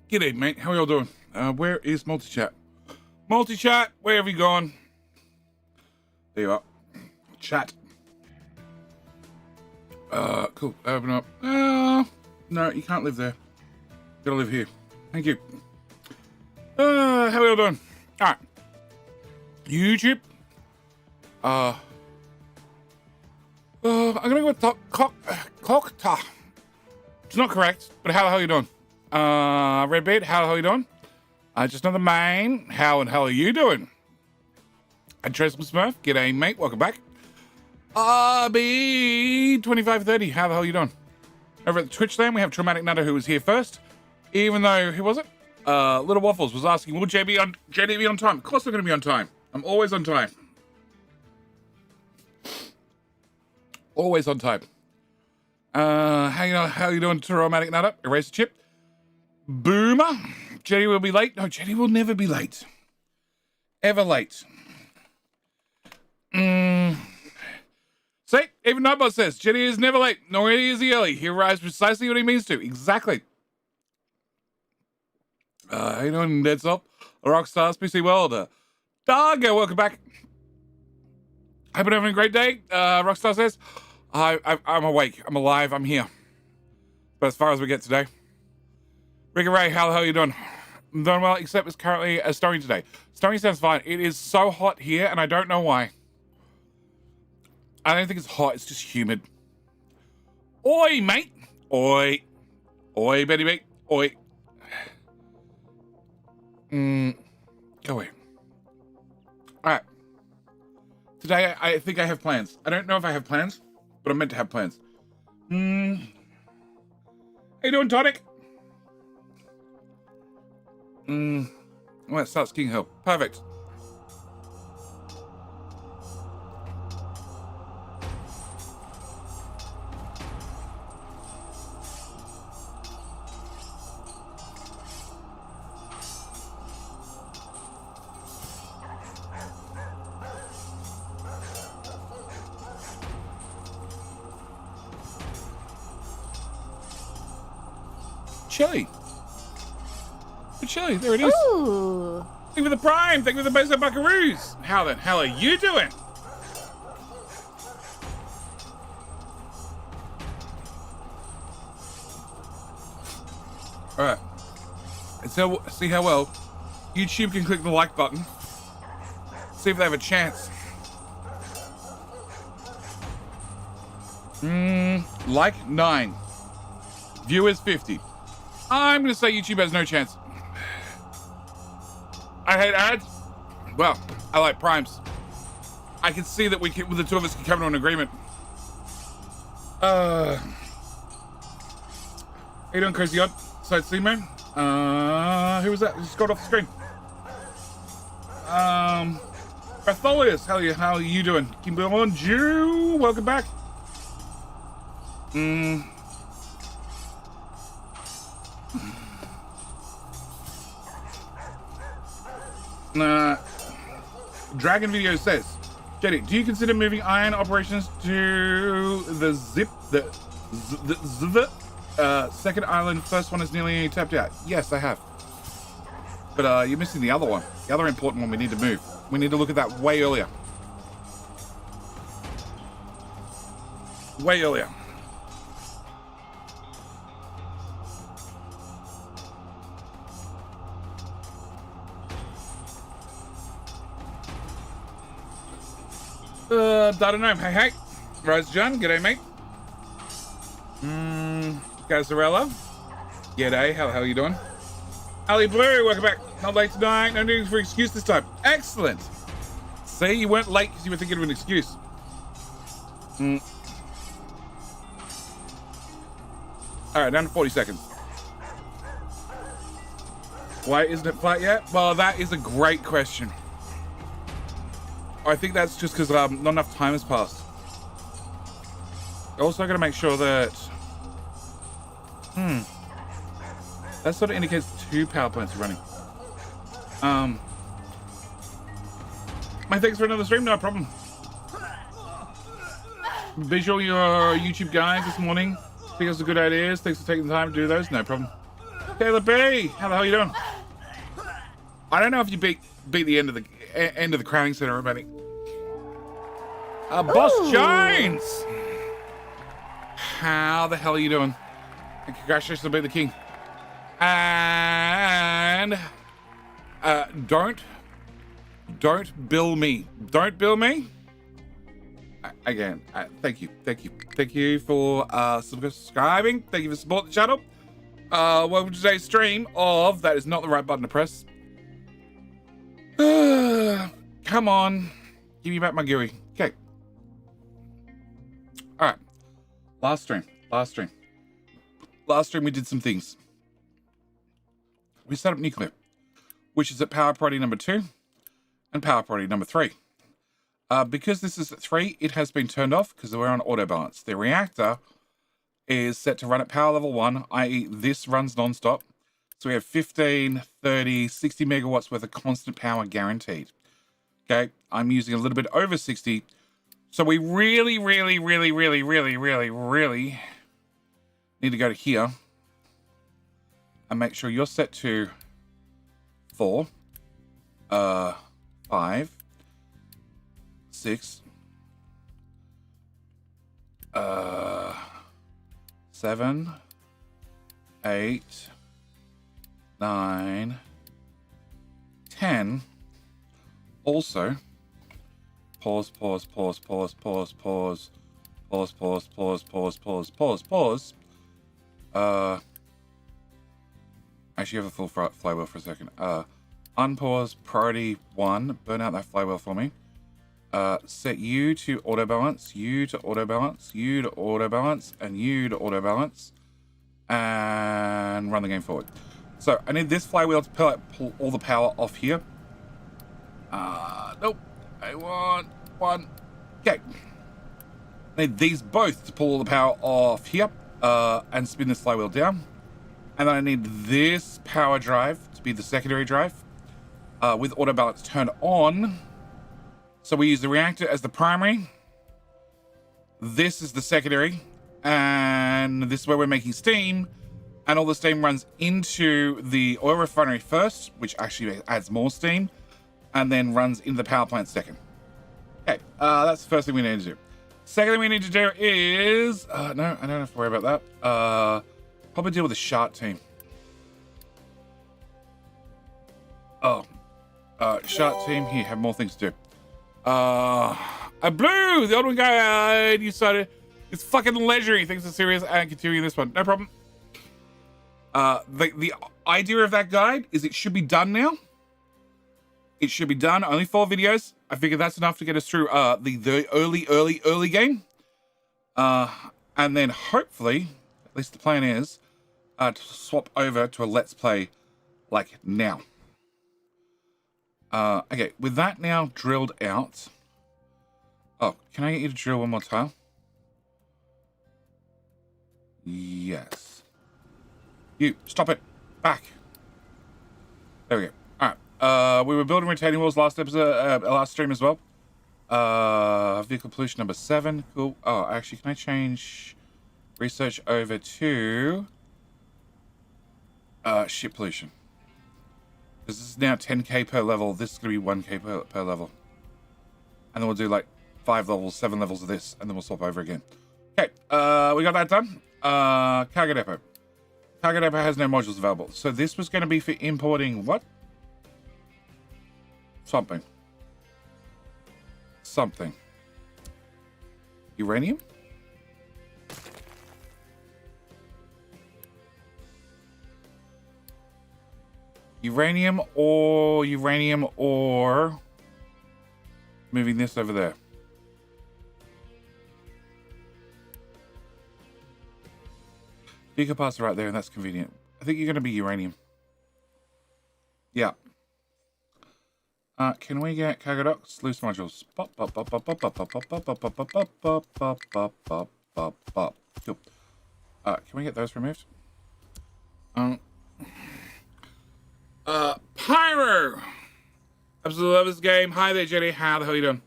G'day, mate. How are y'all doing? Where is multi-chat? Multi-chat, where have you gone? There you are. Chat. Cool. Open up. No, you can't live there. You gotta live here. Thank you. How are y'all doing? Alright. YouTube. I'm gonna go with Cockta. It's not correct, but how the hell are you doing? Redbeard, how the hell are you doing? Just another main. How and hell are you doing? And Trestle Smurf, g'day mate, welcome back. RB2530, how the hell are you doing? Over at the Twitch land, we have Traumatic Nutter who was here first. Even though, who was it? Little Waffles was asking, will JD be on time? Of course I'm going to be on time. I'm always on time. Always on time. How you doing, Traumatic Nutter? Eraser Chip. Boomer. JD will be late. No, JD will never be late. Ever late. See, even Nightbot says, JD is never late, nor is he early. He arrives precisely when he means to. Exactly. How you doing, Dead Stop? Rockstars, PC World. Dargo, welcome back. Hope you're having a great day. Rockstar says, I'm awake. I'm alive. I'm here. But as far as we get today. Rick Ray, how the hell are you doing? I'm doing well, except it's currently snowing today. Snowing sounds fine. It is so hot here, and I don't know why. I don't think it's hot. It's just humid. Oi, mate. Oi. Oi, Betty mate. Oi. Go away. All right. Today, I think I have plans. I don't know if I have plans, but I'm meant to have plans. How you doing, Tonic? Well, it starts King Hill. Perfect. Chili. Chili, there it is. Ooh. Thank you for the prime. Thank you for the best of buckaroos. How the hell are you doing? All right. Let's see how well YouTube can click the like button. See if they have a chance. Like 9. Viewers 50. I'm going to say YouTube has no chance. I hate ads. Well, I like primes. I can see that the two of us can come to an agreement. How you doing, Crazy Odd? Side C man. Who was that? Just got off the screen. Bartholius, how are you doing? Keep on, Jew. Welcome back. Dragon Video says, JD, do you consider moving iron operations to the second island? First one is nearly tapped out. Yes, I have. But you're missing the other one. The other important one we need to move. We need to look at that way earlier. Way earlier. Data Gnome, hey. Rose John, g'day, mate. Gazarella, g'day, how the hell are you doing? Ali Blue, welcome back. Not late tonight, no need for excuse this time. Excellent. See, you weren't late because you were thinking of an excuse. All right, down to 40 seconds. Why isn't it flat yet? Well, that is a great question. I think that's just because not enough time has passed. Also, got to make sure that... That sort of indicates 2 power plants are running. My thanks for another stream, no problem. Visual your YouTube guys this morning. Think it's a good ideas. Thanks for taking the time to do those, no problem. Taylor B, how the hell you doing? I don't know if you beat the end of the crowning ceremony. Boss Jones, how the hell are you doing? And congratulations on being the king. And don't bill me. Don't bill me. Again, thank you for subscribing. Thank you for supporting the channel. Welcome to today's stream of that is not the right button to press. Come on, give me back my GUI. Okay. All right. Last stream we did some things. We set up nuclear, which is at power priority number 2 and power priority number 3. Because this is at 3, it has been turned off because we're on auto balance. The reactor is set to run at power level 1, i.e. this runs non-stop. So we have 15, 30, 60 megawatts worth of constant power guaranteed. Okay, I'm using a little bit over 60. So we really need to go to here and make sure you're set to 4, 5, 6, 7, 8, 9, 10. Also, pause. Actually, have a full flywheel for a second. Unpause priority 1. Burn out that flywheel for me. Set you to auto balance, you to auto balance, you to auto balance, and you to auto balance, and run the game forward. So I need this flywheel to pull all the power off here. Nope. I want one. Okay. I need these both to pull all the power off here, and spin this flywheel down. And then I need this power drive to be the secondary drive, with auto balance turned on. So we use the reactor as the primary. This is the secondary. And this is where we're making steam. And all the steam runs into the oil refinery first, which actually adds more steam. And then runs into the power plant second. Okay, that's the first thing we need to do. Second thing we need to do is... no, I don't have to worry about that. Probably deal with the shark team. Shark team, here, have more things to do. A blue, the old one guy, you started. It's fucking legendary. Thanks for serious and continuing this one. No problem. The idea of that guide is it should be done now. It should be done. Only 4 videos. I figure that's enough to get us through the early game. And then hopefully, at least the plan is, to swap over to a let's play like now. Okay, with that now drilled out. Oh, can I get you to drill one more tile? Yes. You, stop it. Back. There we go. Alright. We were building retaining walls last episode, last stream as well. Vehicle pollution number 7. Cool. Oh, actually, can I change research over to ship pollution? Because this is now 10k per level. This is going to be 1k per level. And then we'll do like 5 levels, 7 levels of this, and then we'll swap over again. Okay, we got that done. Cargo depot. Cargo depot has no modules available. So this was going to be for importing what? Something. Uranium? Uranium or moving this over there. You can pass it right there, and that's convenient. I think you're going to be uranium. Yeah. Can we get cargo docks? Loose modules. Cool. Can we get those removed? Pyro! Absolutely love this game. Hi there, Jenny. How the hell are you doing?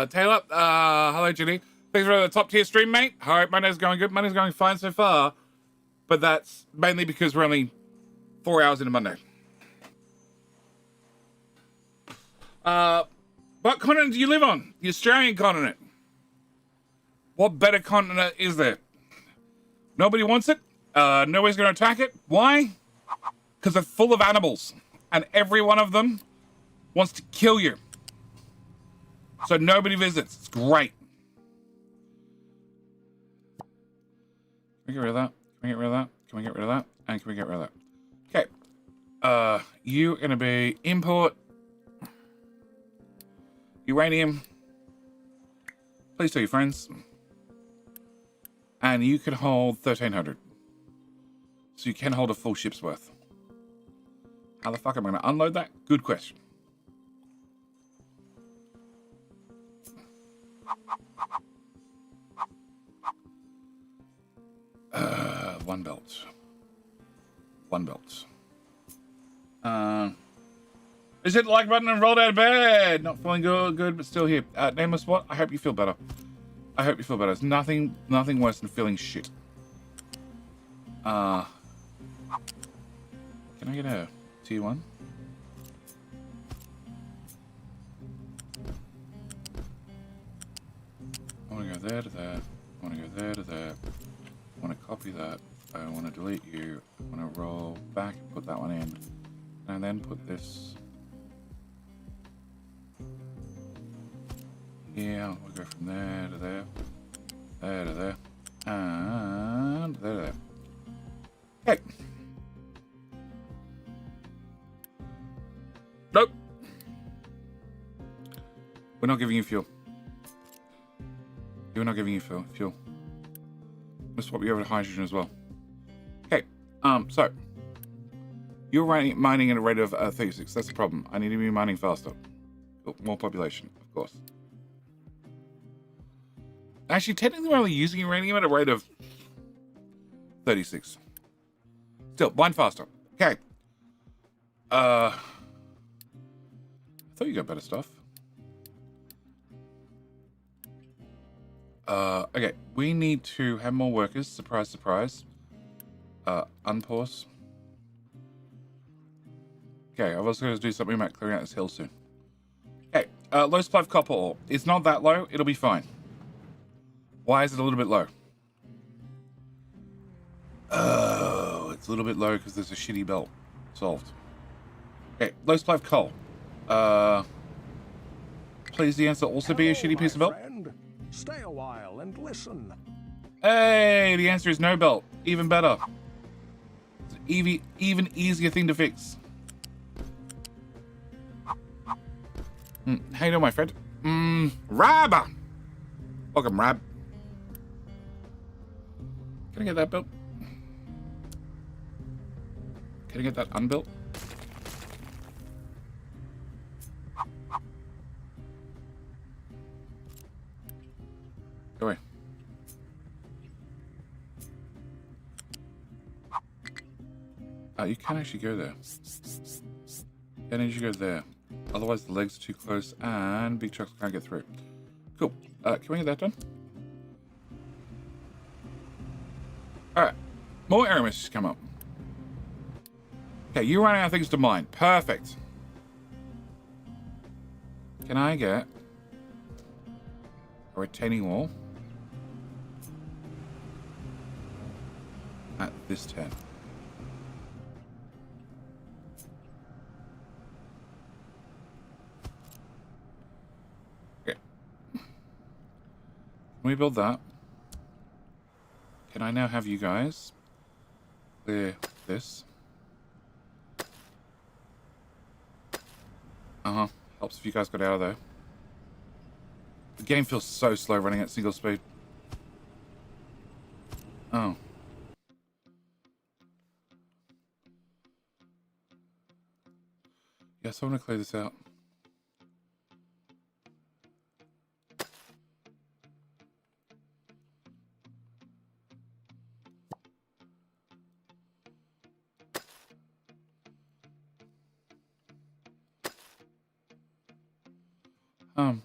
Taylor, hello, Jenny. Thanks for the top tier stream, mate. Hope Monday's going good. Monday's going fine so far, but that's mainly because we're only 4 hours into Monday. What continent do you live on? The Australian continent. What better continent is there? Nobody wants it. Nobody's going to attack it. Why? Because they're full of animals, and every one of them wants to kill you. So nobody visits. It's great. Can we get rid of that? Can we get rid of that? Can we get rid of that? And can we get rid of that? Okay. You are going to be import uranium. Please tell your friends. And you can hold 1,300. So you can hold a full ship's worth. How the fuck am I going to unload that? Good question. One belt. One belt. Is it like button and rolled out of bed? Not feeling good, but still here. Nameless what? I hope you feel better. I hope you feel better. It's nothing worse than feeling shit. Can I get a tier 1? I want to go there to there. I want to go there to there. I want to copy that. I want to delete you. I want to roll back and put that one in. And then put this here. We'll go from there to there. There to there. And there to there. Okay. Nope. We're not giving you fuel. We're not giving you fuel. Let's swap you over to hydrogen as well. Okay. So you're mining at a rate of 36. That's the problem. I need to be mining faster. More population, of course. Actually, technically, we're only using uranium at a rate of 36. Still, mine faster. Okay. I thought you got better stuff. Okay, we need to have more workers. Surprise, surprise. Unpause. Okay, I was going to do something about clearing out this hill soon. Okay, low supply of copper ore. It's not that low. It'll be fine. Why is it a little bit low? Oh, it's a little bit low because there's a shitty belt. Solved. Okay, low supply of coal. Please the answer also be a shitty piece of belt? Friend. Stay a while and listen. Hey, the answer is no belt. Even better. It's an even easier thing to fix. How you doing, my friend? Rab! Welcome, Rab. Can I get that belt? Can I get that unbuilt? Go away. You can actually go there. I need you to go there. Otherwise the legs are too close and big trucks can't get through. Cool. Can we get that done? Alright. More error messages come up. Okay, you're running out of things to mine. Perfect. Can I get a retaining wall at this 10? Okay. Can we build that? Can I now have you guys clear this? Helps if you guys got out of there. The game feels so slow running at single speed. Oh. Yes, I want to clear this out.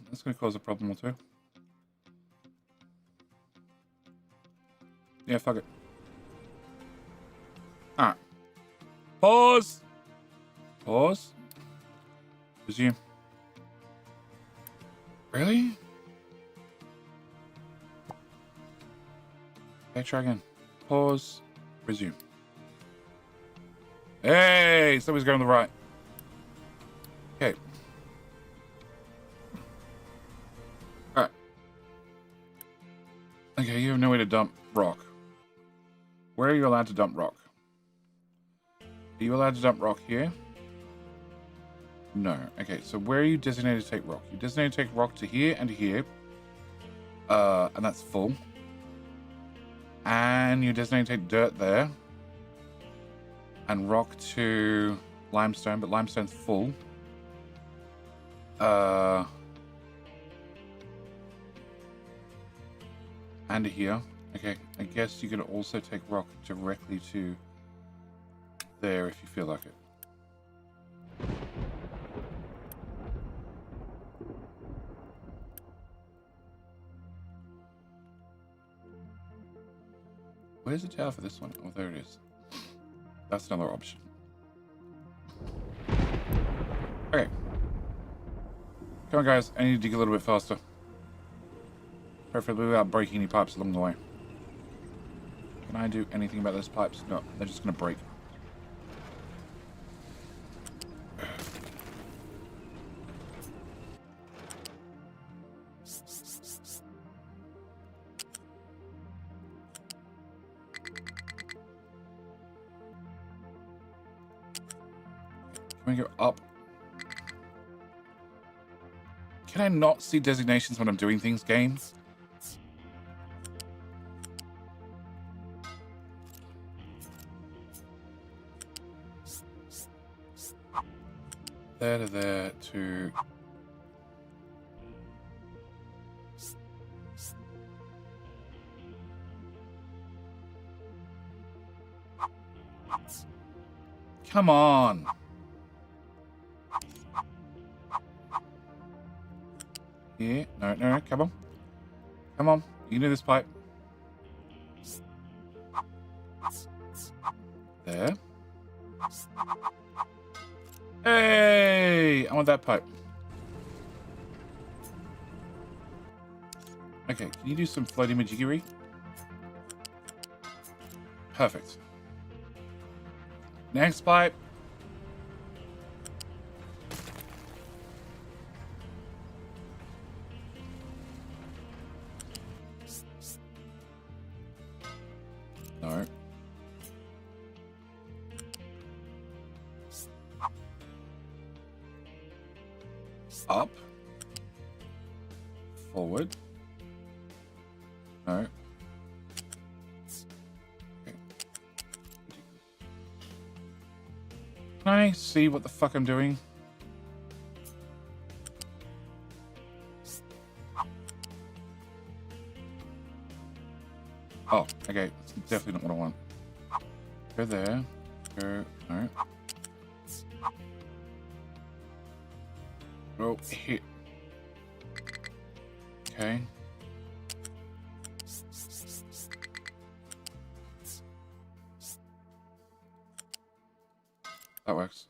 That's going to cause a problem or two. Yeah, fuck it. Alright. Pause. Pause. Resume. Really? Okay, try again. Pause. Resume. Hey, somebody's going to the right. Okay. Alright. Okay, you have no way to dump rock. Where are you allowed to dump rock? Are you allowed to dump rock here? No. Okay, so where are you designated to take rock? You're designated to take rock to here and to here. And that's full. And you're designated to take dirt there. And rock to limestone, but limestone's full. And here. Okay, I guess you can also take rock directly to there if you feel like it. Where's the tower for this one? Oh, there it is. That's another option. Okay. Come on, guys. I need to dig a little bit faster. Preferably without breaking any pipes along the way. Can I do anything about those pipes? No, they're just going to break. Can we go up? Can I not see designations when I'm doing things, games? There to there to... Come on! Here. No, no, no, come on. Come on. You can do this pipe. There. Hey! I want that pipe. Okay, can you do some floating majiggery? Perfect. Next pipe. No. Up. Forward. No. Okay. Can I see what the fuck I'm doing? Oh, okay. That's definitely not what I want. Go there. Go. No. Go hit. Okay. That works.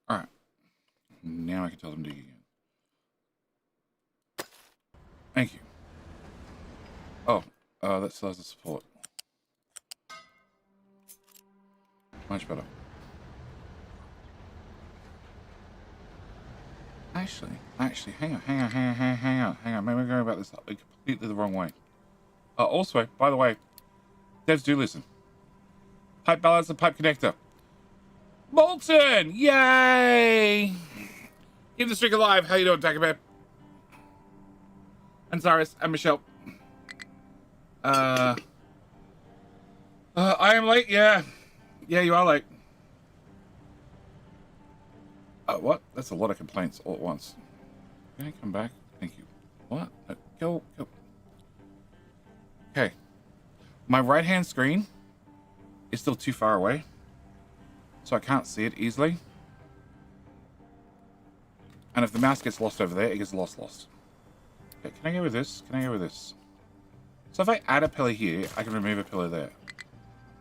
Alright. Now I can tell them to dig again. Thank you. Oh, that still has the support. Much better. Actually, hang on. Maybe we're going about this completely the wrong way. Also, by the way, devs do listen. Pipe balance and pipe connector. Molten! Yay! Keep the streak alive. How you doing, Dagobah? And Zaris and Michelle. I am late, yeah. Yeah, you are late. What? That's a lot of complaints all at once. Can I come back? Thank you. What? Go. Okay. My right-hand screen is still too far away, so I can't see it easily. And if the mouse gets lost over there, it gets lost. Okay, can I go with this? Can I go with this? So if I add a pillar here, I can remove a pillar there.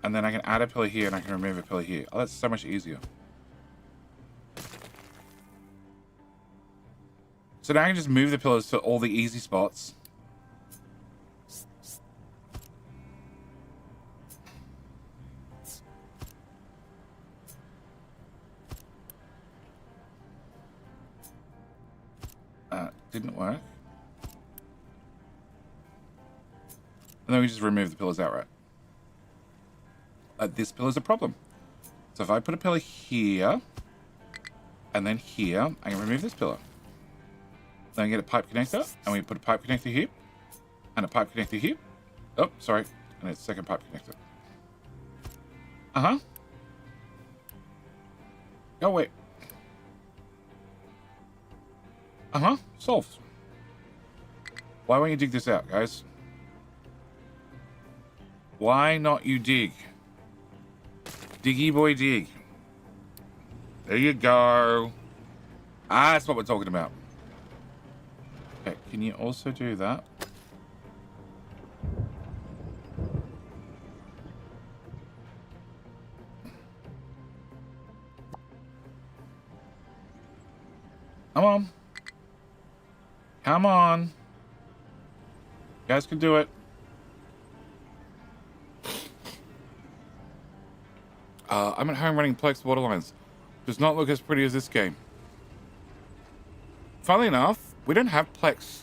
And then I can add a pillar here and I can remove a pillar here. Oh, that's so much easier. So now I can just move the pillars to all the easy spots. Didn't work. And then we just remove the pillars outright. This pillar's a problem. So if I put a pillar here, and then here, I can remove this pillar. Then I get a pipe connector, and we put a pipe connector here, and a pipe connector here. Oh, sorry. And it's a second pipe connector. Uh-huh. Oh, wait. Uh-huh. Solved. Why won't you dig this out, guys? Why not you dig? Diggy boy dig. There you go. Ah, that's what we're talking about. Okay, can you also do that? Come on. Come on. You guys can do it. I'm at home running Plex Waterlines. Does not look as pretty as this game. Funnily enough, we don't have Plex.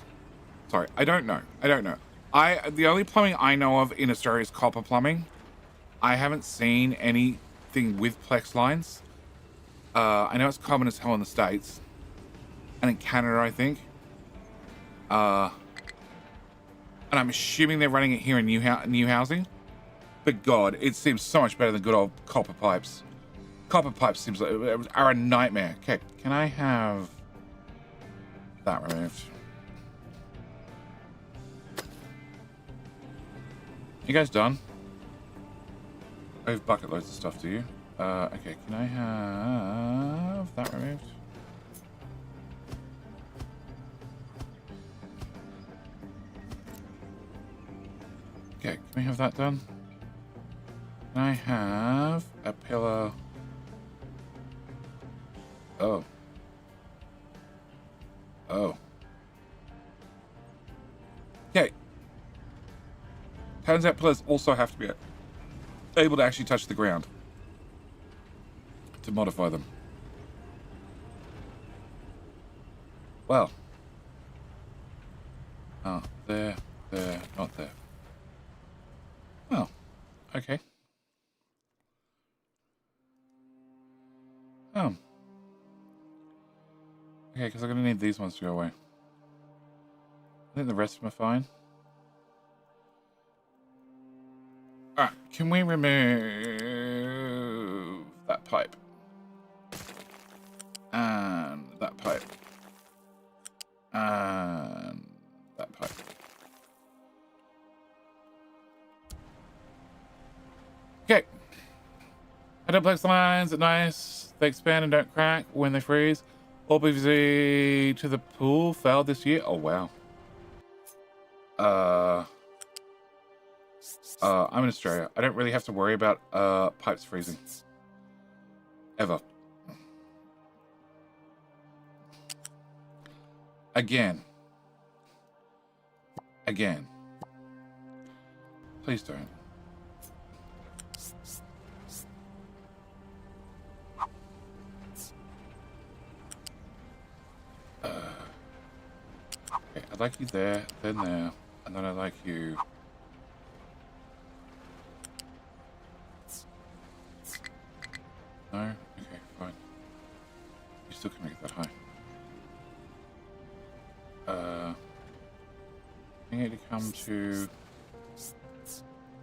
Sorry, I don't know. The only plumbing I know of in Australia is copper plumbing. I haven't seen anything with Plex lines. I know it's common as hell in the States. And in Canada, I think. And I'm assuming they're running it here in new housing. But God, it seems so much better than good old copper pipes. Copper pipes seems like are a nightmare. Okay, can I have that removed? You guys done? I have bucket loads of stuff, do you? Okay, can I have that removed? Okay, can we have that done? Can I have a pillar? Oh. Oh. Okay. Turns out pillars also have to be able to actually touch the ground to modify them. Well. Oh, there, not there. Oh, okay. Oh. Okay, because I'm going to need these ones to go away. I think the rest of them are fine. Alright, can we remove that pipe? And that pipe. And that pipe. Okay. Plex lines are nice. They expand and don't crack when they freeze. All PVC to the pool failed this year. Oh wow. I'm in Australia. I don't really have to worry about pipes freezing. Ever. Again. Please don't. Okay, I'd like you there, then there, and then I'd like you. No? Okay, fine. You still can make it that high. I need to come to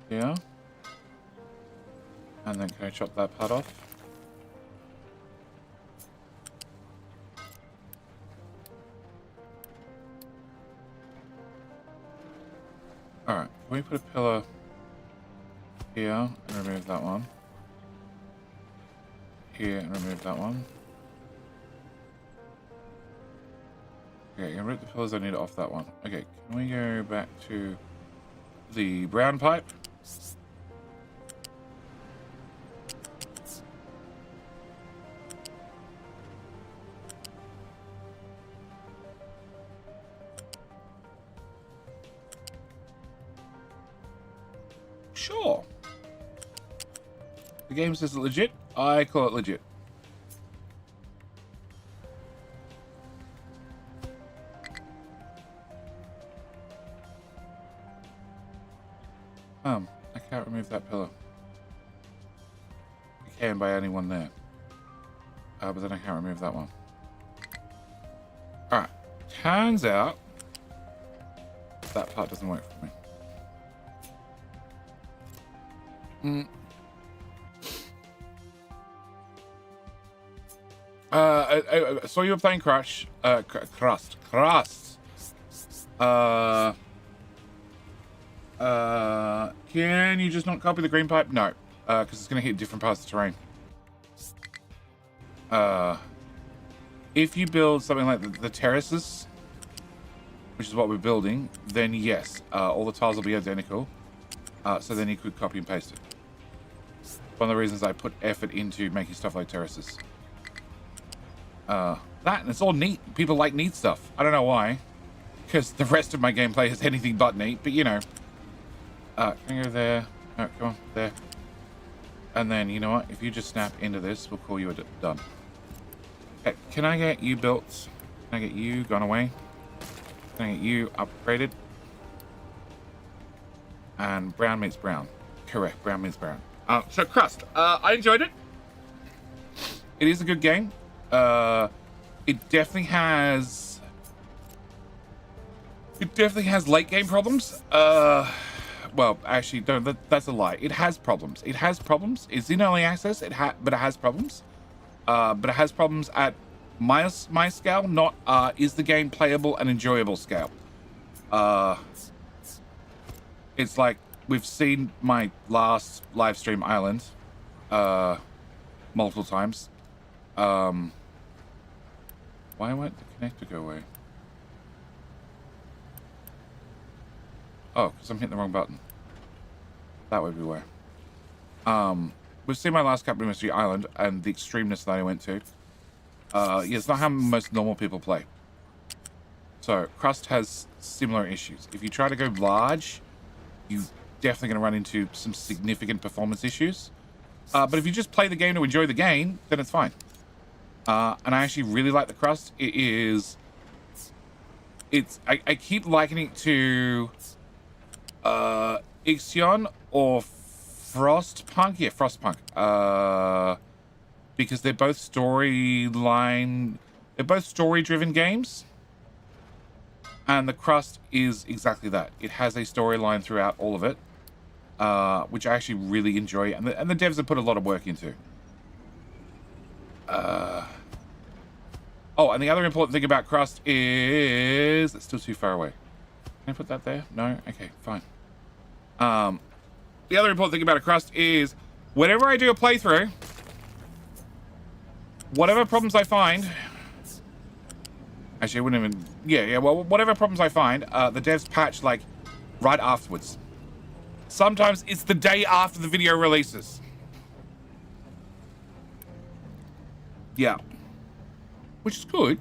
here. And then can I chop that part off? Alright, can we put a pillar here and remove that one? Here and remove that one. Okay, I rip the pillars I need off that one. Okay, can we go back to the brown pipe? Sure. The game says legit. I call it legit. I can't remove that pillar. I can by anyone there. But then I can't remove that one. Alright. Turns out that part doesn't work for me. I saw you were playing Crust. Can you just not copy the green pipe? No, because it's going to hit different parts of the terrain. If you build something like the terraces, which is what we're building, then yes, all the tiles will be identical. So then you could copy and paste it. One of the reasons I put effort into making stuff like terraces. That, and it's all neat. People like neat stuff. I don't know why. Because the rest of my gameplay is anything but neat, but you know. Can I go there? No, come on, there. And then, you know what? If you just snap into this, we'll call you done. Okay, can I get you built? Can I get you gone away? Can I get you upgraded? And brown meets brown. Correct, brown meets brown. So Crust, I enjoyed it. It is a good game. It definitely has late game problems. Well, actually, no, that's a lie. It has problems. It has problems. It's in early access. But it has problems. But it has problems at my scale, not is the game playable and enjoyable scale. It's like we've seen my last live stream island multiple times. Why won't the connector go away? Oh, because I'm hitting the wrong button. That would be why. We've seen my last Captain Mystery Island and the extremeness that I went to. Yeah, it's not how most normal people play. So, Crust has similar issues. If you try to go large, you're definitely going to run into some significant performance issues. But if you just play the game to enjoy the game, then it's fine. And I actually really like the Crust. I keep likening it to Ixion or Frostpunk. Yeah, Frostpunk. Because they're both story-driven games. And the Crust is exactly that. It has a storyline throughout all of it, which I actually really enjoy, and the devs have put a lot of work into. Oh, and the other important thing about Crust is it's still too far away. Can I put that there? No? Okay, fine. The other important thing about a Crust is whenever I do a playthrough, whatever problems I find... Actually, I wouldn't even... Yeah, well, whatever problems I find, the devs patch, like, right afterwards. Sometimes it's the day after the video releases. Yeah. Which is good.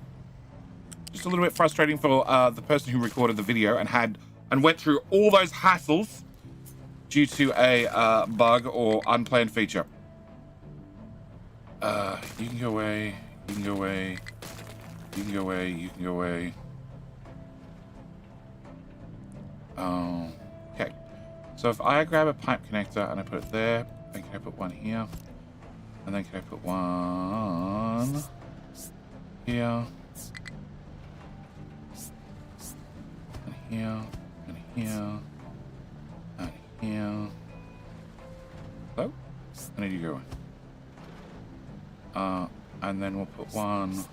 Just a little bit frustrating for the person who recorded the video and went through all those hassles due to a bug or unplanned feature. You can go away. You can go away. You can go away. You can go away. Okay. So if I grab a pipe connector and I put it there, then can I put one here? And then can I put one here? And here. And here. And here. Oh, I need you to go in. And then we'll put one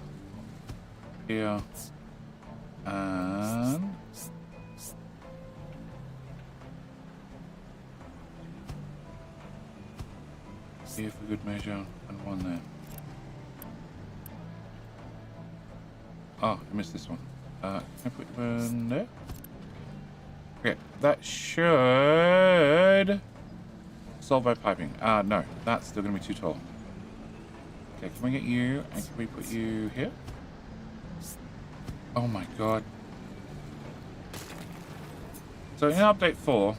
here. And here for good measure, and one there. Oh, I missed this one. Can I put you in there? Okay, that should solve my piping. No, that's still gonna be too tall. Okay, can we get you, and can we put you here? Oh my god. So in update 4,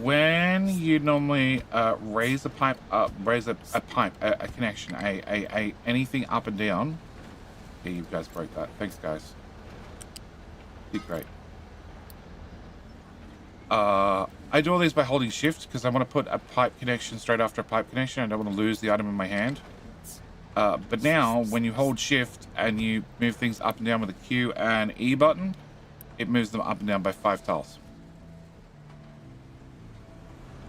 when you normally raise a pipe up, raise a pipe, a connection, a anything up and down. Yeah, you guys broke that. Thanks, guys. Did great. I do all these by holding shift because I want to put a pipe connection straight after a pipe connection. I don't want to lose the item in my hand. But now, when you hold shift and you move things up and down with the Q and E button, it moves them up and down by 5 tiles.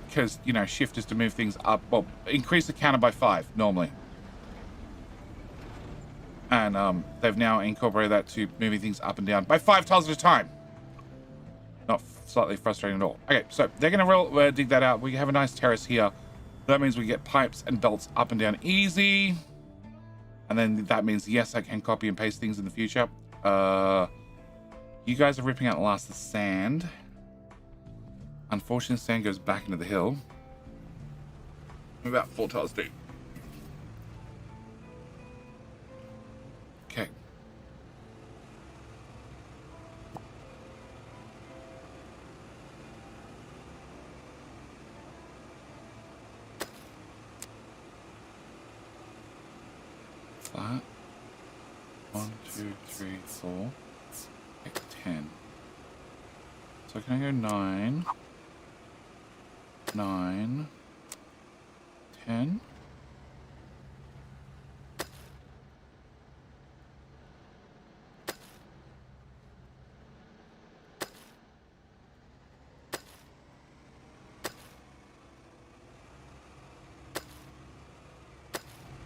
Because, you know, shift is to move things up, well, increase the counter by 5, normally. And they've now incorporated that to moving things up and down by 5 tiles at a time. Not slightly frustrating at all. Okay, so they're going to dig that out. We have a nice terrace here. That means we get pipes and belts up and down easy. And then that means, yes, I can copy and paste things in the future. You guys are ripping out the sand. Unfortunately, sand goes back into the hill. About 4 tiles deep. Okay. Flat. 1, 2, 3, 4. Okay, 10. So can I go 9? 9, 10.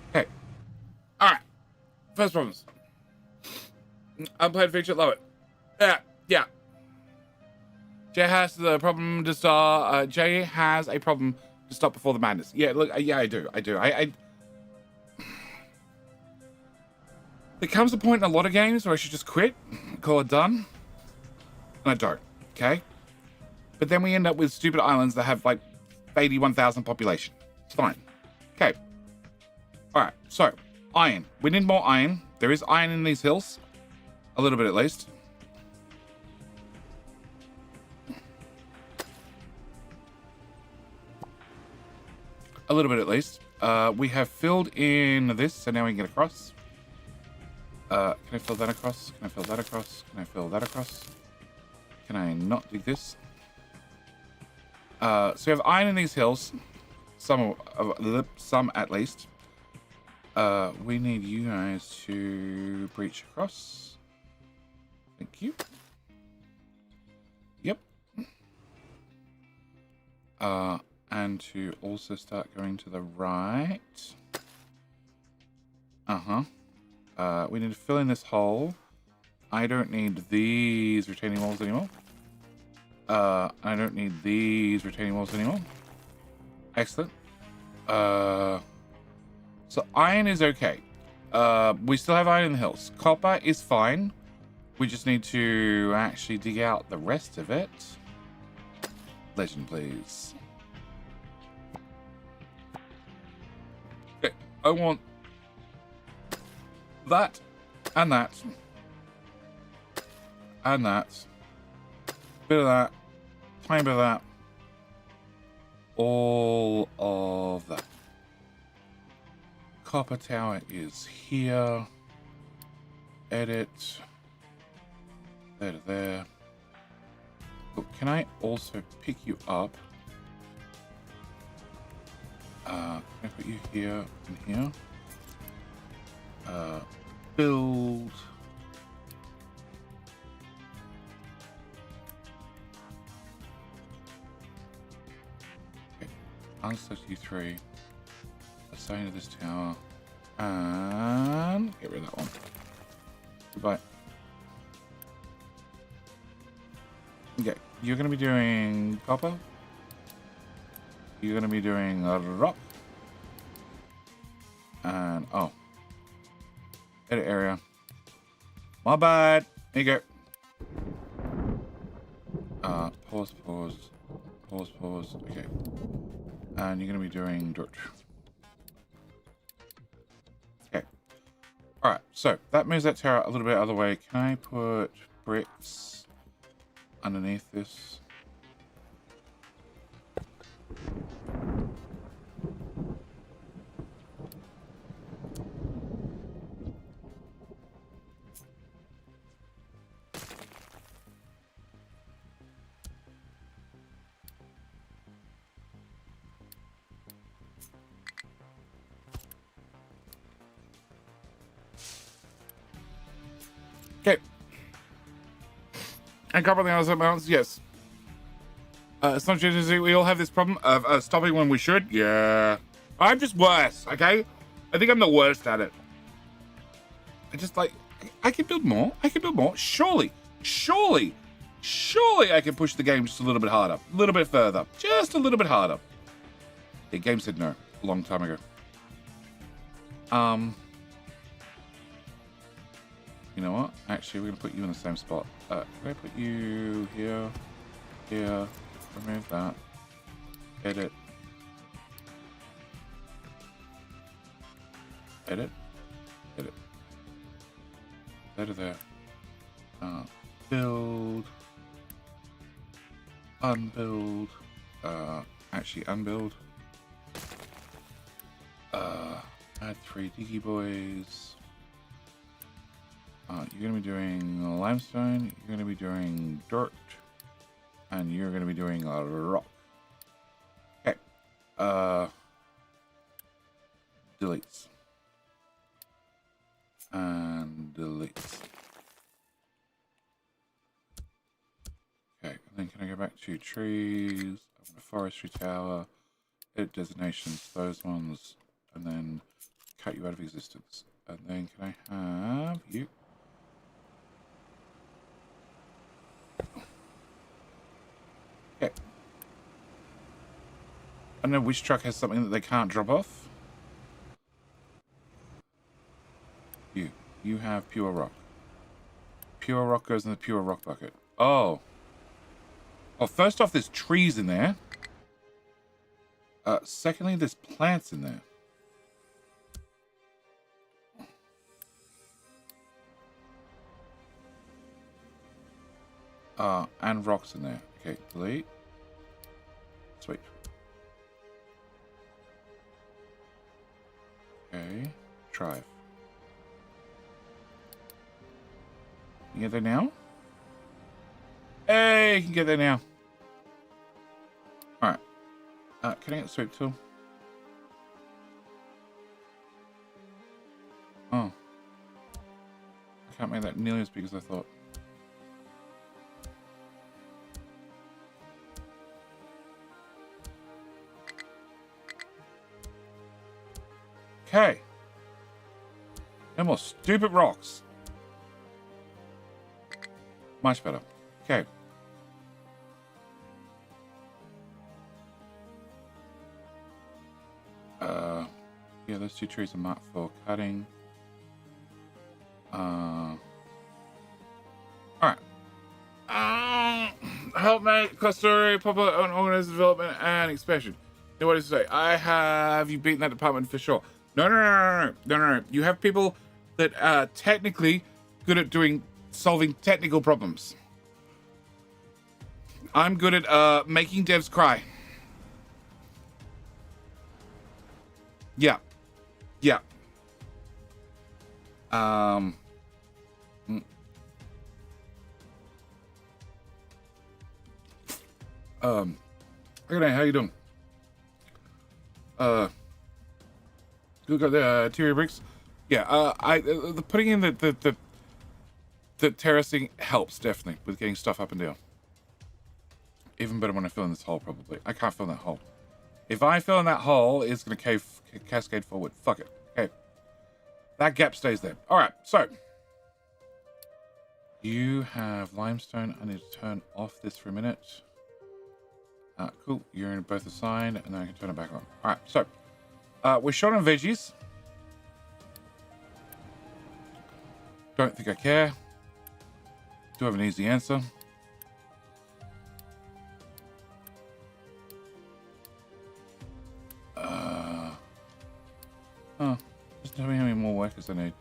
Okay. All right. First problems. Unplayed feature, love it. Yeah. Jay has the problem to start. Jay has a problem to stop before the madness. Yeah, look, yeah, I do. There comes a point in a lot of games where I should just quit, call it done, and I don't. Okay, but then we end up with stupid islands that have like 81,000 population. It's fine. Okay. All right. So iron. We need more iron. There is iron in these hills, a little bit at least. A little bit at least. We have filled in this, so now we can get across. Can I fill that across? Can I fill that across? Can I fill that across? Can I not dig this? So we have iron in these hills. Some at least. We need you guys to breach across. Thank you. Yep. And to also start going to the right. We need to fill in this hole. I don't need these retaining walls anymore. I don't need these retaining walls anymore. Excellent. So iron is okay. We still have iron in the hills. Copper is fine. We just need to actually dig out the rest of it. Legend, please. I want that and that and that. Bit of that. Tiny bit of that. All of that. Copper tower is here. Edit. There to there. Oh, can I also pick you up? Can I put you here and here? Build. Okay. Answer you 3. Assign to this tower. And get rid of that one. Goodbye. Okay. You're going to be doing copper. You're going to be doing a rock. And, oh. Edit area. My bad. There you go. Pause. Okay. And you're going to be doing dirt. Okay. Alright, so that moves that tower a little bit out of the way. Can I put bricks underneath this? Okay. And a couple of the other mountains, yes. It's not just we all have this problem of stopping when we should. Yeah. I'm just worse, okay? I think I'm the worst at it. I just like, I can build more. I can build more. Surely I can push the game just a little bit harder. A little bit further. Just a little bit harder. The game said no a long time ago. You know what? Actually, we're going to put you in the same spot. Can I put you here? Here. Remove that. Edit. Edit. Edit. Edit there. Build. Unbuild. Actually, unbuild. Add 3 diggy boys. You're going to be doing limestone, you're going to be doing dirt, and you're going to be doing a rock. Okay. Deletes. And deletes. Okay, and then can I go back to trees, a forestry tower, edit designations, those ones, and then cut you out of existence. And then can I have you? Okay. I don't know which truck has something that they can't drop off. You have pure rock. Pure rock goes in the pure rock bucket. Oh. Well, first off, there's trees in there. Secondly, there's plants in there. And rocks in there. Okay, delete. Sweet. Okay, drive. You get there now? Hey, you can get there now. Alright. Can I get the sweep tool? Oh. I can't make that nearly as big as I thought. Okay. No more stupid rocks. Much better. Okay. Yeah, those 2 trees are marked for cutting. Alright. Help mate, cluster, popular organized development and expansion. You know what to say? I have you beaten that department for sure. No. You have people that are technically good at solving technical problems. I'm good at making devs cry. Yeah. Okay, how you doing? You got the interior bricks? Yeah, the putting in the terracing helps definitely with getting stuff up and down. Even better when I fill in this hole, probably. I can't fill in that hole. If I fill in that hole, it's going to cascade forward. Fuck it. Okay. That gap stays there. Alright, so. You have limestone. I need to turn off this for a minute. Cool. You're both assigned, and then I can turn it back on. Alright, so. We're short on veggies. Don't think I care. Do have an easy answer. Oh, just tell me how many more workers I need.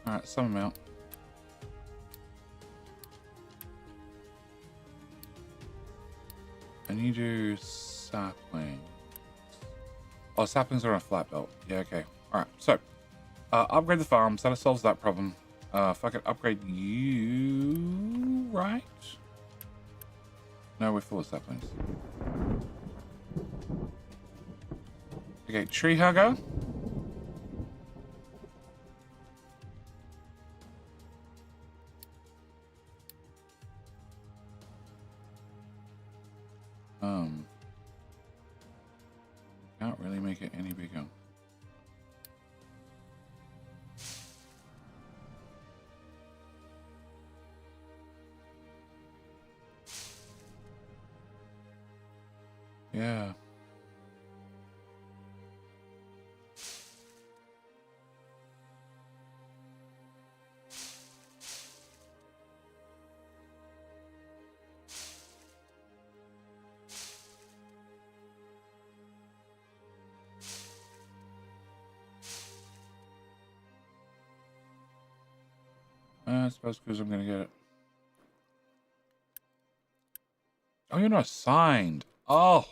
Alright, some amount. And you do saplings. Oh, saplings are on a flat belt. Yeah, okay. Alright, so upgrade the farms. That solves that problem. Fuck it, upgrade you, right? No, we're full of saplings. Okay, tree hugger. Can't really make it any bigger. Yeah. I suppose because I'm gonna get it. Oh, you're not assigned. Oh.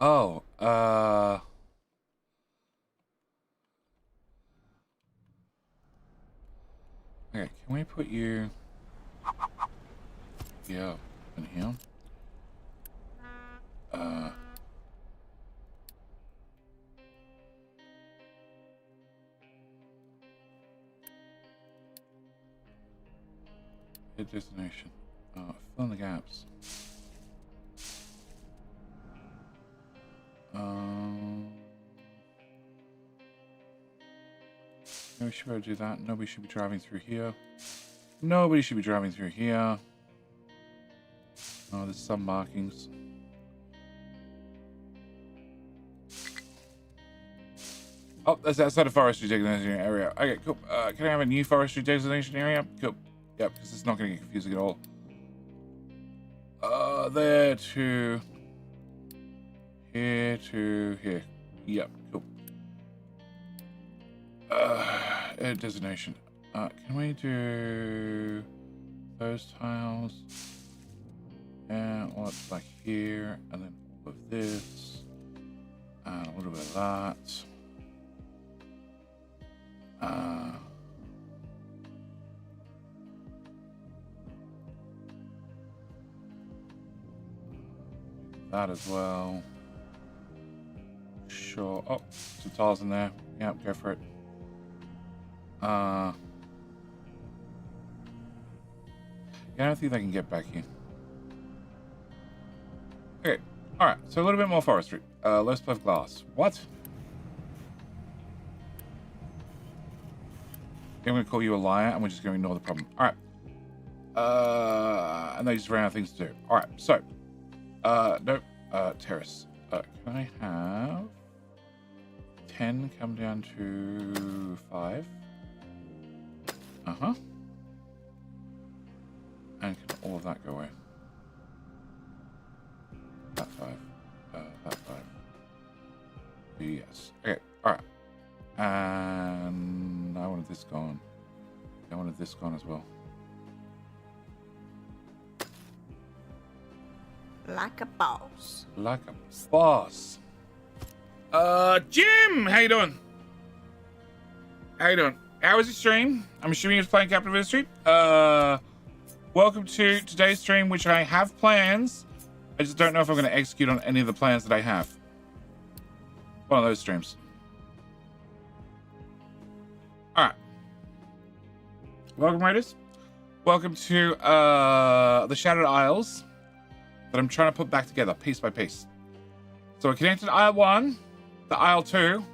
Oh, okay, can we put you... Yeah, in here. Hit destination. Fill in the gaps. Nobody should be able to do that. Nobody should be driving through here. Nobody should be driving through here. Oh, there's some markings. Oh, that's outside of forestry designation area. Okay, cool. Can I have a new forestry designation area? Cool. Yep, because it's not going to get confusing at all. There to... Here to here. Yep, cool. Designation. Can we do those tiles? And all up like here, and then all of this, and a little bit of that. That as well. Sure. Oh, some tiles in there. Yep, go for it. Yeah, I don't think they can get back here. Okay, alright, so a little bit more forestry. Let's play glass. What? I'm going to call you a liar, and we're just going to ignore the problem. Alright. And they just ran out of things to do. Alright, so. Nope. Terrace. Can I have 10 come down to 5? Uh-huh. And can all of that go away? That 5. That 5. Yes. Okay, alright. And I wanted this gone. I wanted this gone as well. Like a boss. Like a boss. Jim! How you doing? How you doing? How was your stream? I'm assuming you was playing Captain Ministry. Welcome to today's stream, which I have plans. I just don't know if I'm going to execute on any of the plans that I have. One of those streams. Alright. Welcome, Raiders. Welcome to the Shattered Isles that I'm trying to put back together piece by piece. So we connected aisle 1, to aisle 2.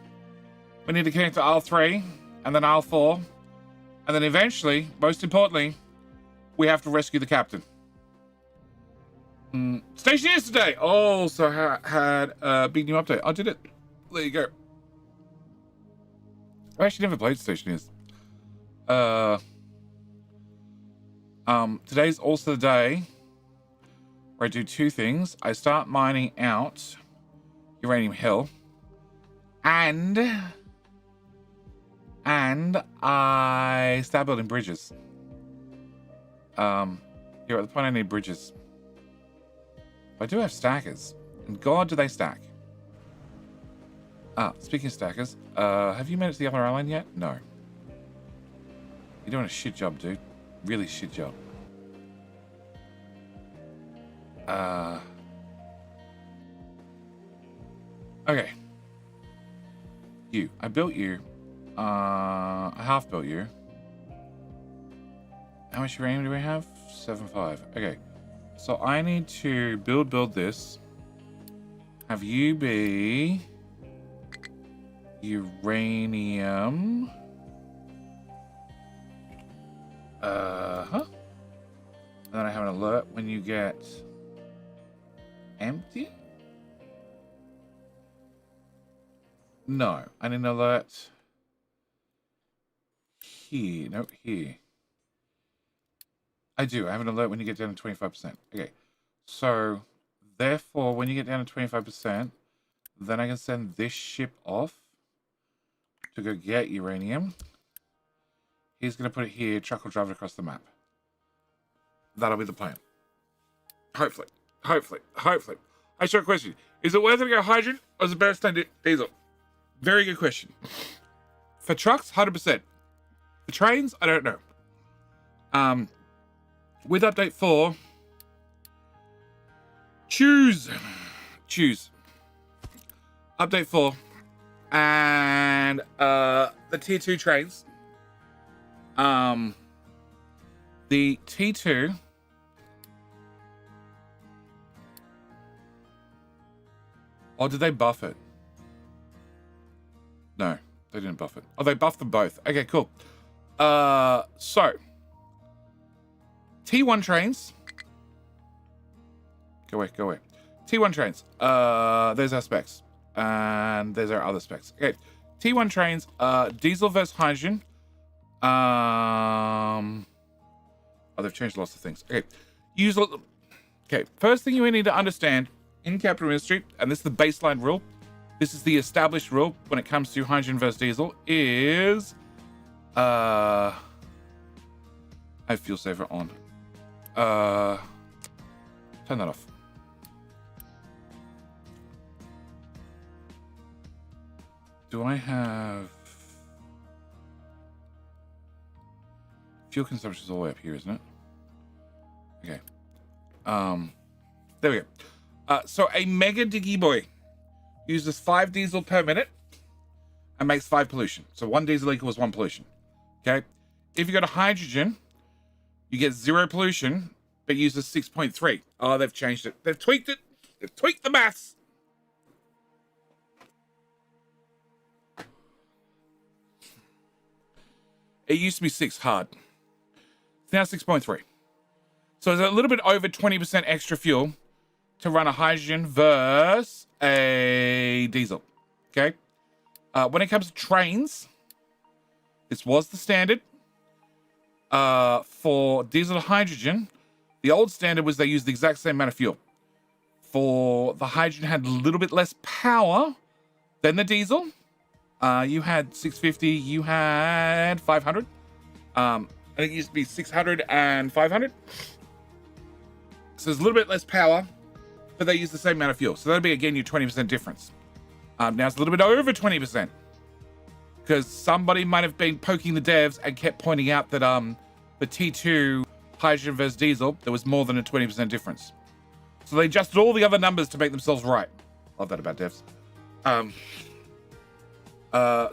We need to connect to aisle 3, and then aisle 4. And then eventually, most importantly, we have to rescue the captain. Station yesterday. Also had a big new update. I did it. There you go. I actually never played Station Is. Today's also the day where I do two things. I start mining out Uranium Hill, and I start building bridges. Here at the point I need bridges. I do have stackers. And God, do they stack. Speaking of stackers, have you made it to the other island yet? No. You're doing a shit job, dude. Really shit job. Okay. You. I built you. I half built you. How much uranium do we have? 7.5. Okay. So I need to build this. Have you be uranium. And then I have an alert when you get empty. No, I need an alert here. No, here. I do. I have an alert when you get down to 25%. Okay. So, therefore, when you get down to 25%, then I can send this ship off to go get uranium. He's going to put it here. Truck will drive it across the map. That'll be the plan. Hopefully. Hopefully. Hopefully. I show a question. Is it worth it to go hydrogen or is it better to stay diesel? Very good question. For trucks, 100%. For trains, I don't know. With update 4, choose. Update 4, and the tier 2 trains. The T2. Oh, did they buff it? No, they didn't buff it. Oh, they buffed them both. Okay, cool. So T1 trains. Go away. T1 trains. There's our specs. And there's our other specs. Okay. T1 trains, diesel versus hydrogen. Oh, they've changed lots of things. Okay. Okay. First thing you need to understand in Capital Ministry, and this is the baseline rule. This is the established rule when it comes to hydrogen versus diesel, is I have fuel saver on. Turn that off. Do I have fuel consumption is all the way up here, isn't it? Okay. There we go. So a mega diggy boy uses 5 diesel per minute and makes 5 pollution. So 1 diesel equals 1 pollution. Okay. If you go to hydrogen, you get 0 pollution, but uses 6.3. Oh, they've changed it. They've tweaked it. They've tweaked the maths. It used to be 6 hard. It's now 6.3. So it's a little bit over 20% extra fuel to run a hydrogen versus a diesel. Okay. When it comes to trains, this was the standard. For diesel to hydrogen, the old standard was they used the exact same amount of fuel. For the hydrogen had a little bit less power than the diesel. You had 650, you had 500. I think it used to be 600 and 500. So there's a little bit less power, but they use the same amount of fuel. So that'll be, again, your 20% difference. Now it's a little bit over 20%. Because somebody might have been poking the devs and kept pointing out that the T2 hydrogen versus diesel, there was more than a 20% difference. So they adjusted all the other numbers to make themselves right. Love that about devs.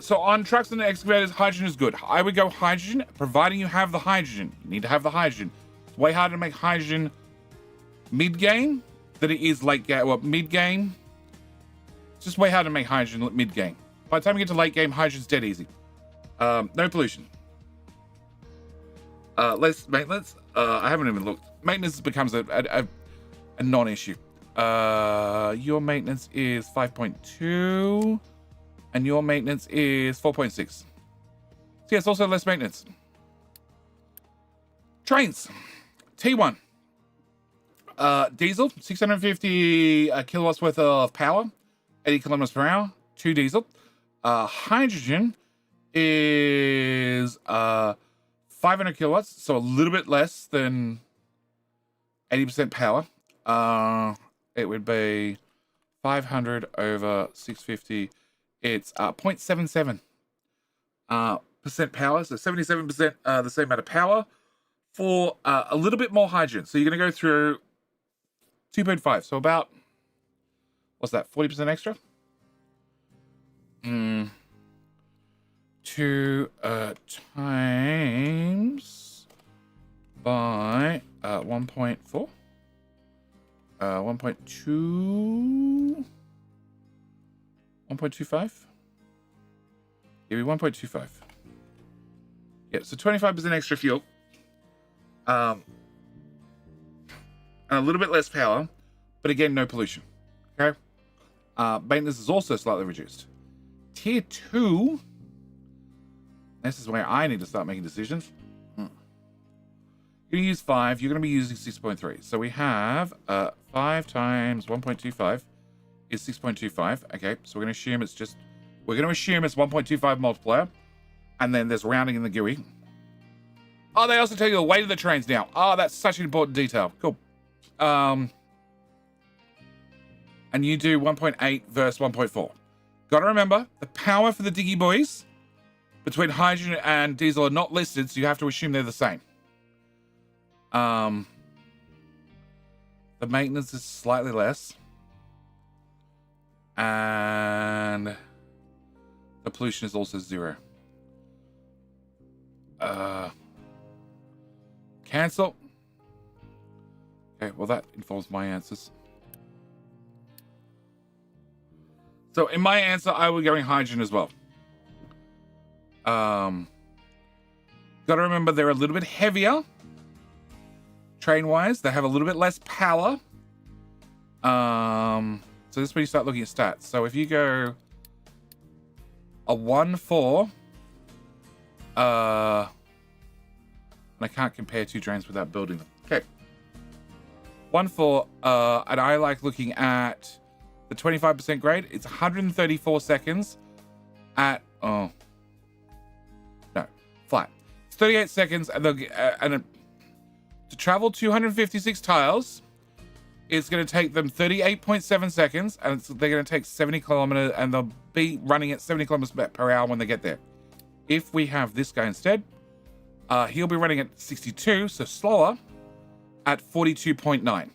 So on trucks and excavators, hydrogen is good. I would go hydrogen, providing you have the hydrogen. You need to have the hydrogen. It's way harder to make hydrogen mid-game than it is late game. Well, mid-game. It's just way harder to make hydrogen mid-game. By the time you get to late game, hydrogen's dead easy. No pollution. Less maintenance. I haven't even looked. Maintenance becomes a non-issue. Your maintenance is 5.2. And your maintenance is 4.6. So yeah, it's also less maintenance. Trains. T1. Diesel, 650 kilowatts worth of power, 80 kilometers per hour, 2 diesel. Hydrogen is 500 kilowatts, so a little bit less than 80% power. It would be 500 over 650. It's 0.77 percent power, so 77% the same amount of power for a little bit more hydrogen. So you're going to go through 2.5, so about, what's that, 40% extra? 2 times by 1.4, 1.2, 1.25. Give me 1.25. Yeah, so 25% extra fuel. And a little bit less power, but again, no pollution. Okay. Maintenance is also slightly reduced. Tier 2. This is where I need to start making decisions. You're going to use 5. You're going to be using 6.3. So we have 5 times 1.25 is 6.25. Okay, so we're going to assume it's 1.25 multiplier. And then there's rounding in the GUI. Oh, they also tell you the weight of the trains now. Oh, that's such an important detail. Cool. And you do 1.8 versus 1.4. Got to remember, the power for the Diggy Boys between hydrogen and diesel are not listed, so you have to assume they're the same. The maintenance is slightly less. And the pollution is also 0. Cancel. Okay, well that involves my answers. So in my answer, I will be going hydrogen as well. Got to remember they're a little bit heavier. Train-wise, they have a little bit less power. So this is where you start looking at stats. So if you go a 1-4, and I can't compare 2 trains without building them. Okay. 1-4, and I like looking at the 25% grade. It's 134 seconds at, flat. It's 38 seconds, and to travel 256 tiles, it's going to take them 38.7 seconds, and they're going to take 70 kilometers, and they'll be running at 70 kilometers per hour when they get there. If we have this guy instead, he'll be running at 62, so slower, at 42.9.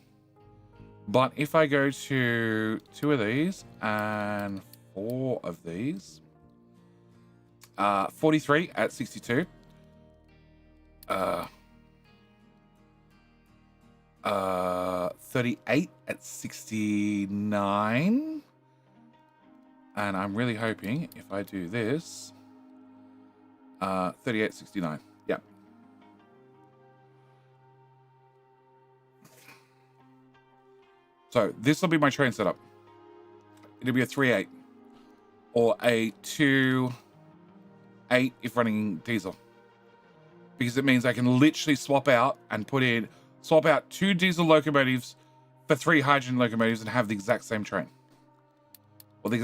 But if I go to 2 of these and 4 of these, 43 at 62, 38 at 69, and I'm really hoping if I do this, 38.69. Yeah. So this will be my train setup. It'll be a 3.8 or a 2.8 if running diesel, because it means I can literally swap out 2 diesel locomotives for 3 hydrogen locomotives and have the exact same train, or the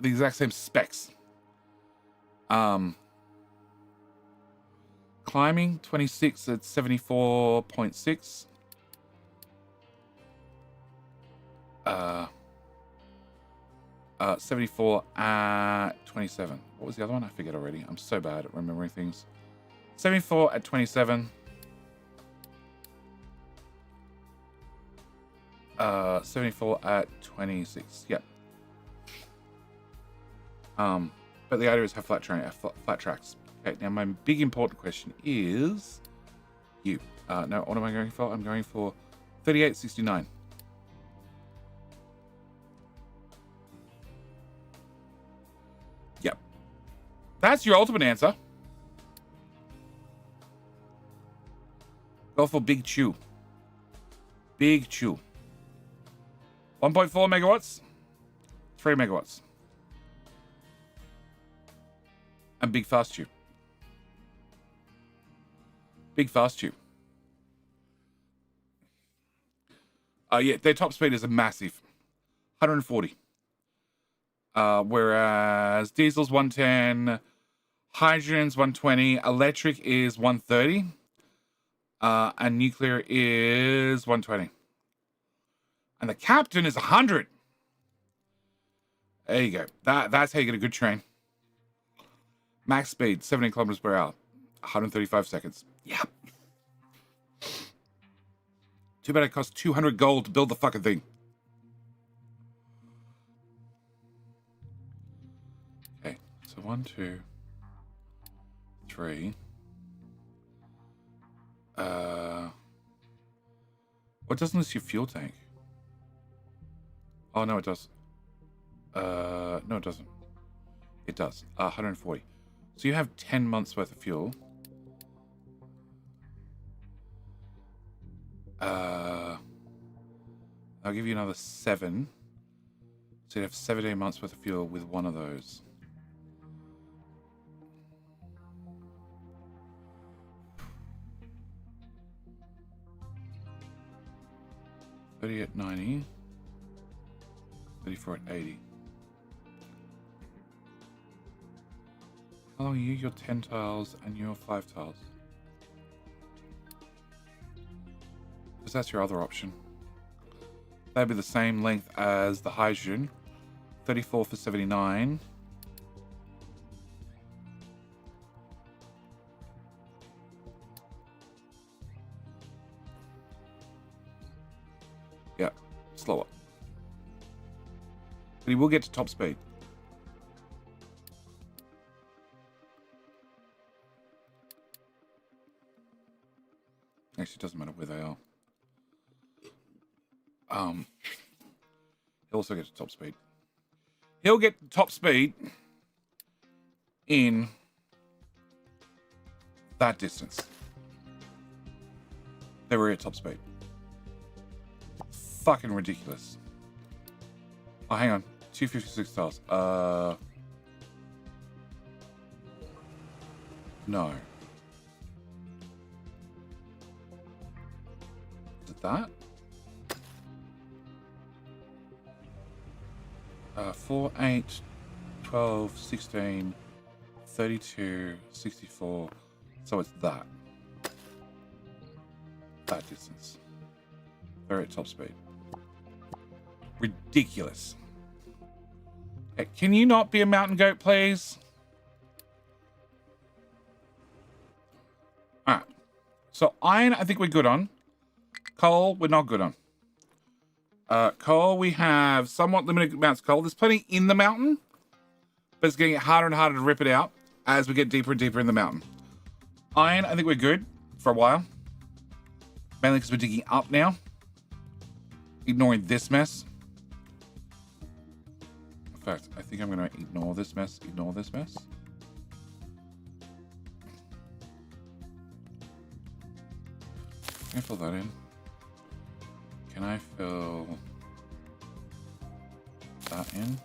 exact same specs. Climbing 26 at 74.6. 74 at 27. What was the other one? I forget already. I'm so bad at remembering things. 74 at 27. 74 at 26. Yep. But the idea is have flat tracks. Okay, now my big important question is you. No, what am I going for? I'm going for 38.69. Yep. That's your ultimate answer. Go for Big Chew. Big Chew. 1.4 megawatts. 3 megawatts. And Big Fast Chew. Big Fast Chew. Yeah, their top speed is a massive 140. Whereas diesel's 110, hydrogen's 120, electric is 130, and nuclear is 120. And the captain is 100. There you go. That's how you get a good train. Max speed, 70 kilometers per hour, 135 seconds. Yeah. Too bad it costs 200 gold to build the fucking thing. Okay, so 1, 2, 3. What doesn't this your fuel tank? Oh no, it does. No, it doesn't. It does. 140. So you have 10 months worth of fuel. I'll give you another 7. So you have 17 months worth of fuel with one of those. $30 at 90. 34 at 80. How long are you? You're 10 tiles and you're 5 tiles. Because that's your other option. That'd be the same length as the hydrogen. 34 for 79. Yeah, slower. But he will get to top speed. Actually, it doesn't matter where they are. He'll also get to top speed. He'll get to top speed in that distance. They were at top speed. Fucking ridiculous. Oh, hang on. 256 tiles. No. Is it that? 4, 8, 12, 16, 32, 64. So it's that. That distance. They're at top speed. Ridiculous. Okay, can you not be a mountain goat, please? Alright. So iron, I think we're good on. Coal, we're not good on. Coal, we have somewhat limited amounts of coal. There's plenty in the mountain, but it's getting harder and harder to rip it out as we get deeper and deeper in the mountain. Iron, I think we're good for a while. Mainly because we're digging up now. Ignoring this mess. In fact, I think I'm going to ignore this mess. Ignore this mess. Can I fill that in? Can I fill that in?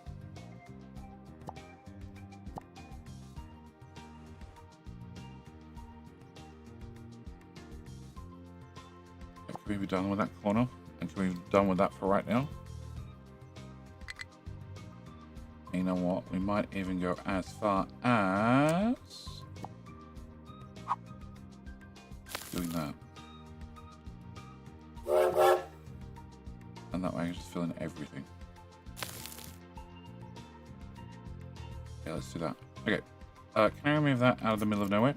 Can we be done with that corner? And can we be done with that for right now? You know what? We might even go as far as doing that. And that way I can just fill in everything. Yeah, let's do that. Okay. Can I remove that out of the middle of nowhere?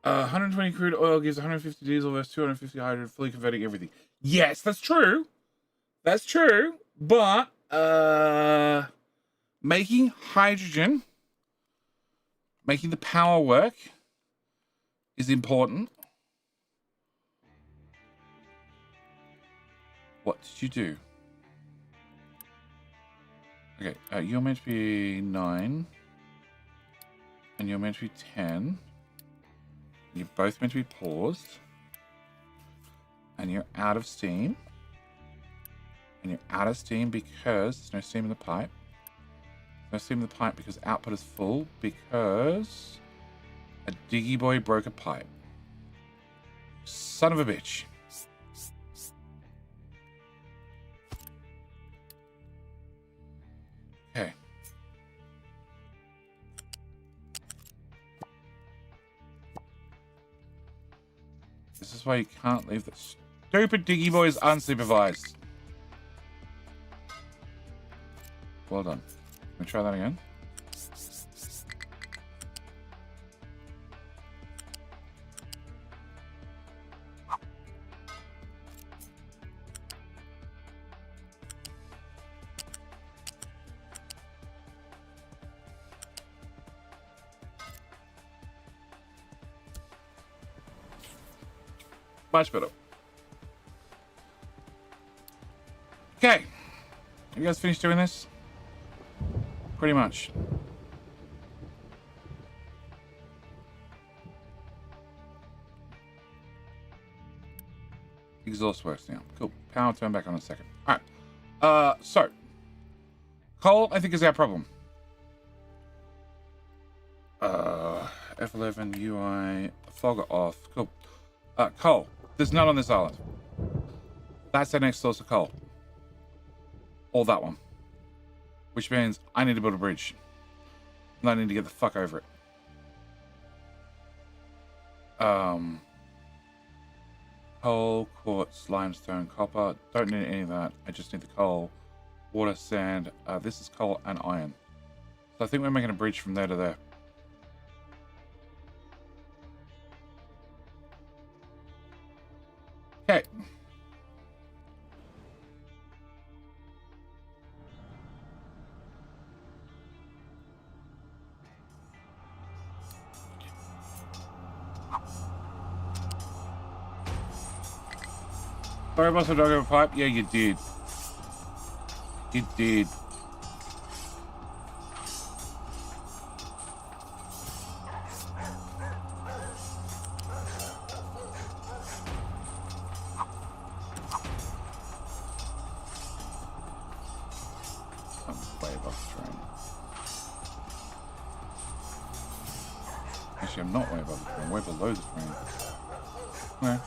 120 crude oil gives 150 diesel versus 250 hydrogen, fully converting everything. Yes, that's true. That's true. But making hydrogen, making the power work is important. What did you do? Okay, you're meant to be 9. And you're meant to be 10. You're both meant to be paused. And you're out of steam. And you're out of steam because there's no steam in the pipe. No steam in the pipe because output is full because a diggy boy broke a pipe. Son of a bitch. Okay. This is why you can't leave the stupid diggy boys unsupervised. Well done. Can we try that again? Much better. Okay. You guys finished doing this? Pretty much. Exhaust works now. Cool. Power turn back on in a second. Alright. So. Coal, I think, is our problem. F11 UI fogger off. Cool. Coal. There's none on this island. That's our next source of coal. Or that one. Which means I need to build a bridge. And I need to get the fuck over it. Coal, quartz, limestone, copper. Don't need any of that. I just need the coal, water, sand. This is coal and iron. So I think we're making a bridge from there to there. Okay. Sorry about the dog over pipe. Yeah, you did. You did. I'm way above the train. Actually, I'm not way above the train. I'm way below the train. Okay.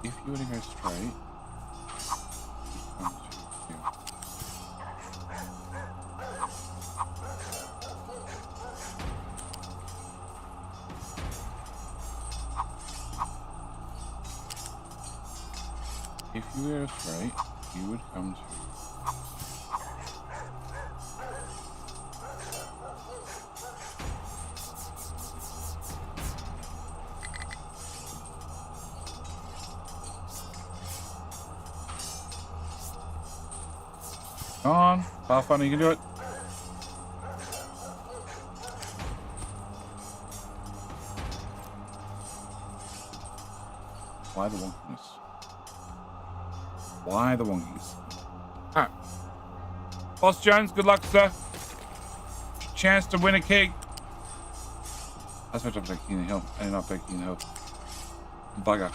If you were to go straight, if you were straight, you would come to Come on, Pathfinder, you can do it. Why the wonkiness? Why the wonkies? Alright. Boss Jones, good luck, sir. Chance to win a keg. I supposed to have Becky in the hill. I did not Becky in the hill. Bugger.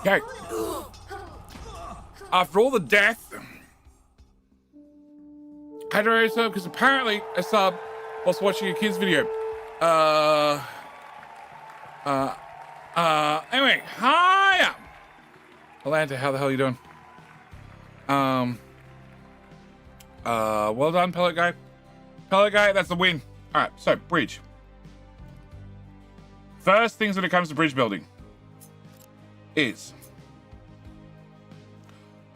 Okay. After all the death, I had to raise her because apparently a sub was watching a kid's video. Anyway, hiya! Atlanta, how the hell are you doing? Well done, Pellet Guy. Pellet Guy, that's the win. All right, so bridge. First things when it comes to bridge building is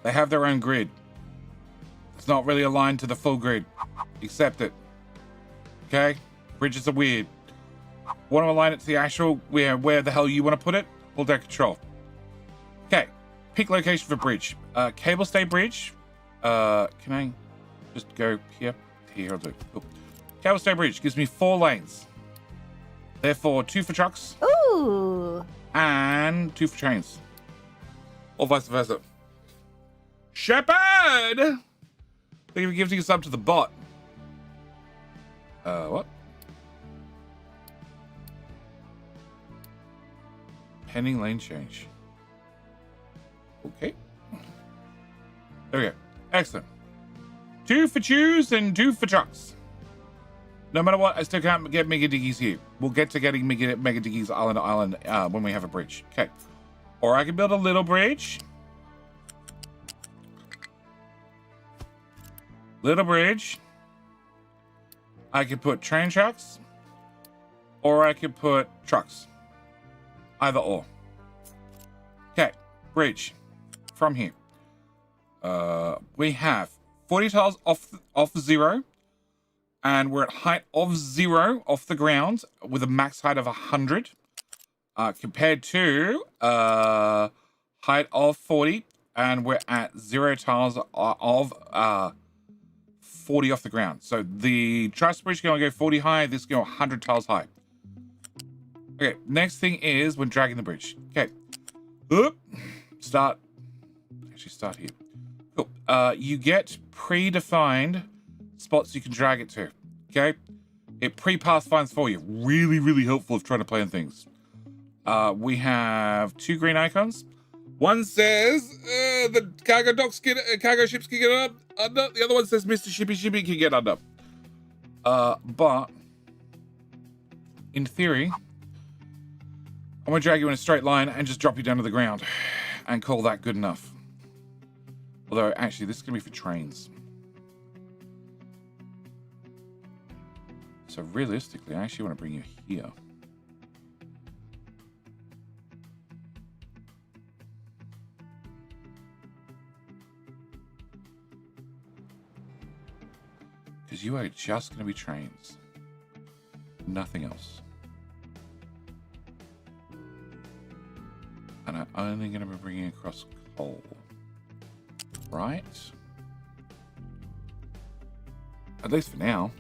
they have their own grid. It's not really aligned to the full grid. Accept it. Okay? Bridges are weird. Want to align it to the actual where the hell you want to put it? Hold down control. Okay. Pick location for bridge. Cable stay bridge. Can I just go here? Here, I'll do it. Cool. Cable stay bridge gives me 4 lanes. Therefore, 2 for trucks. Ooh. And 2 for trains. Or vice versa. Shepard! Thank you for giving a sub to the bot. What? Pending lane change. Okay. There we go. Excellent. 2 for chews and 2 for trucks. No matter what, I still can't get Mega Diggies here. We'll get to getting Mega Diggies island to island when we have a bridge. Okay. Or I can build a little bridge. Little bridge. I could put train tracks. Or I could put trucks. Either or. Okay. Bridge. From here. We have 40 tiles off 0. And we're at height of 0 off the ground with a max height of 100. Compared to height of 40. And we're at 0 tiles of 40 off the ground. So the truss bridge is going to go 40 high. This is going to go 100 tiles high. Okay, next thing is when dragging the bridge. Okay. Oop. Start. Actually, start here. Cool. You get predefined spots you can drag it to. Okay? It pre-pathfinds for you. Really, really helpful if trying to plan things. We have 2 green icons. One says the cargo ships can get up under. The other one says Mr. Shippy Shippy can get under. But in theory, I'm gonna drag you in a straight line and just drop you down to the ground and call that good enough. Although actually this is gonna be for trains. So realistically, I actually want to bring you here. Because you are just going to be trains. Nothing else. And I'm only going to be bringing across coal. Right? At least for now.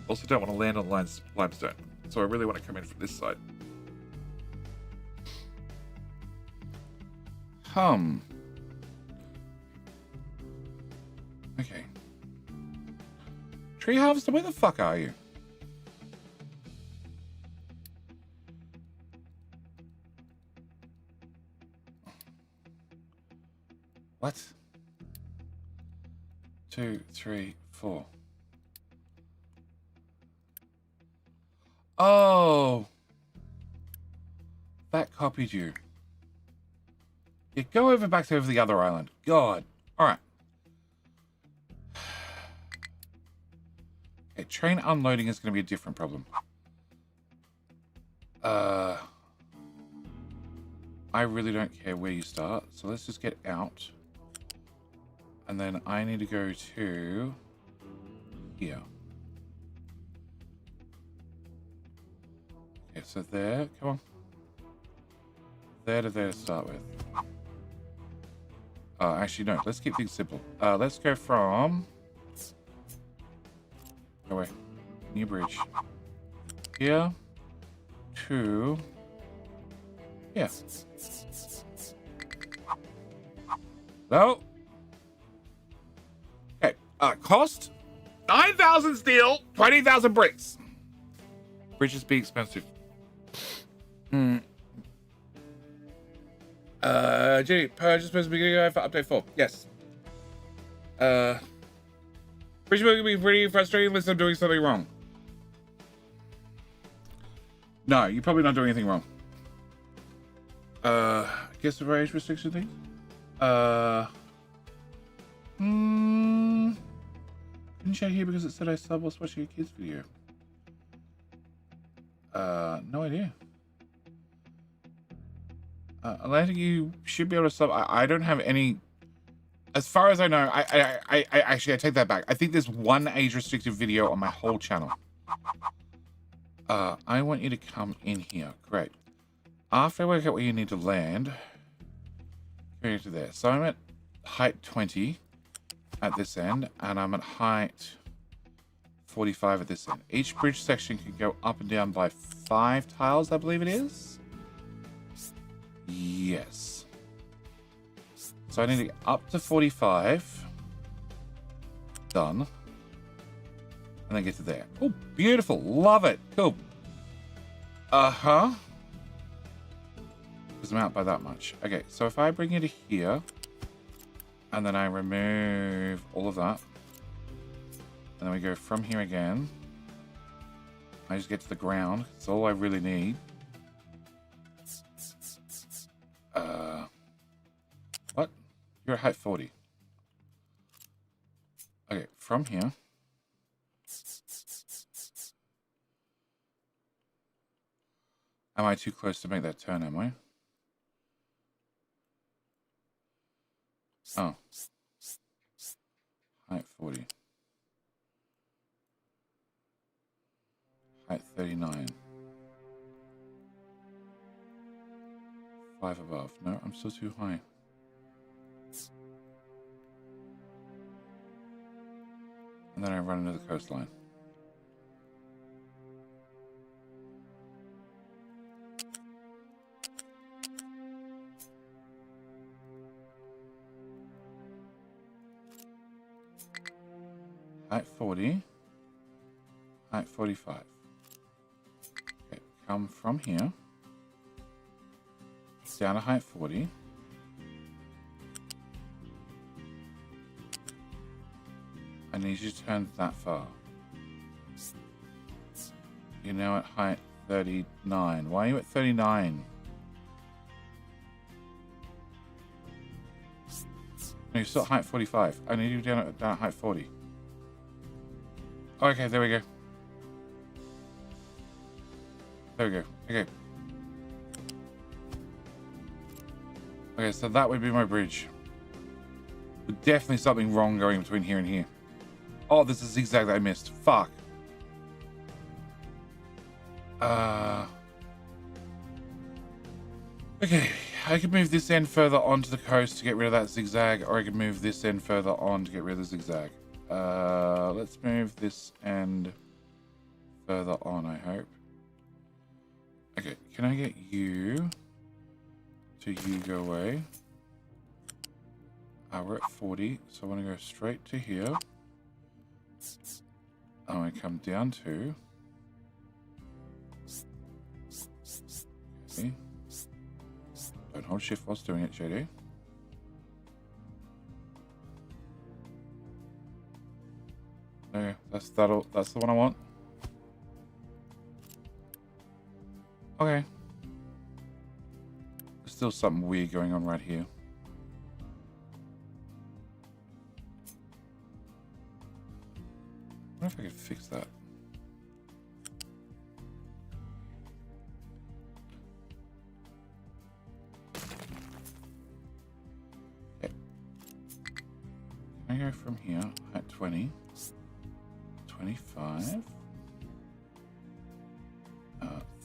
Also don't want to land on limestone. So I really want to come in from this side. Okay. Tree harvester, where the fuck are you? What? 2, 3, 4. Oh. That copied you. Yeah, go back over the other island. God. Alright. Okay, train unloading is going to be a different problem. I really don't care where you start. So let's just get out. And then I need to go to here. Okay, so there. Come on. There to start with. Actually, no. Let's keep things simple. Let's go from... Go away. New bridge. Here. To... Here. No. Okay. Cost? 9,000 steel, 20,000 bricks. Bridges be expensive. G, purge is supposed to be going for update 4. Yes. Pretty sure it can be pretty frustrating unless I'm doing something wrong. No, you're probably not doing anything wrong. I guess the age restriction thing? Couldn't check here because it said I sub whilst watching a kid's video. No idea. Atlantic, you should be able to sub. I don't have any. As far as I know, I actually, I take that back. I think there's one age restricted video on my whole channel. I want you to come in here. Great. After I work out where you need to land, go to there. So I'm at height 20 at this end, and I'm at height 45 at this end. Each bridge section can go up and down by 5 tiles, I believe it is. Yes. So I need to get up to 45. Done. And then get to there. Oh, beautiful. Love it. Cool. Uh-huh. Because I'm out by that much. Okay, so if I bring you to here, and then I remove all of that, and then we go from here again, I just get to the ground. That's all I really need. What? You're at height 40. Okay, from here. Am I too close to make that turn, am I? Oh. Height 40. Height 39. 5 above. No, I'm still too high. And then I run into the coastline. Height 40. Height 45. Okay, come from here. Down to height 40. I need you to turn that far. You're now at height 39. Why are you at 39? No, you're still at height 45. I need you down at height 40. Okay, there we go. There we go. Okay. Okay, so that would be my bridge. But definitely something wrong going between here and here. Oh, this is the zigzag that I missed. Fuck. Okay, I could move this end further onto the coast to get rid of that zigzag, or I could move this end further on to get rid of the zigzag. Let's move this end further on, I hope. Okay, can I get you to you go away? We're at 40, so I want to go straight to here. I want to come down to... Okay. Don't hold shift whilst doing it, JD. Okay, that's the one I want. Okay. There's still something weird going on right here. I wonder if I could fix that. Okay. Can I go from here at 20? 25,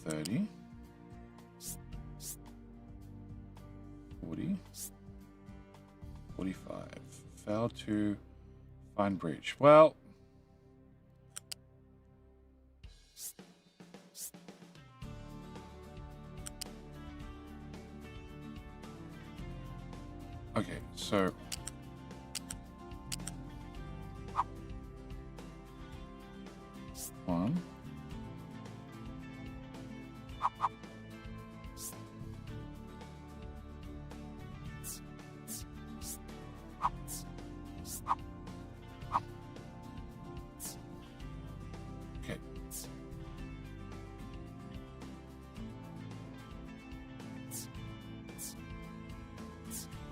30, 40, 45. Fail to find bridge. Well, okay, so one.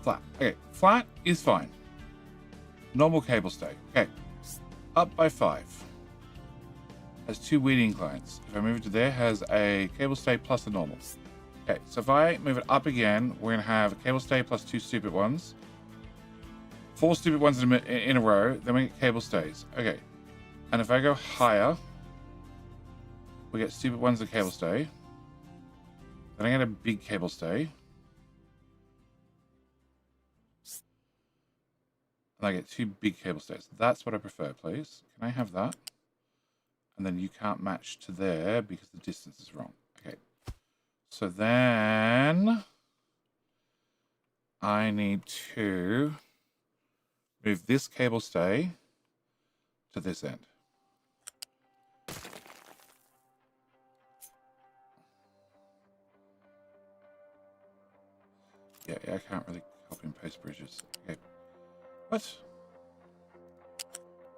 Flat. Okay, flat is fine. Normal cable stay. Okay, up by 5. Has 2 weedy inclines. If I move it to there, has a cable stay plus a normal. Okay, so if I move it up again, we're going to have a cable stay plus 2 stupid ones. 4 stupid ones in a row, then we get cable stays. Okay, and if I go higher, we get stupid ones and cable stay. Then I get a big cable stay. And I get 2 big cable stays. That's what I prefer, please. Can I have that? And then you can't match to there because the distance is wrong. Okay. So then I need to move this cable stay to this end. Yeah, I can't really copy and paste bridges. Okay. What?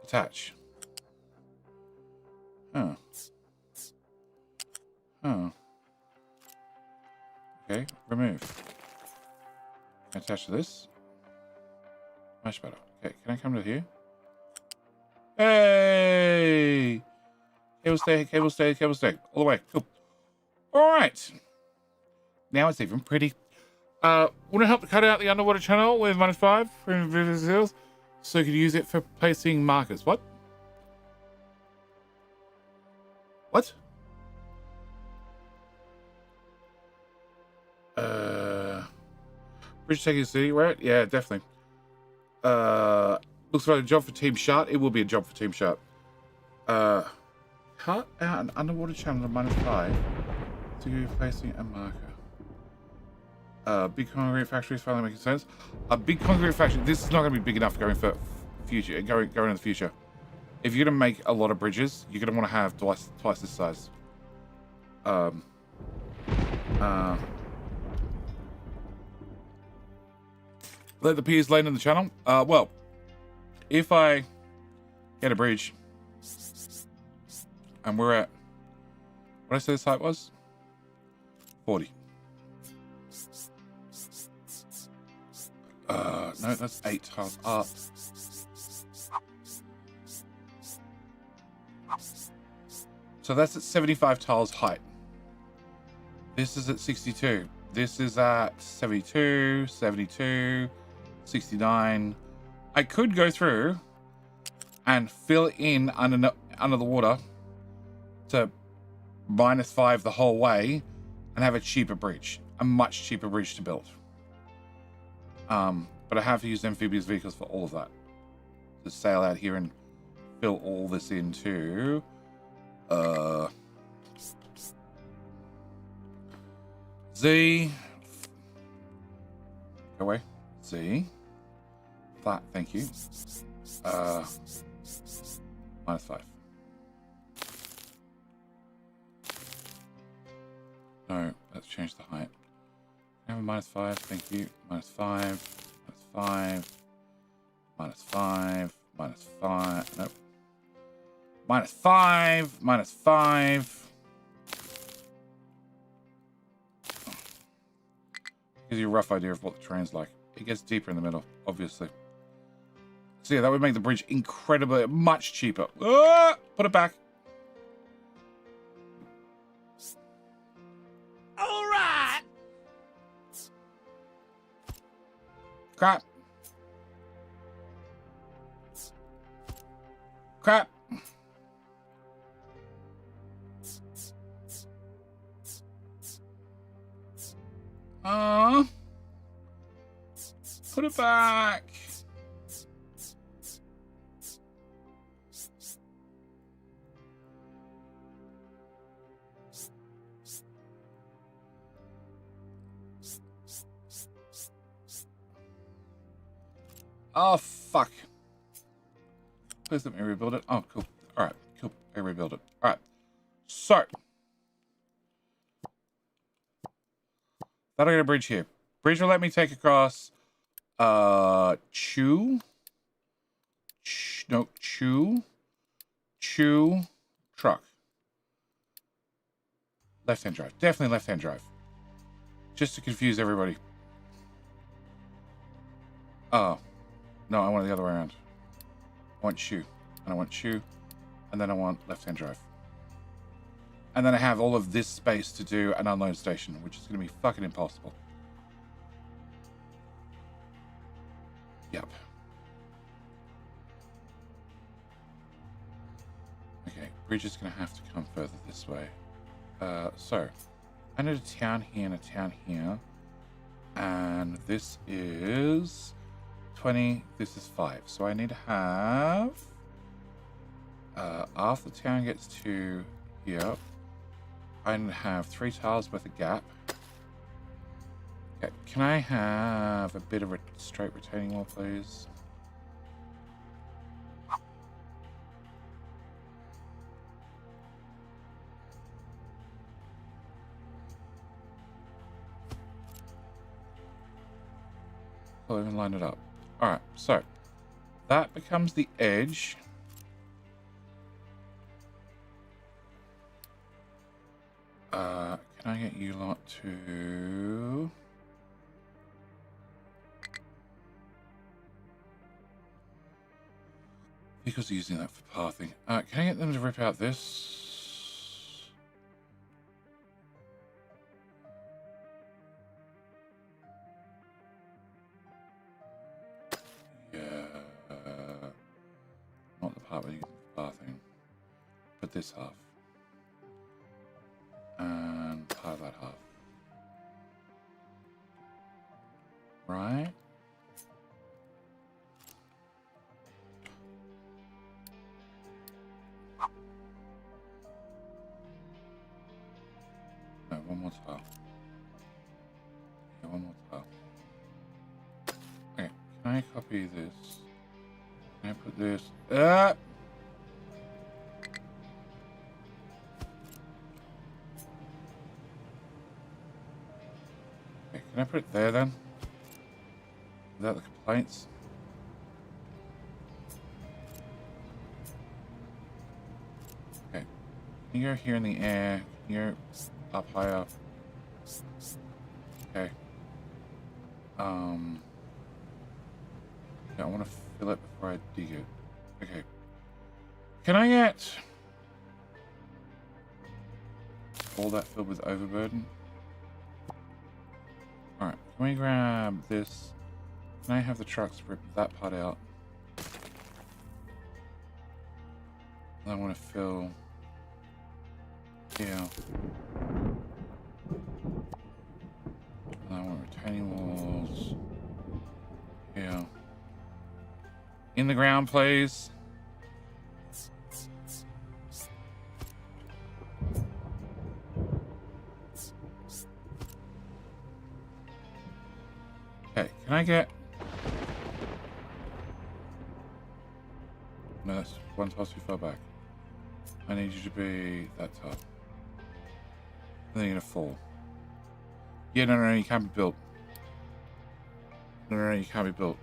Attach. Oh. Oh. Okay, remove. Can I attach to this? Much better. Okay, can I come to here? Hey! Cable stay, cable stay, cable stay. All the way. Cool. Alright. Now it's even pretty. Want to help cut out the underwater channel with -5 from Vivid Seals so you could use it for placing markers. What? What? Bridge taking city, right? Yeah, definitely. Looks like a job for Team Shark. It will be a job for Team Shark. Cut out an underwater channel of -5 to be placing a marker. Big concrete factory is finally making sense. A big concrete factory. This is not going to be big enough going for future. Going in the future. If you're going to make a lot of bridges, you're going to want to have twice this size. Let the piers land in the channel. Well, if I get a bridge, and we're at what did I say this height was? 40. No, that's 8 tiles up. So that's at 75 tiles height. This is at 62. This is at 72, 72, 69. I could go through and fill in under the water to -5 the whole way and have a cheaper bridge. A much cheaper bridge to build. But I have to use amphibious vehicles for all of that. To sail out here and fill all this into Z. Go away. Z. Flat, thank you. -5. No, let's change the height. I have a -5, thank you. -5, -5, -5, -5, nope. -5, -5. Gives you a rough idea of what the terrain's like. It gets deeper in the middle, obviously. So yeah, that would make the bridge incredibly much cheaper. Put it back. All right. Crap. Crap. Put it back. Oh, fuck. Please let me rebuild it. Oh, cool. All right, cool. I rebuild it. All right. So. That'll get a bridge here. Bridge will let me take across, Chew, truck. Left-hand drive. Definitely left-hand drive. Just to confuse everybody. Oh. No, I want it the other way around. I want shoe. And I want shoe. And then I want left-hand drive. And then I have all of this space to do an unload station, which is going to be fucking impossible. Yep. Okay, bridge is going to have to come further this way. So, I need a town here and a town here. And this is 20, this is 5. So I need to have... after the town gets to here, I need to have 3 tiles worth of gap. Okay, can I have a bit of a straight retaining wall, please? I'll even line it up. Alright, so that becomes the edge. Can I get you lot to... Because using that for pathing. Can I get them to rip out this? Yeah. Not the part where you use it for pathing. But this half. And part of that half. Right? No, one more tile. Yeah, one more tile. Okay, can I copy this? Can I put this? Ah! Can I put it there then? Without the complaints? Okay. Can you go here in the air? Can you go up higher? Okay. Yeah, I want to fill it before I dig it. Okay. Can I get all that filled with overburden? Alright, can we grab this? Can I have the trucks rip that part out? I want to fill here. And I want retaining walls here. In the ground, please. Okay, can I get... No, that's one tile too far back. I need you to be that tile. And then you're gonna fall. Yeah, no, you can't be built. No, you can't be built.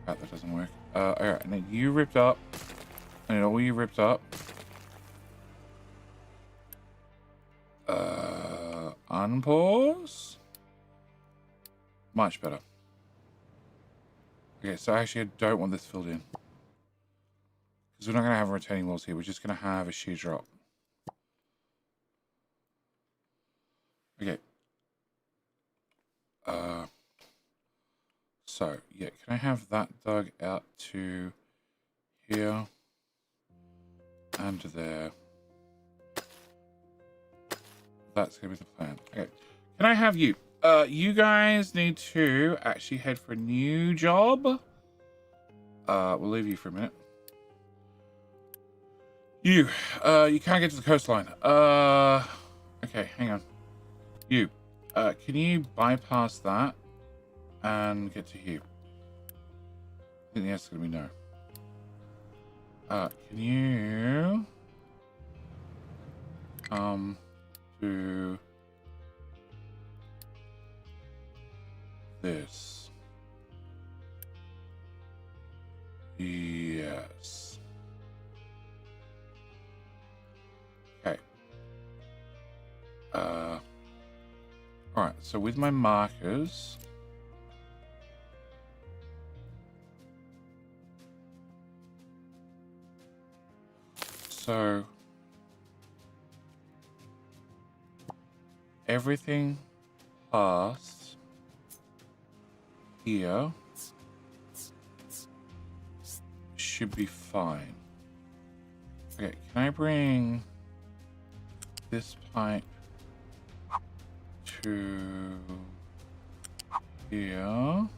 That doesn't work. Alright, and then you ripped up. And all you ripped up. Unpause. Much better. Okay, so actually I don't want this filled in. Because we're not going to have retaining walls here. We're just going to have a shear drop. Okay. So, yeah, can I have that dug out to here and to there? That's going to be the plan. Okay. Can I have you? You guys need to actually head for a new job. We'll leave you for a minute. You can't get to the coastline. Okay, hang on. You, can you bypass that and get to here? I think the answer's going to be no. Can you do this? Yes. Okay. Alright, so with my markers... So... everything past here should be fine. Okay, can I bring this pipe to here? Okay,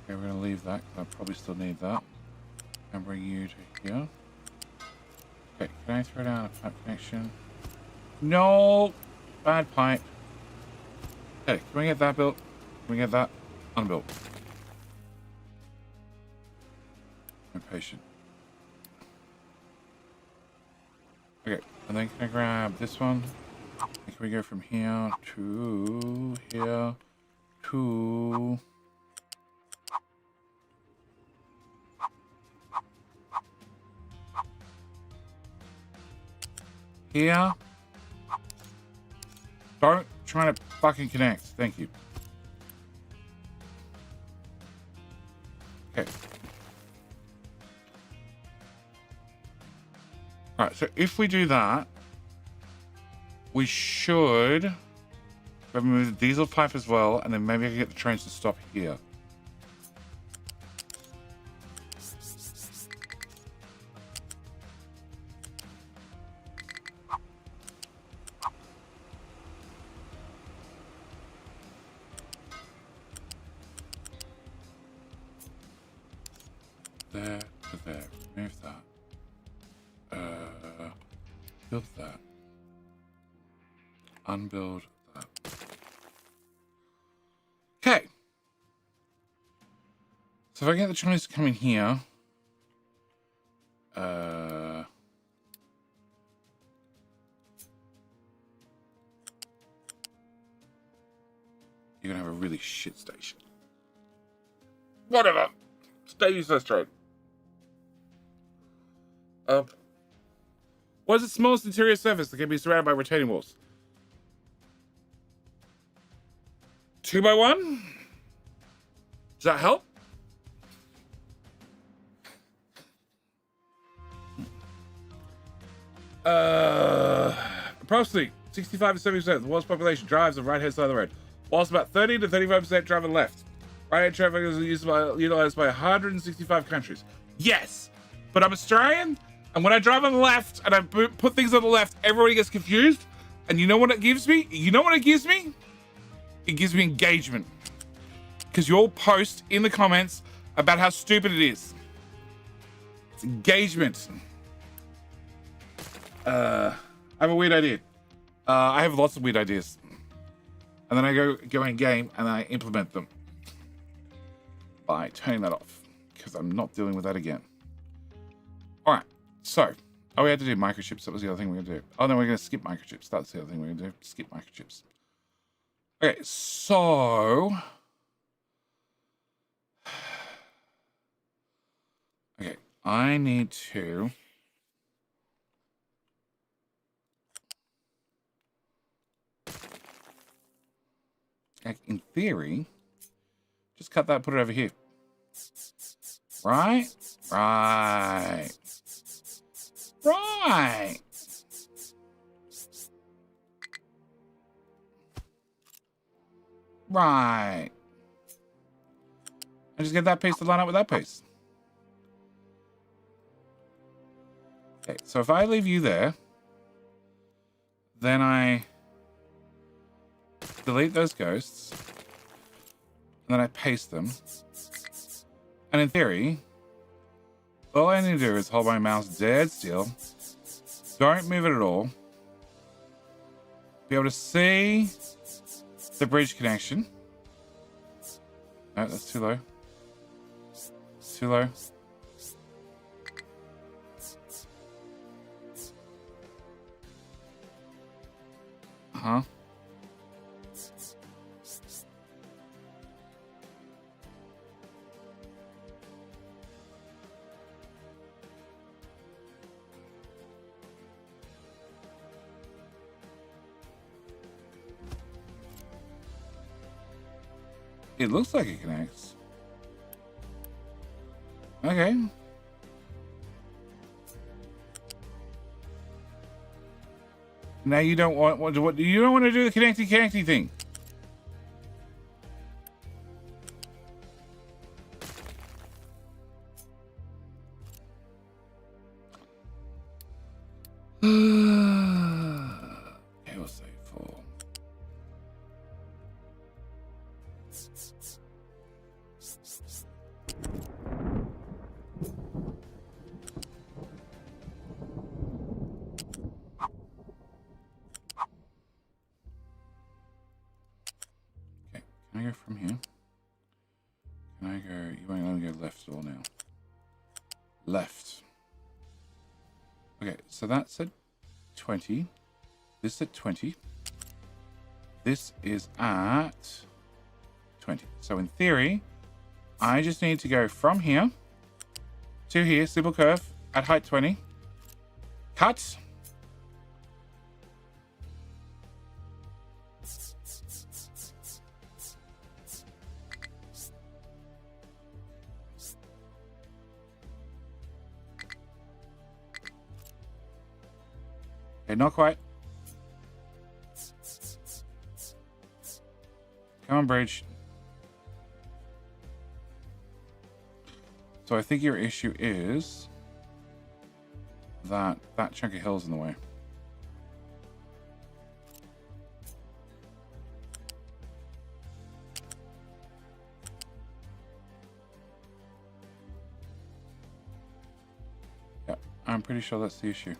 we're gonna leave that because I probably still need that. And bring you to here. Okay, can I throw down a pipe connection? No! Bad pipe. Okay, can we get that built? Can we get that unbuilt? I'm patient. Okay, and then can I grab this one? And can we go from here to here to... here? Don't try to fucking connect. Thank you. Okay. Alright, so if we do that, we should remove the diesel pipe as well, and then maybe I can get the trains to stop here. There to there. Remove that. Build that. Unbuild that. Okay. So if I get the Chinese to come in here, you're gonna have a really shit station. Whatever. Stay useless trade. What is the smallest interior surface that can be surrounded by retaining walls? 2x1? Does that help? Approximately 65 to 70% of the world's population drives on the right-hand side of the road, whilst about 30 to 35% drive on the left. Right-hand traffic is utilized by 165 countries. Yes, but I'm Australian, and when I drive on the left and I put things on the left, everybody gets confused. And you know what it gives me? You know what it gives me? It gives me engagement. Because you all post in the comments about how stupid it is. It's engagement. I have a weird idea. I have lots of weird ideas. And then I go in game and I implement them. By turning that off. Because I'm not dealing with that again. Alright. So, we had to do microchips. That was the other thing we were going to do. Oh, no, we're going to skip microchips. That's the other thing we're going to do. Skip microchips. Okay, so... okay, I need to... like, in theory, just cut that, put it over here. Right? Right. Right. Right. I just get that piece to line up with that piece. Okay, so if I leave you there, then I delete those ghosts, and then I paste them. And in theory, all I need to do is hold my mouse dead still. Don't move it at all. Be able to see the bridge connection. No, that's too low. It's too low. Huh? It looks like it connects. Okay. Now you don't want what you don't want to do the connecty thing. Okay, we'll say 4. Okay, can I go from here? Can I go? You won't let me go left or now. Left. Okay, so that's at 20. This at 20. This is at 20. So in theory, I just need to go from here to here, simple curve, at height 20. Cut. Okay, not quite. Come on, bridge. So I think your issue is that that chunk of hill's in the way. Yeah, I'm pretty sure that's the issue.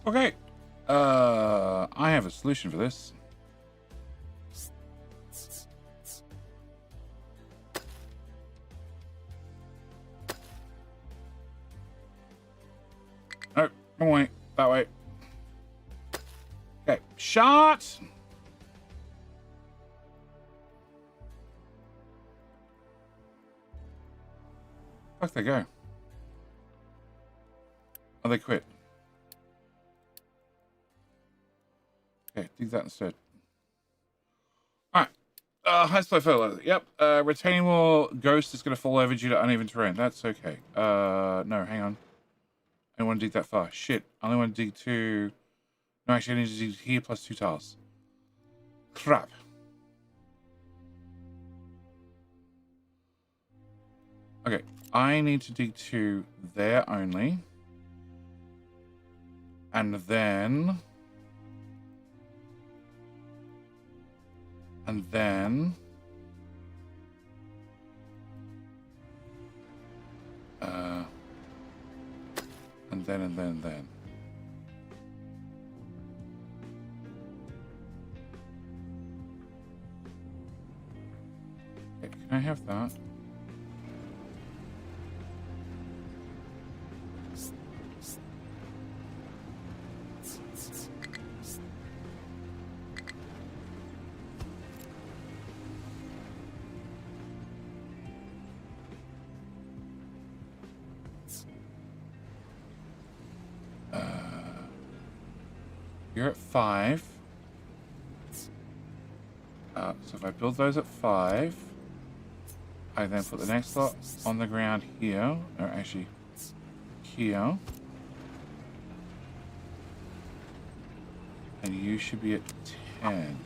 Okay. I have a solution for this. No, wrong way. That way. Okay. Shot. Fuck, they go. Oh, they quit. Okay, do that instead. Alright. High supply fertilizer. Yep. Retaining wall ghost is going to fall over due to uneven terrain. That's okay. No, hang on. I don't want to dig that far. Shit. I only want to dig 2. No, actually, I need to dig here plus 2 tiles. Crap. Okay. I need to dig 2 there only. And then... And then... And then. Okay, can I have that? You're at 5. So if I build those at 5, I then put the next lot on the ground here, or actually here. And you should be at 10.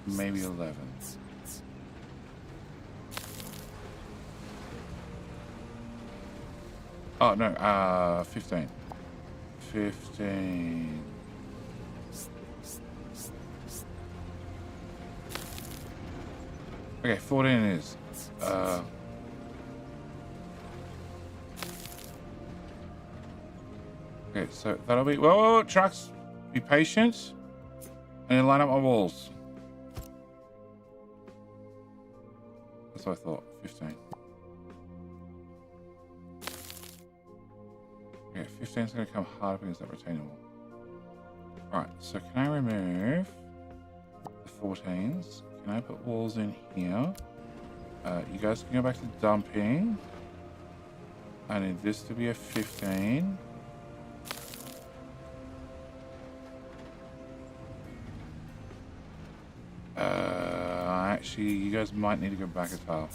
Maybe 11. Oh, no, 15. 15. Okay, 14 it is. Okay, so that'll be... Whoa, trucks! Be patient. And then line up my walls. That's what I thought. 15. Okay, 15 is going to come hard up against that retaining wall. Alright, so can I remove the 14s? Can I put walls in here? You guys can go back to dumping. I need this to be a 15. Actually, you guys might need to go back a tile.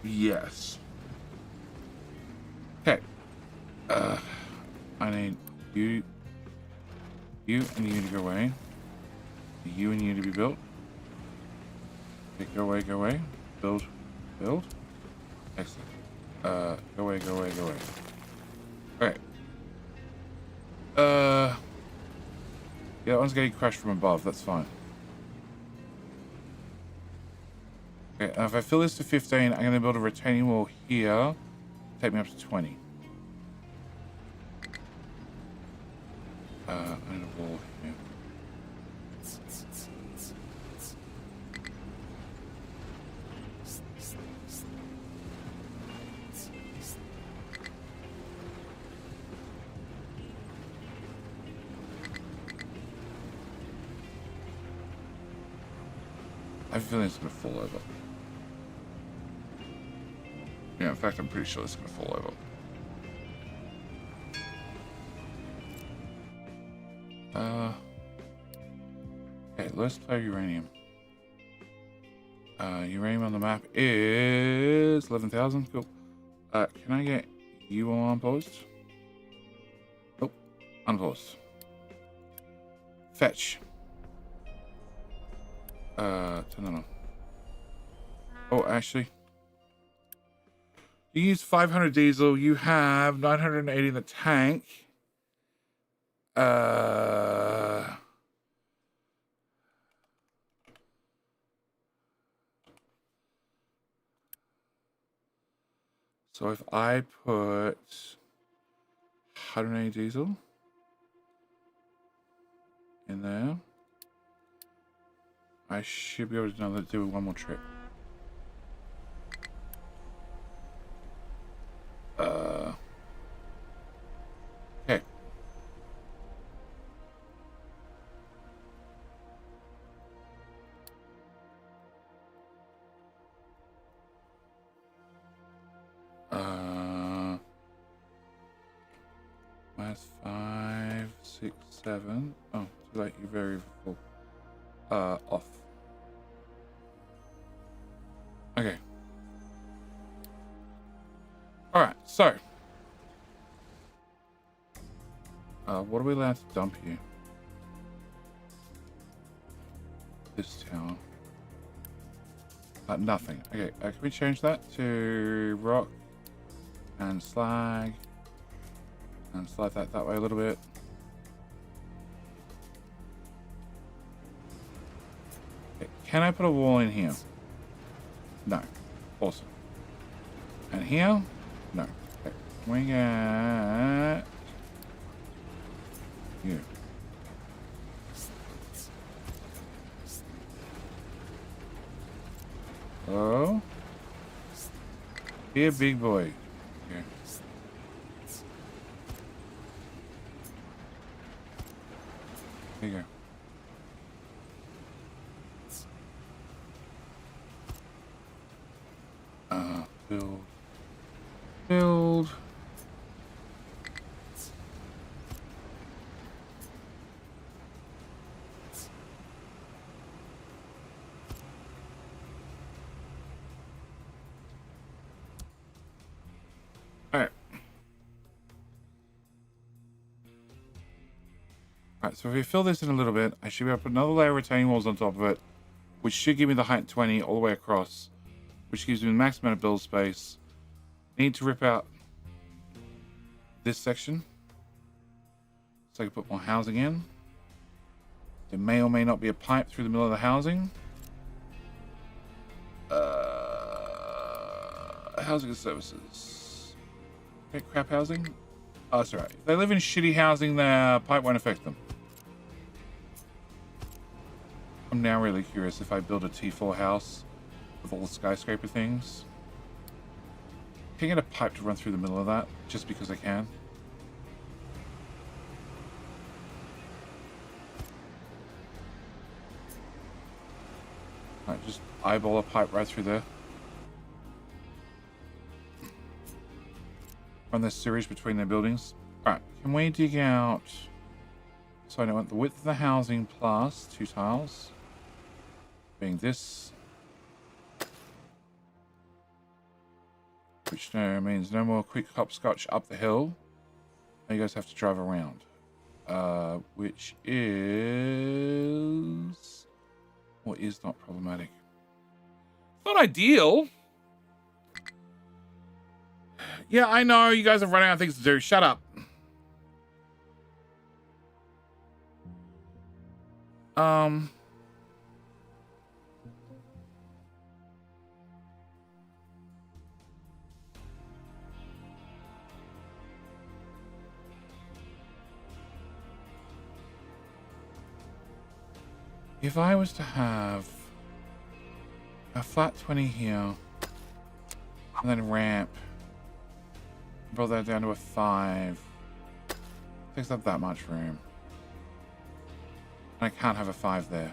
Yes. Okay. I need you and you to go away. You and you to be built. Okay, go away, go away. Build, build. Excellent. Go away, go away, go away. Okay. Yeah, that one's getting crushed from above. That's fine. Okay, if I fill this to 15, I'm going to build a retaining wall here. Take me up to 20. I need a wall here. I have a feeling it's going to fall over. Yeah, in fact, I'm pretty sure it's going to fall over. Okay, let's play uranium. Uranium on the map is 11,000. Cool. Can I get you all unpaused? Nope. Unpaused. Fetch. Turn that on. Oh, actually. You use 500 diesel. You have 980 in the tank. So if I put 180 diesel in there, I should be able to do one more trip. Okay. That's 5, 6, 7. Oh, too late. You're very full. Off. Okay. All right. So, what are we allowed to dump here? This tower. Nothing. Okay. Can we change that to rock and slag? And slide that way a little bit. Okay, can I put a wall in here? No. Awesome. And here? No. Okay. We got you. Oh. Be a big boy. Here. There you go. Build. Build. Alright. Alright, so if we fill this in a little bit, I should be able to put another layer of retaining walls on top of it, which should give me the height 20 all the way across, which gives me the max amount of build space. I need to rip out this section so I can put more housing in. There may or may not be a pipe through the middle of the housing. Housing and services. Okay, crap housing. Oh, that's alright. If they live in shitty housing, their pipe won't affect them. I'm now really curious if I build a T4 house with all the skyscraper things. Can I get a pipe to run through the middle of that? Just because I can. Alright, just eyeball a pipe right through there. Run the sewage between their buildings. Alright, can we dig out So I want the width of the housing plus 2 tiles, being this, which means no more quick hopscotch up the hill. You guys have to drive around, which is or is not problematic. It's not ideal. Yeah, I know you guys are running out of things to do. Shut up. If I was to have a flat 20 here, and then ramp, brought that down to a 5, takes up that much room. And I can't have a 5 there,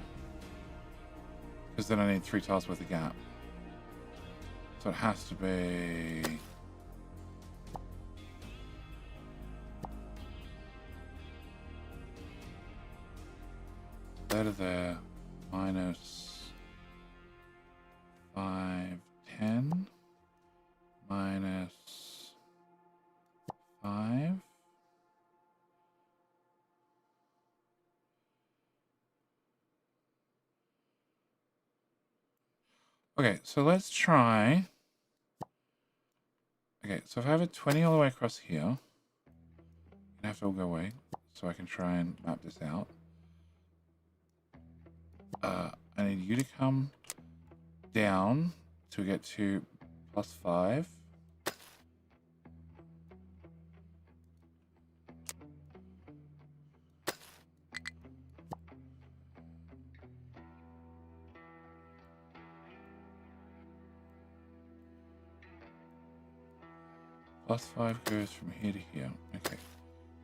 because then I need 3 tiles worth of gap. So it has to be... there, minus 5, 10, minus 5. Okay, so let's try. Okay, so if I have a 20 all the way across here, I have to all go away, so I can try and map this out. I need you to come down to get to +5. +5 goes from here to here. Okay.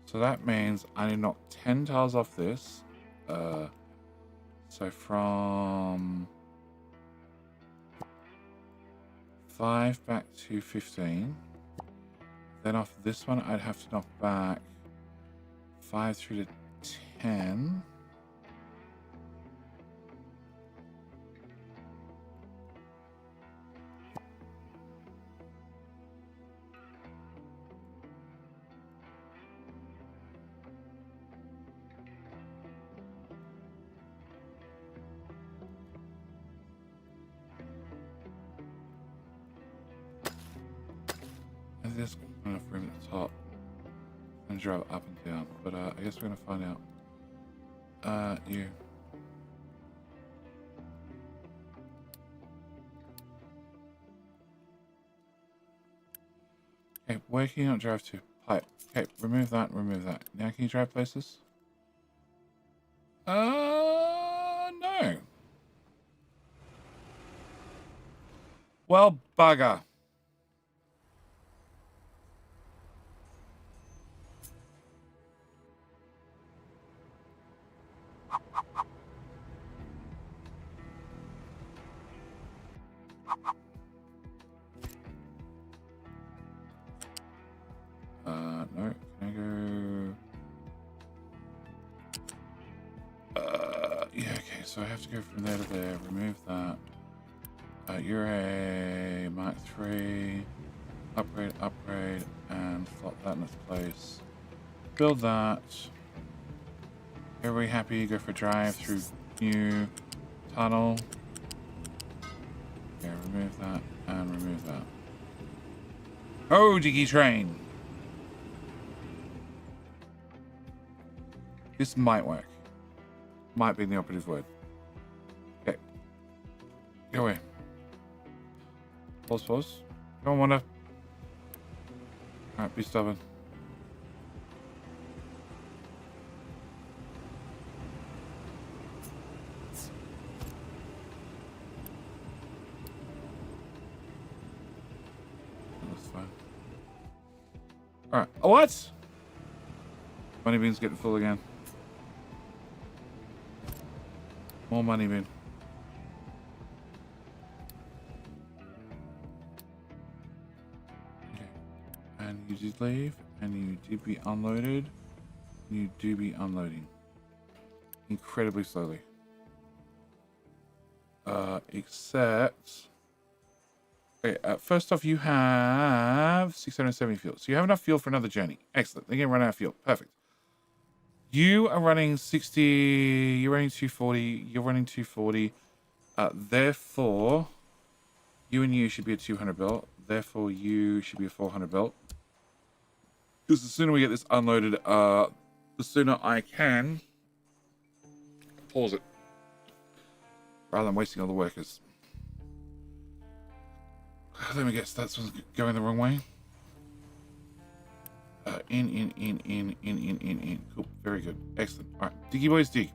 So that means I need to knock 10 tiles off this. So from 5 back to 15. Then off this one, I'd have to knock back 5 through to 10. There's enough room at the top and drive up and down, but I guess we're gonna find out. You. Okay, where can you not drive to? Pipe. Okay, remove that, remove that. Now can you drive places? No. Well, bugger. No, can I go? Yeah, okay, so I have to go from there to there, remove that. You're a Mark 3, upgrade, and slot that in its place. Build that. Everybody happy, go for a drive through new tunnel. Okay, remove that, and remove that. Oh, Jiggy Train! This might work. Might be the operative word. Okay. Go away. Pause. Don't wanna. Alright, be stubborn. That's fine. Alright. Oh, what? Money bean's getting full again. More money bin. Okay. And you did leave, and you did be unloaded. You do be unloading. incredibly slowly. Except... Okay, first off, you have 670 fuel. So you have enough fuel for another journey. Excellent. They're going to run out of fuel. Perfect. You are running 60... You're running 240. You're running 240. Therefore, you and you should be a 200 belt. Therefore, you should be a 400 belt. Because the sooner we get this unloaded, the sooner I can pause it. Rather than wasting all the workers. Let me guess, that's going the wrong way. In. Cool, very good. Excellent. All right, diggy boys, dig.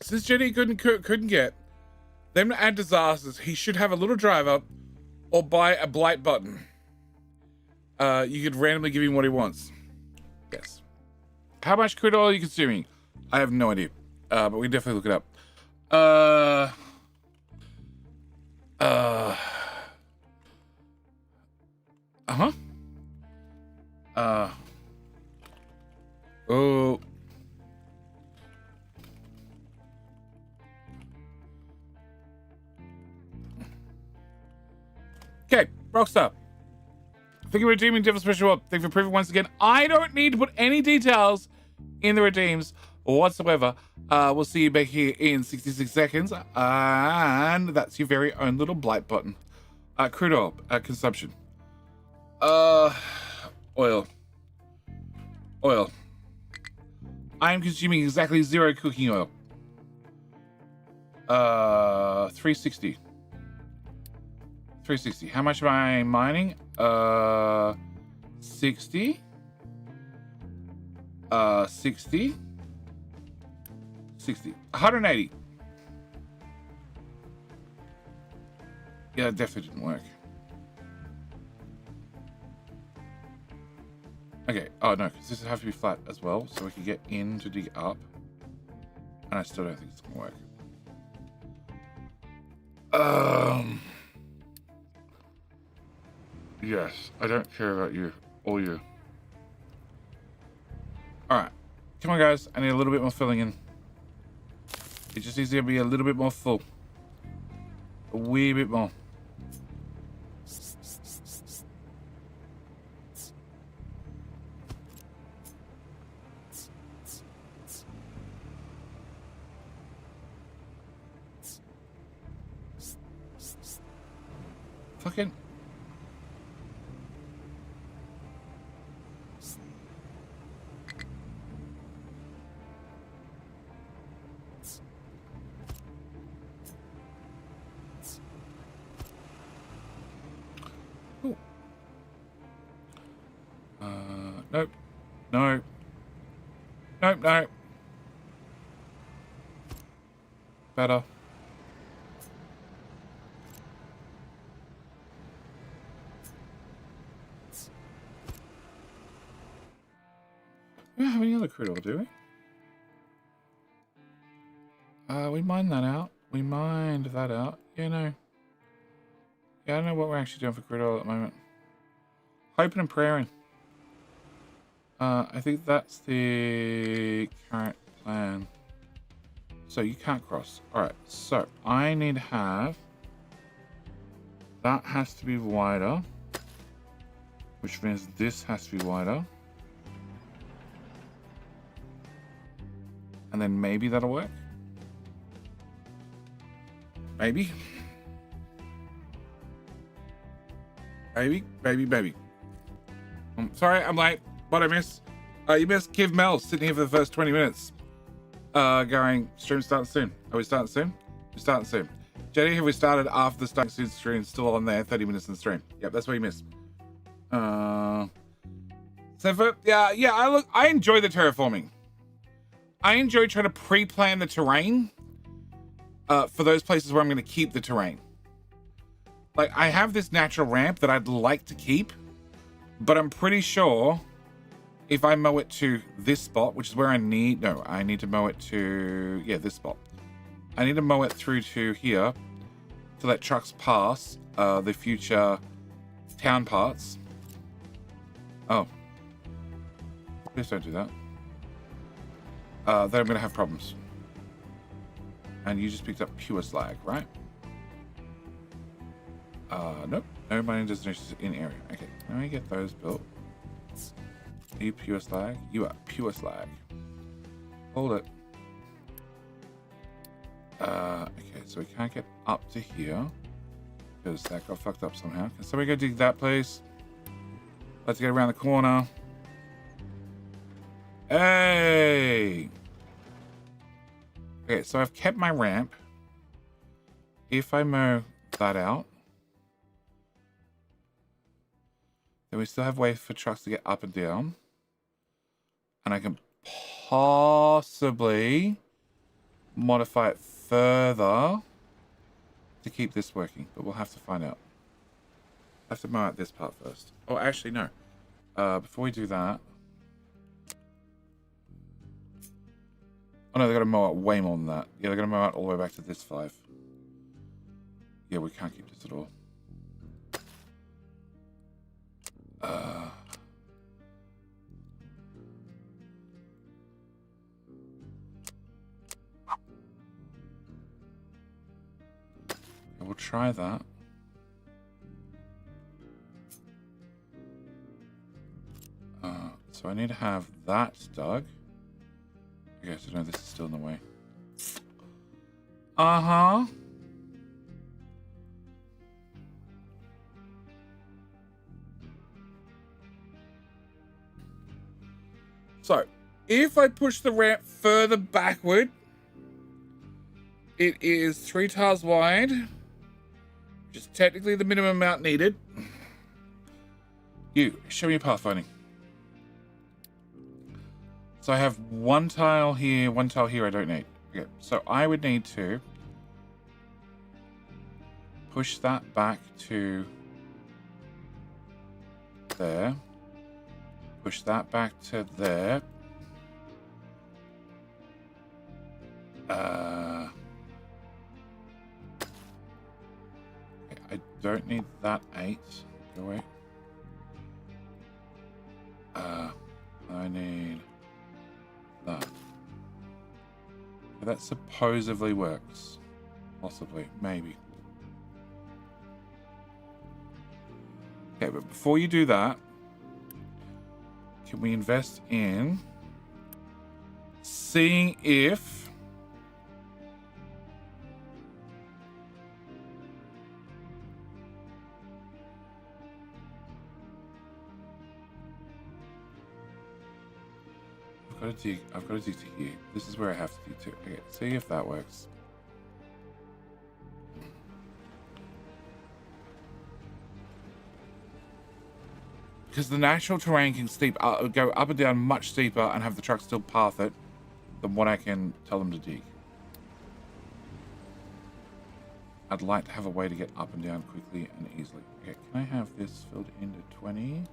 Since Jenny couldn't get them to add disasters, he should have a little driver or buy a blight button. You could randomly give him what he wants. Yes. How much crude oil are you consuming? I have no idea. But we can definitely look it up. Oh. Okay, Rockstar. Thank you for redeeming Devil Special World. Thank you for proving once again I don't need to put any details in the redeems whatsoever. We'll see you back here in 66 seconds. And that's your very own little blight button. Crude oil consumption. Oil. I am consuming exactly 0 cooking oil. 360. How much am I mining? 60. 60. 180. Yeah, that definitely didn't work. Okay. Oh, no, because this has to be flat as well, so we can get in to dig up. And I still don't think it's going to work. Yes, I don't care about you. Or you. Alright. Come on, guys. I need a little bit more filling in. It just needs to be a little bit more full. A wee bit more. Fucking... Ooh. Nope. No. Nope, no. Better. We don't have any other crude oil, do we? We mined that out. Yeah, no. Yeah, I don't know what we're actually doing for crude oil at the moment. Hoping and praying. I think that's the current plan. So you can't cross. Alright, so I need to have... That has to be wider. Which means this has to be wider. And then maybe that'll work. Maybe. Maybe. I'm sorry, I'm late. What I miss? You missed Kiv Mel sitting here for the first 20 minutes. Going, stream starting soon. Are we starting soon? We're starting soon. Jenny, have we started after the starting soon stream? Still on there, 30 minutes in the stream. Yep, that's what you missed. So for, I enjoy the terraforming. I enjoy trying to pre-plan the terrain for those places where I'm going to keep the terrain. Like, I have this natural ramp that I'd like to keep, but I'm pretty sure if I mow it to this spot, which is where I need to mow it to, this spot. I need to mow it through to here to let trucks pass the future town parts. Oh. Please don't do that. Then I'm going to have problems. And you just picked up pure slag, right? Nope. No mining destinations in area. Okay, let me get those built. Are you pure slag? You are pure slag. Hold it. Okay, so we can't get up to here because that got fucked up somehow. Can somebody go dig that, please? Let's get around the corner. Hey! Okay, so I've kept my ramp. If I mow that out, then we still have ways for trucks to get up and down. And I can possibly modify it further to keep this working, but we'll have to find out. I have to mow out this part first. Oh, actually, no. Before we do that... Oh, no, they've got to mow out way more than that. Yeah, they're going to mow out all the way back to this 5. Yeah, we can't keep this at all. We'll try that. So I need to have that dug. Okay, so no, this is still in the way. Uh-huh. So, if I push the ramp further backward, it is 3 tiles wide, which is technically the minimum amount needed. You, show me your pathfinding. So I have 1 tile here, 1 tile here I don't need. Okay, so I would need to push that back to there. Push that back to there. Okay, I don't need that 8. Go away. I need that. Okay, that supposedly works. Possibly. Maybe. Okay, but before you do that, can we invest in seeing if I've got to dig to here. This is where I have to dig to. Okay, see if that works. Because the natural terrain can go up and down much steeper and have the truck still path it than what I can tell them to dig. I'd like to have a way to get up and down quickly and easily. Okay, can I have this filled into 20?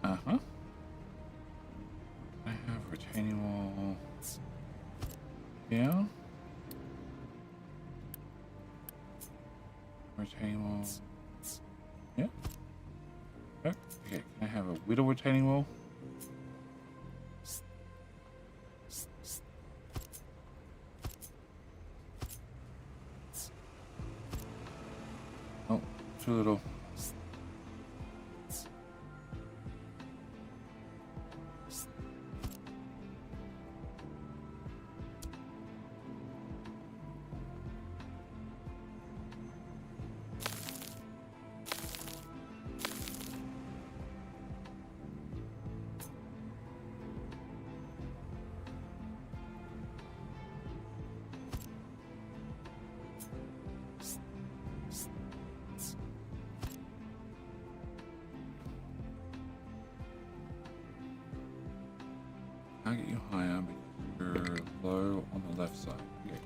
Uh-huh. I have retaining wall here. Retaining wall. Yeah. Okay, can I have a whittle retaining wall? Oh, too little. I'll get you higher because you're low on the left side. Okay.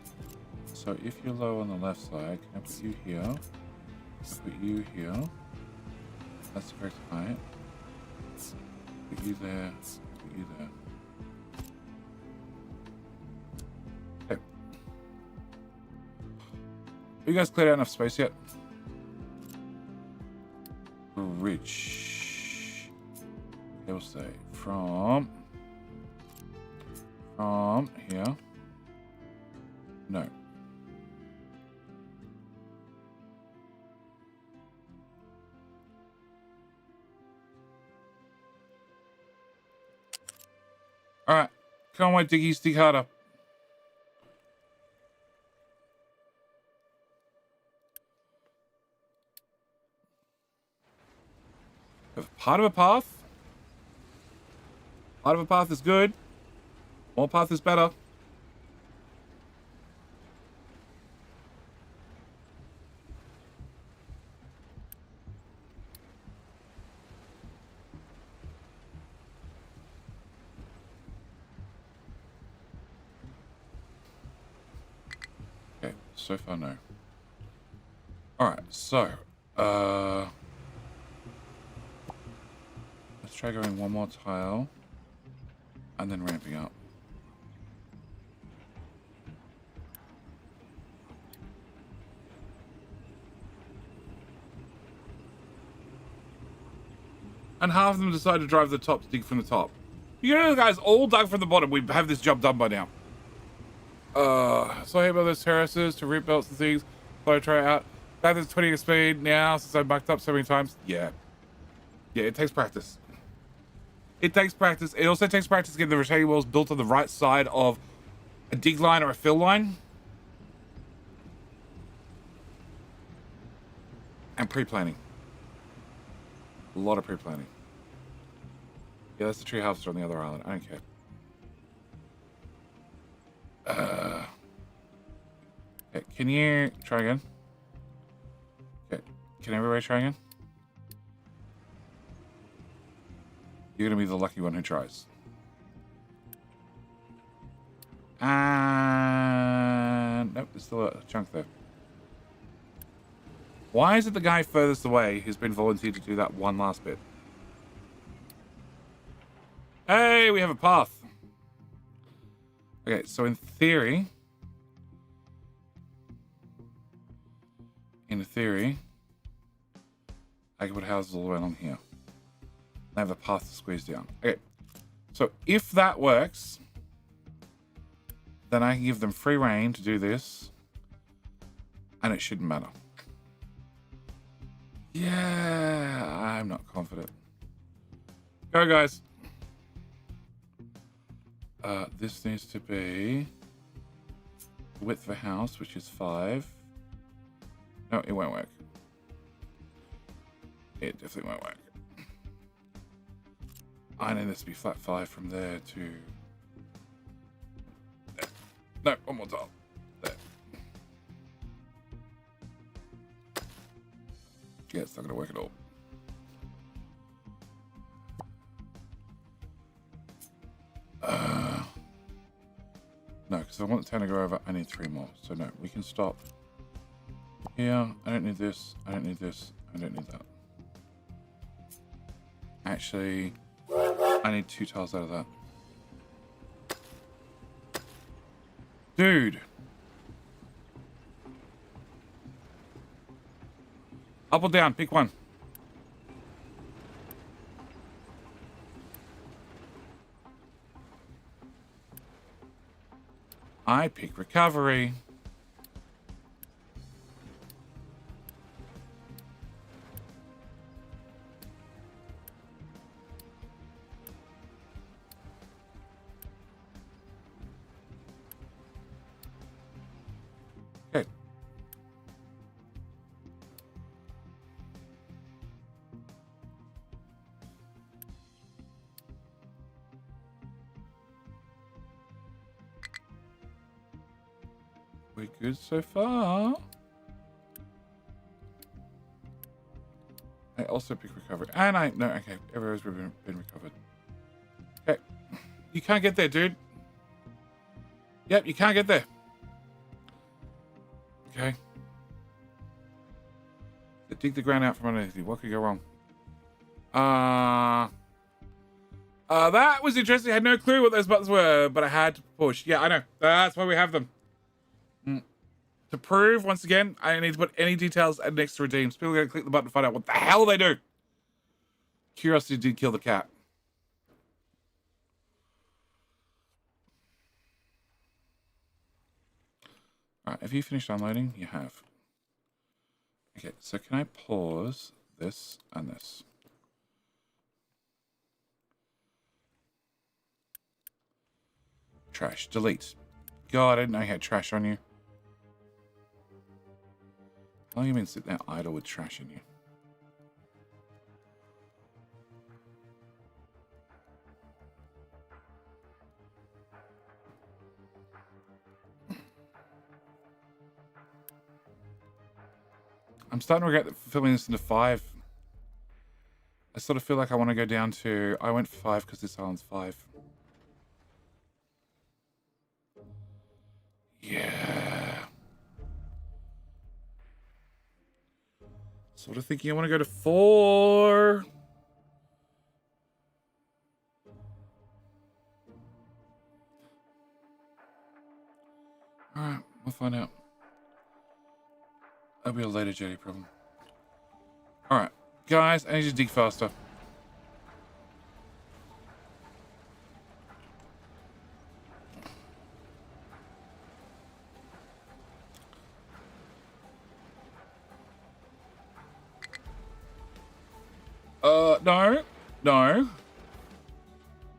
So if you're low on the left side, can I put you here? I'll put you here. That's the correct height. Put you there. Put you there. Okay. you guys cleared out enough space yet? Bridge. It will say from here. No. All right, come on, Diggy, dig harder. Part of a path. Part of a path is good. More path is better. Okay, so far no. Alright, so let's try going one more tile and then ramping up. And half of them decide to drive the top to dig from the top. You know, guys, all dug from the bottom. We have this job done by now. So I hate about those terraces to root belts and things. So I try it out. That is 20 speed now since I backed up so many times. Yeah. Yeah, it takes practice. It takes practice. It also takes practice getting the retaining walls built on the right side of a dig line or a fill line. And pre-planning. A lot of pre-planning. Yeah, that's the tree harvester on the other island. I don't care. Okay, can you try again? Okay, can everybody try again? You're gonna be the lucky one who tries. And nope, there's still a chunk there. Why is it the guy furthest away who's been volunteered to do that one last bit? Hey, we have a path. Okay, so in theory, I can put houses all the way along here. I have a path to squeeze down. Okay, so if that works, then I can give them free reign to do this, and it shouldn't matter. Yeah, I'm not confident. Go, guys. This needs to be the width of a house, which is 5. No, it won't work. It definitely won't work. I need this to be flat 5 from there to there. No, one more tile. There. Yeah, it's not going to work at all. No, because I want the town to go over, I need 3 more. So no, we can stop here. I don't need this. I don't need this. I don't need that. Actually, I need 2 tiles out of that. Dude. Up or down? Pick one. I pick recovery. Okay. We're good so far. I also pick recovery. And okay, everywhere's been recovered. Okay. You can't get there, dude. Yep, you can't get there. Okay. So dig the ground out from underneath you. What could go wrong? That was interesting. I had no clue what those buttons were, but I had to push. Yeah, I know. That's why we have them. To prove, once again, I need to put any details next to redeems. People are going to click the button to find out what the hell they do. Curiosity did kill the cat. All right, have you finished unloading? You have. Okay, so can I pause this and this? Trash. Delete. God, I didn't know you had trash on you. How long have you been sitting there idle with trash in you? I'm starting to regret filming this into 5. I sort of feel like I want to go down to... I went 5 because this island's 5. Yeah. Sort of thinking I want to go to 4. Alright, we'll find out. That'll be a later jetty problem. Alright, guys, I need you to dig faster. No. No.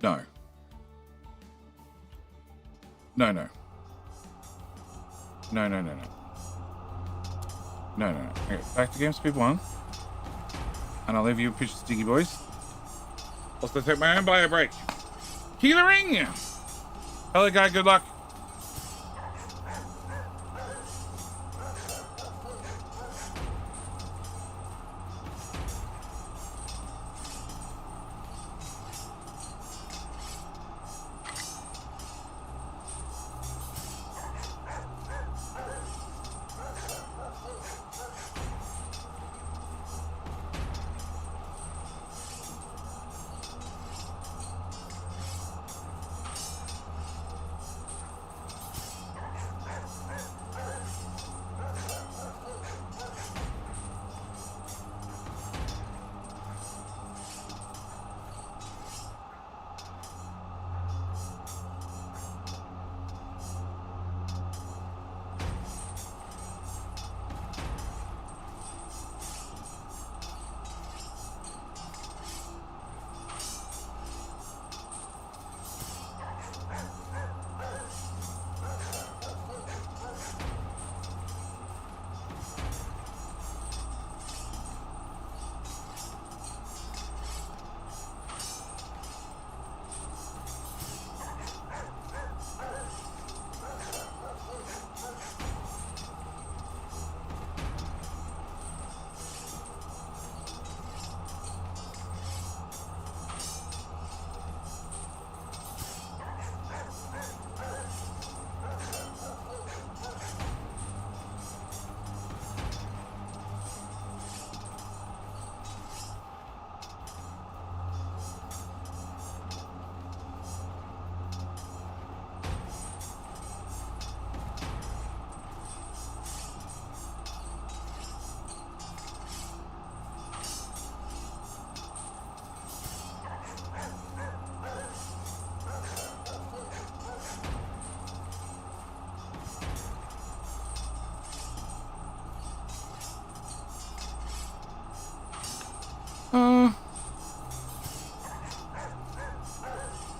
No. No, no. No, no, no, no. No, no, no. Okay, back to game speed 1. And I'll leave you pictures, Diggy boys. Also take my own bio break. Key the ring! Hello, guy, good luck.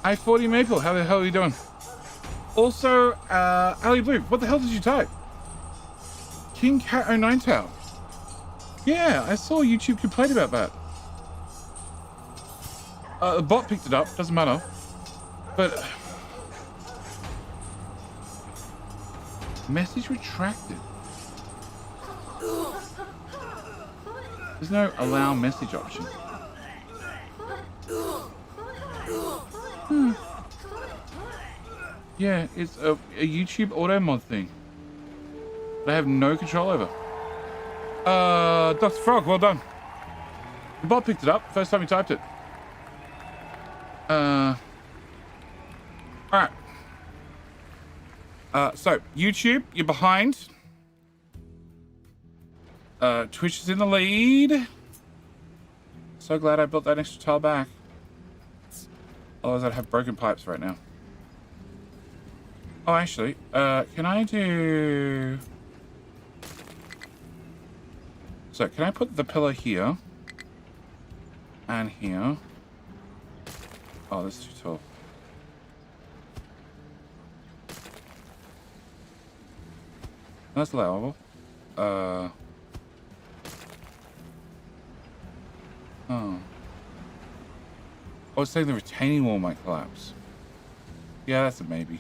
I-40 Maple, how the hell are you doing? Also, Ali Blue, what the hell did you type? King Cat 09 Tower. Yeah, I saw YouTube complain about that. The bot picked it up, doesn't matter. But... message retracted. There's no allow message option. Yeah, it's a YouTube auto mod thing that I have no control over. Dr. Frog, well done. The bot picked it up first time he typed it. Alright. So, YouTube, you're behind. Twitch is in the lead. So glad I built that extra tile back. Otherwise I'd have broken pipes right now. Oh, actually, can I do... So, can I put the pillar here? And here? Oh, this is too tall. That's allowable. Oh. Oh, it's saying the retaining wall might collapse. Yeah, that's a maybe.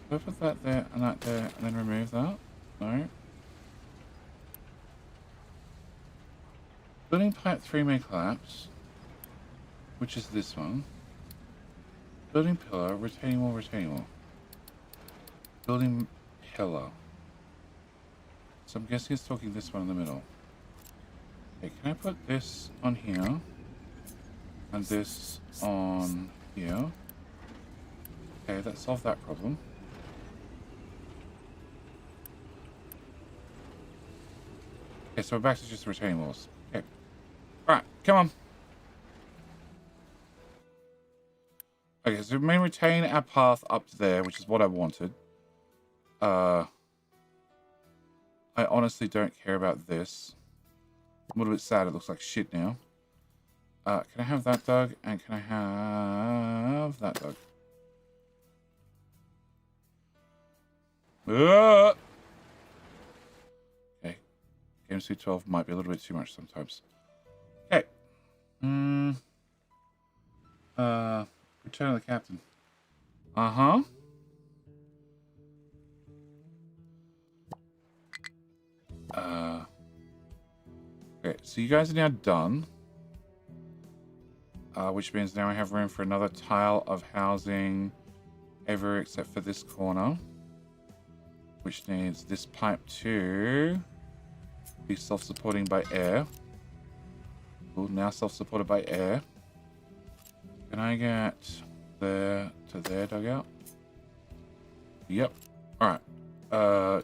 Do I put that there and that there and then remove that? No. Building pipe 3 may collapse. Which is this one. Building pillar, retaining wall, retaining wall. Building pillar. So I'm guessing it's talking this one in the middle. Okay, can I put this on here? And this on here? Okay, that solved that problem. Okay, so we're back to just retaining walls. Okay. Alright, come on. Okay, so we may retain our path up to there, which is what I wanted. I honestly don't care about this. I'm a little bit sad it looks like shit now. Can I have that dug? And can I have that dug? Okay. Game Suite 12 might be a little bit too much sometimes. Okay. Return of the Captain. Uh-huh. Okay, so you guys are now done. Which means now I have room for another tile of housing everywhere except for this corner. Which needs this pipe to be self-supporting by air. Ooh, now self-supported by air. Can I get there to there dugout? Yep. Alright.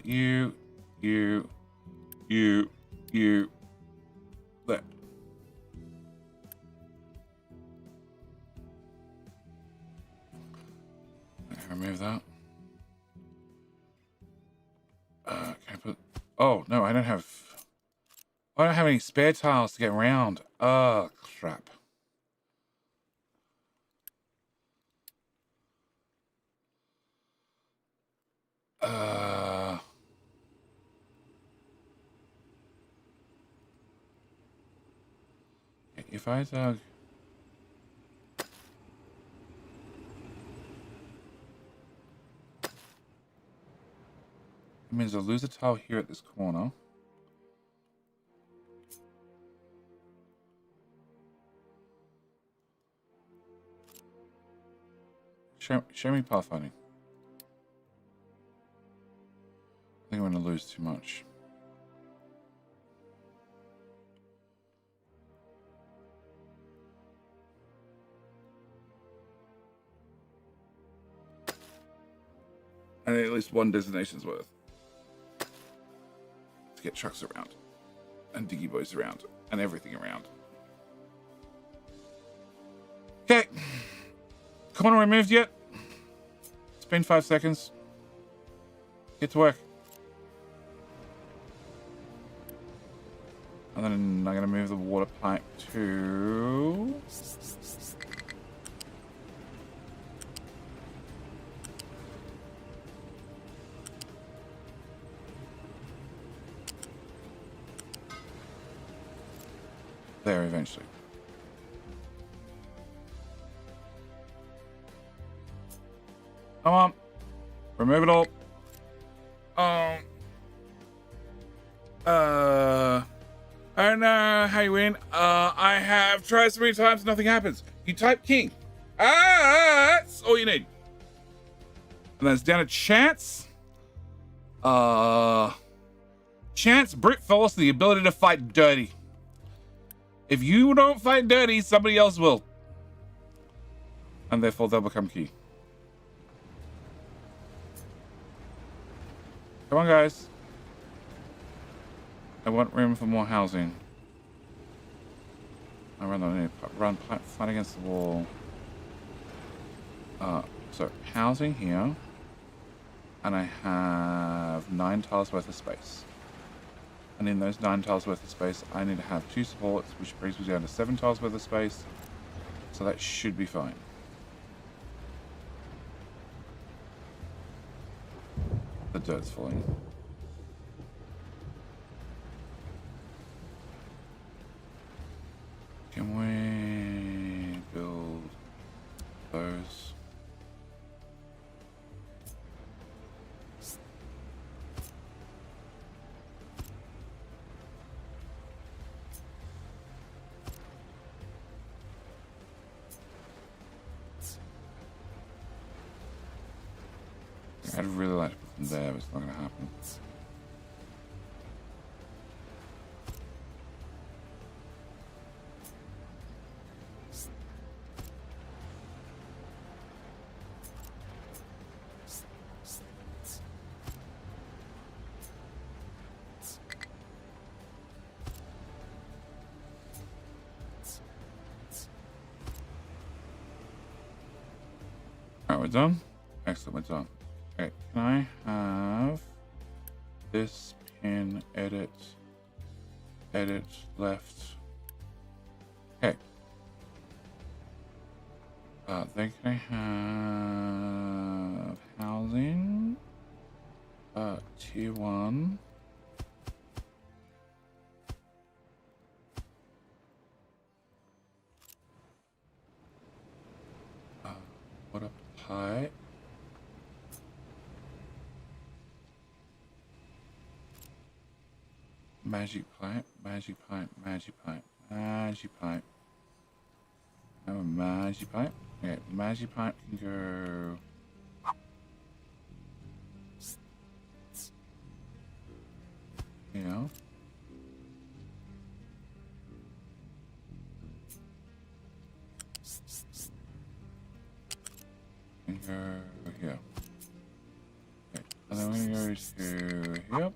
You. There. Remove that. Can I put... Oh, no, I don't have any spare tiles to get around. Oh, crap. If I dug... It means I'll lose a tile here at this corner. Show me pathfinding. I think I'm going to lose too much. I need at least one designation's worth. To get trucks around. And diggy boys around. And everything around. Okay. Corner removed yet? It's been 5 seconds. Get to work. And then I'm going to move the water pipe to... there eventually. Come on. Remove it all. I don't know how you win. I have tried so many times, nothing happens. You type king. That's all you need. And then it's down to chance. Chance, Brit Force, the ability to fight dirty. If you don't fight dirty, somebody else will. and therefore they'll become key. Come on, guys. I want room for more housing. I run fight against the wall. So housing here, and I have 9 tiles worth of space. And in those 9 tiles worth of space, I need to have 2 supports, which brings me down to 7 tiles worth of space. So that should be fine. The dirt's falling. Can we build those? I'd really like to put them there, but it's not going to happen. Alright, we're done. Excellent, we're done. Okay, can I have this pin, edit, left. Okay. Then can I have housing? Tier 1. What a pipe. Magic pipe, magic pipe, magic pipe, magic pipe. Have a magic pipe. Okay, magic pipe can go. Yeah. Can go here. Okay, and then we're gonna go to here.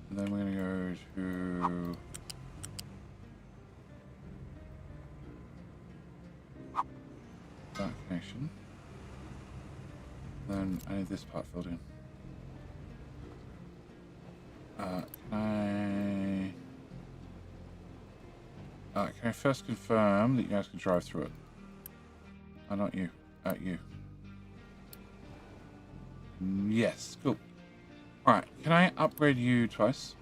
And then we're going to go to that connection. Then I need this part filled in. Can I first confirm that you guys can drive through it? Not you. You. Yes, cool. Alright, can I upgrade you twice?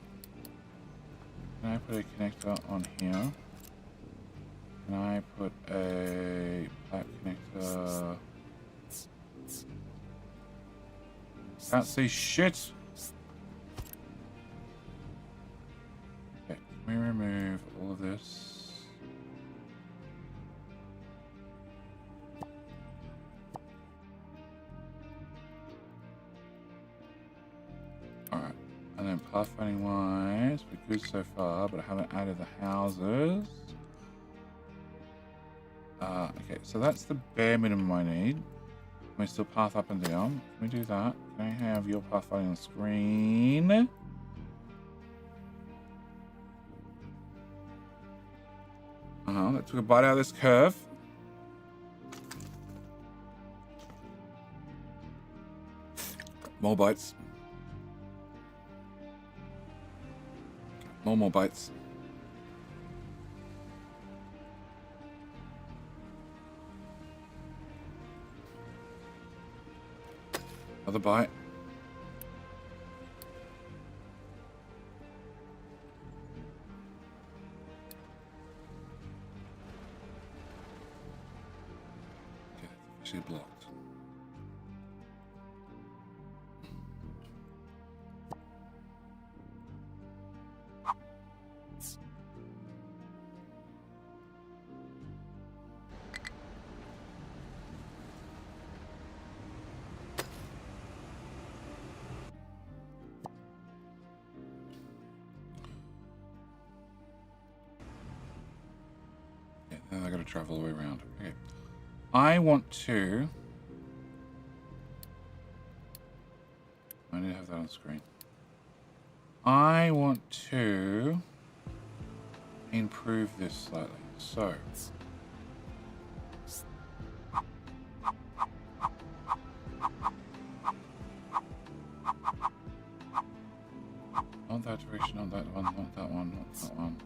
Can I put a connector on here? Can I put a pipe connector? Can't see shit! Okay, can we remove all of this? Alright, and then pathfinding wise, we're good so far, but I haven't added the houses. Okay, so that's the bare minimum I need. Can we still path up and down? Can we do that? Can I have your pathfinding on screen? That took a bite out of this curve. More bites. More bites. Another bite. Okay, it's officially blocked. Then I gotta travel all the way around. Okay. I want to... I need to have that on screen. I want to improve this slightly. So... Not that direction, not that one, not that one, not that one.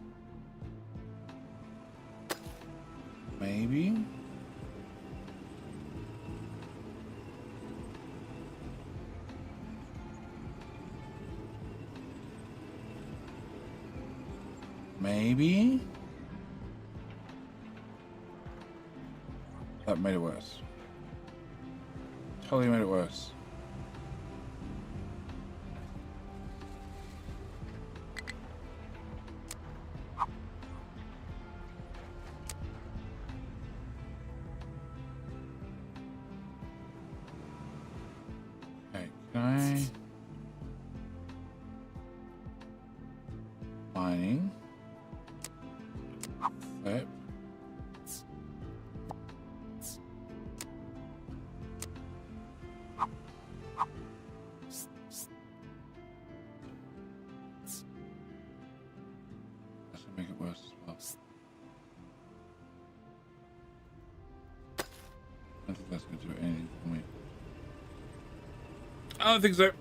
Maybe? Maybe? That made it worse. Totally made it worse. Okay, can I... Mining. Flip. That's gonna make it worse as well. I don't think that's gonna do anything for me. I don't think so.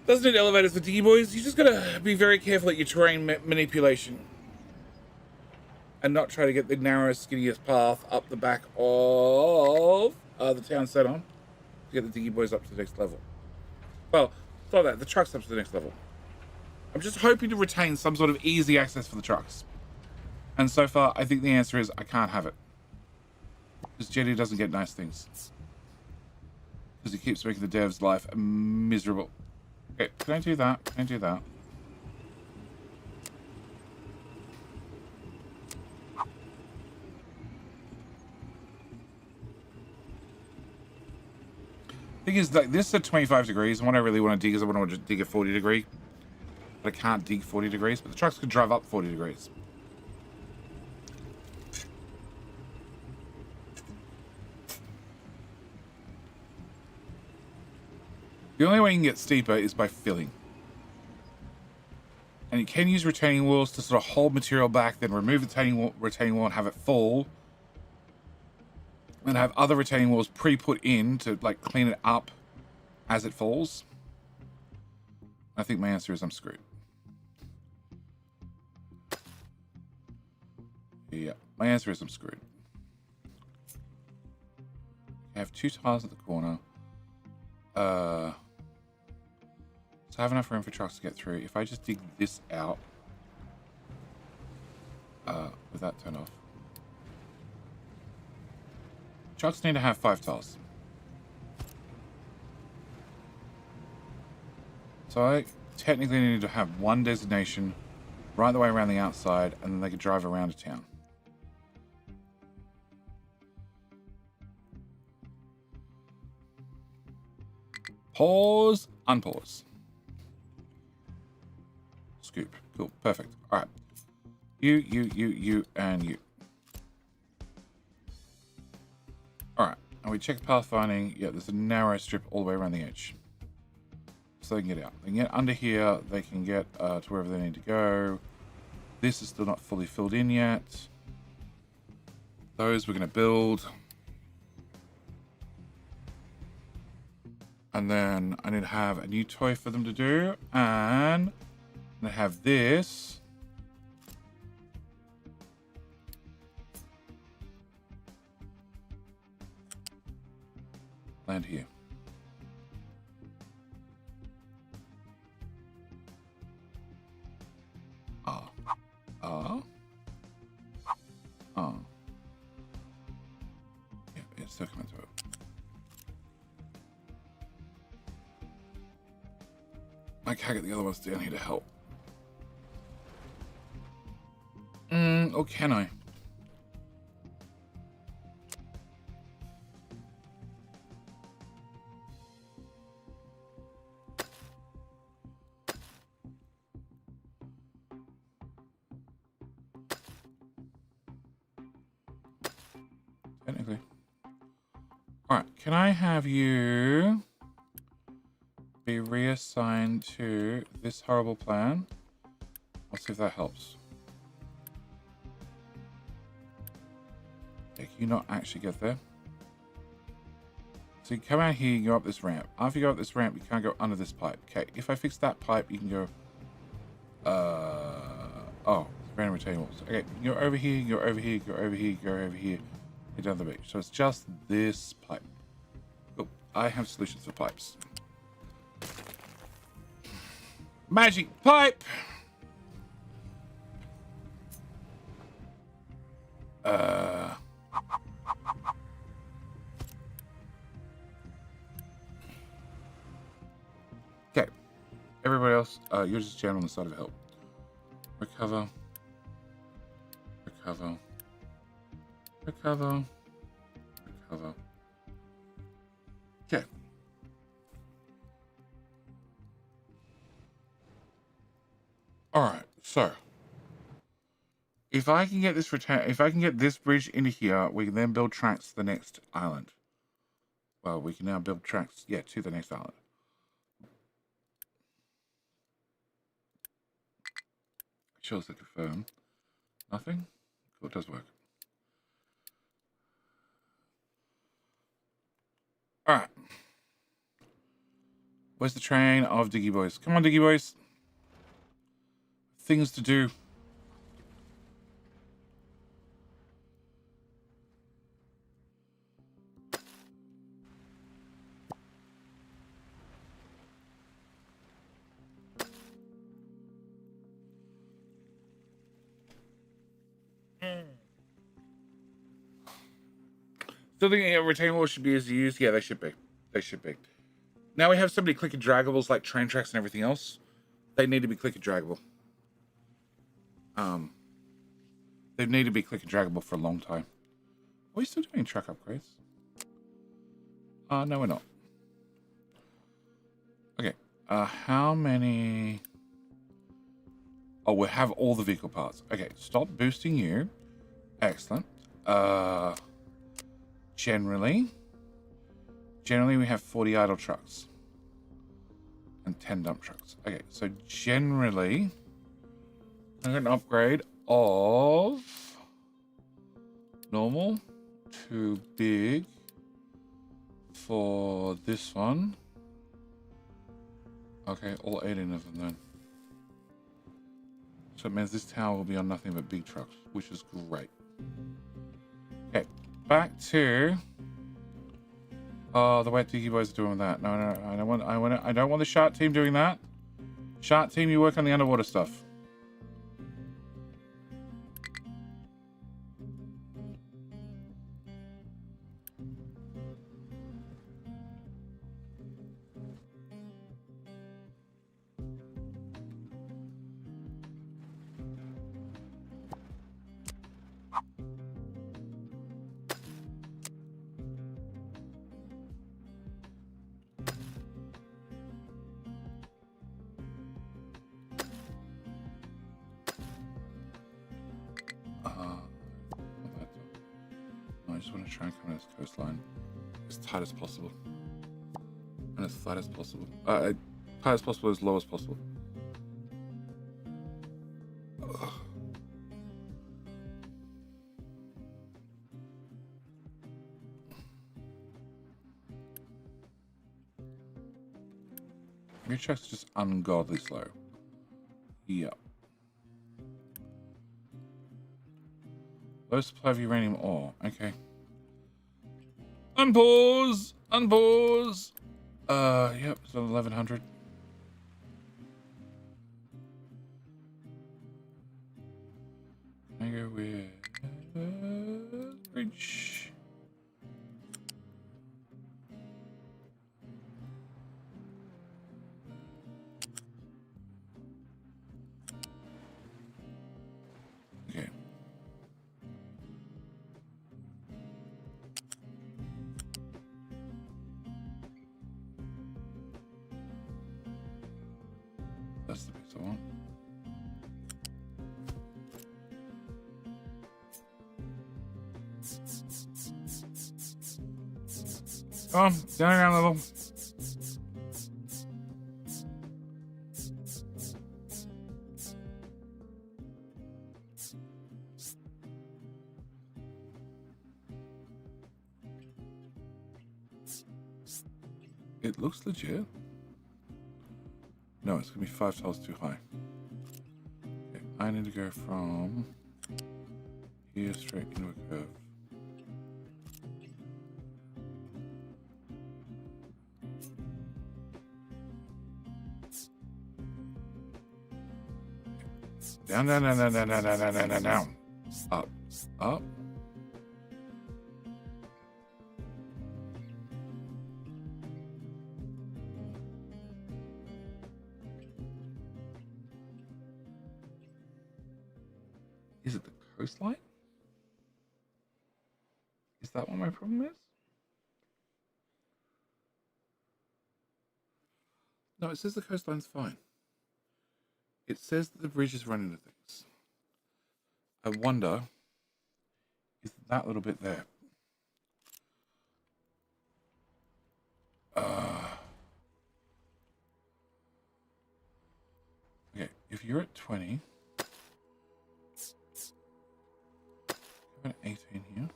Doesn't need elevators for Diggy Boys. You just gotta be very careful at your terrain manipulation. And not try to get the narrowest, skinniest path up the back of the town center to get the Diggy Boys up to the next level. Well, it's not that. The truck's up to the next level. I'm just hoping to retain some sort of easy access for the trucks. And so far, I think the answer is I can't have it. Because Jetty doesn't get nice things. Because he keeps making the dev's life miserable. Okay, can I do that? Can I do that? Thing is, like, this is at 25 degrees, and what I really want to dig is I want to dig a 40 degree. But I can't dig 40 degrees, but the trucks can drive up 40 degrees. The only way you can get steeper is by filling. And you can use retaining walls to sort of hold material back, then remove the retaining wall and have it fall. And have other retaining walls pre-put in to, like, clean it up as it falls. I think my answer is I'm screwed. Yeah, my answer is I'm screwed. I have 2 tiles at the corner. So I have enough room for trucks to get through. If I just dig this out, with that turned off. Trucks need to have 5 tiles. So I technically need to have 1 designation right the way around the outside, and then they can drive around a town. Pause, unpause. Scoop. Cool. Perfect. All right. You, and you. All right. And we check pathfinding. Yeah, there's a narrow strip all the way around the edge. So they can get out. They can get under here. They can get to wherever they need to go. This is still not fully filled in yet. Those we're going to build. And then I need to have a new toy for them to do. And I have this. Land here. Yeah, it's still coming through. I can't get the other ones down here to help. Or can I? Alright, can I have you be reassigned to this horrible plan? I'll see if that helps. Okay, can you not actually get there? So you come out here, you go up this ramp. After you go up this ramp, you can't go under this pipe. Okay, if I fix that pipe, you can go... oh, random retaining walls. Okay, you go over here, you go over here, you go over here, you go over here. Get down the beach. So it's just this pipe. Oh, I have solutions for pipes. Magic pipe! Okay. Everybody else, you're just jammed on the side of a hill. Recover. Recover. Recover. Recover. Okay. Alright, so if I can get this bridge into here, we can then build tracks to the next island. Well, we can now build tracks, yeah, to the next island. Sure, to confirm. Nothing? Cool, it does work. Alright. Where's the train of Diggy Boys? Come on, Diggy Boys. Things to do. Still thinking a retaining wall should be as used? Yeah, they should be. They should be. Now we have so many click and draggables like train tracks and everything else. They need to be click and draggable. They need to be click and draggable for a long time. Are we still doing truck upgrades? No, we're not. Okay. How many? Oh, we have all the vehicle parts. Okay, stop boosting you. Excellent. Generally we have 40 idle trucks and 10 dump trucks. Okay, so generally I'm going to upgrade of normal to big for this one. Okay, all 18 of them then. So it means this tower will be on nothing but big trucks, which is great. Okay, back to the way Diggy Boys are doing that. No, I don't want the shark team doing that. Shark team, you work on the underwater stuff. I just want to try and come to this coastline as tight as possible. And as flat as possible. Tight as possible, as low as possible. Ugh. Your truck's just ungodly slow. Yep. Low supply of uranium ore. Okay. Unpause! Unpause! Yep, it's 1100. Can I go with bridge? Okay. That's the piece I want. Come on, down around a little. It looks legit. No, it's gonna be 5 tiles too high. Okay, I need to go from here straight into a curve. Down, down, down, down, down, down, down, down, down, down. Up, up. Is it the coastline? Is that what my problem is? No, it says the coastline's fine. It says that the bridge is running into things. I wonder, is that little bit there? Okay, if you're at 20, I'm at 18 here.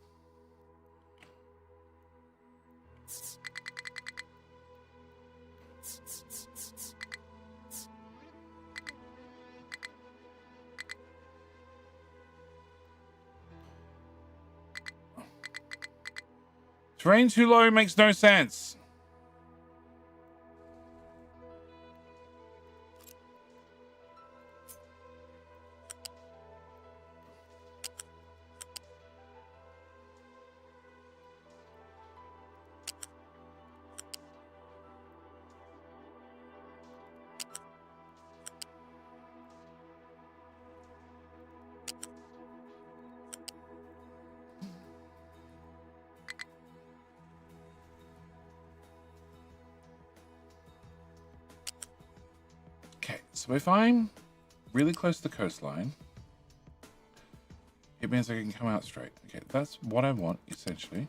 Terrain too low makes no sense. Okay, so if I'm really close to the coastline, it means I can come out straight. Okay, that's what I want, essentially.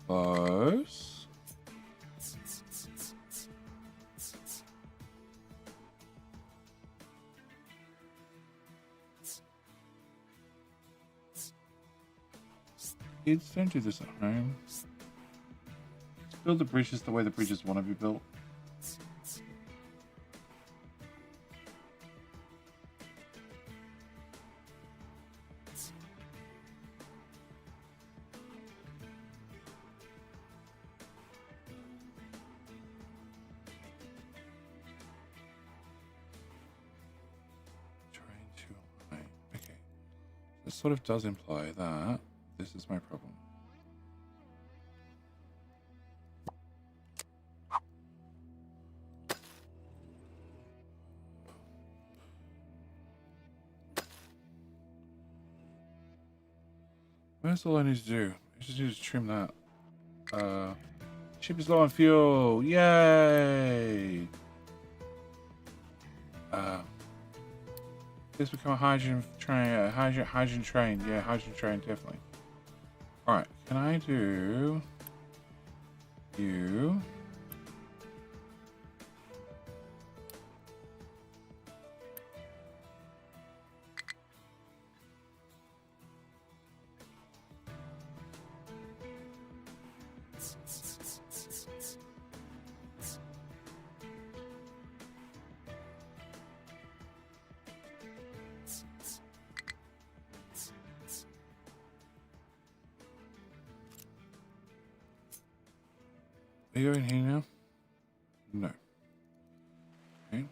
Close. Kids, don't do this at home. Just build the bridges the way the bridges want to be built. Terrain too high. Okay. This sort of does imply that this is my problem. That's all I need to do. I just need to trim that. Ship is low on fuel. Yay! This become a hydrogen train. Hydrogen train. Yeah, hydrogen train definitely. All right. Can I do you? Are you in here now? No. Okay.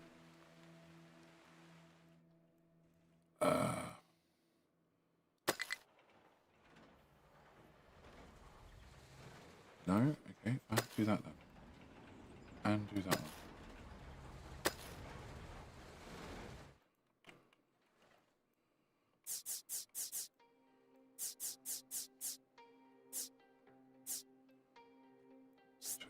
No? Okay. I'll do that then. And do that one.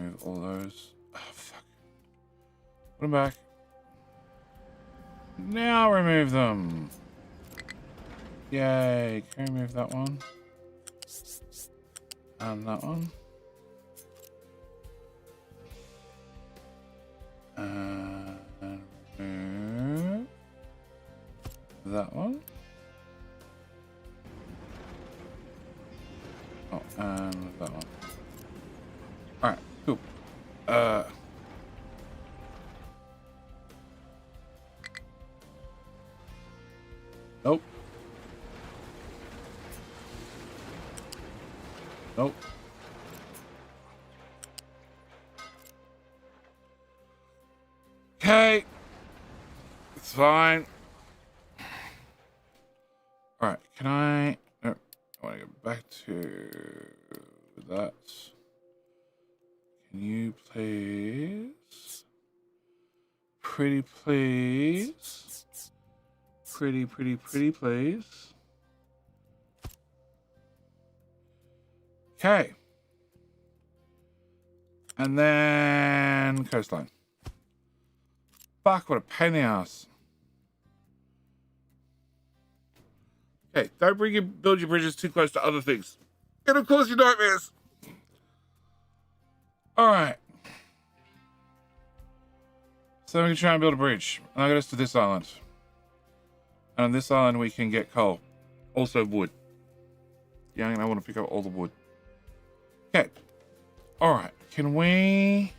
Remove all those. Oh, fuck. Put them back. Now remove them. Yay. Can we remove that one? And that one. And remove that one. Oh, and that one. Alright, cool. Nope. Nope. Okay. It's fine. Alright, can I... No, I want to go back to that. Can you please... Pretty please... Pretty please... Okay. And then coastline. Fuck, what a pain in the ass. Okay, don't build your bridges too close to other things. It'll cause you nightmares. Alright. So we can try and build a bridge. And I'll get us to this island. And on this island we can get coal. Also wood. Yeah, and I want to pick up all the wood. Okay. Alright. Can we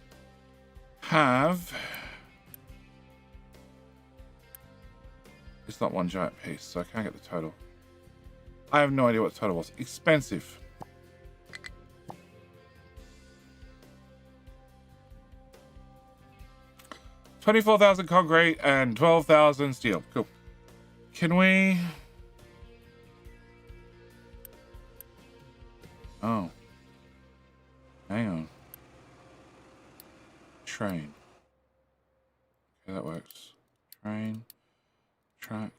have... It's not one giant piece, so I can't get the total. I have no idea what the total was. Expensive. $24,000 concrete and 12,000 steel. Cool. Can we... Oh. Hang on. Train. Okay, that works. Train. Track.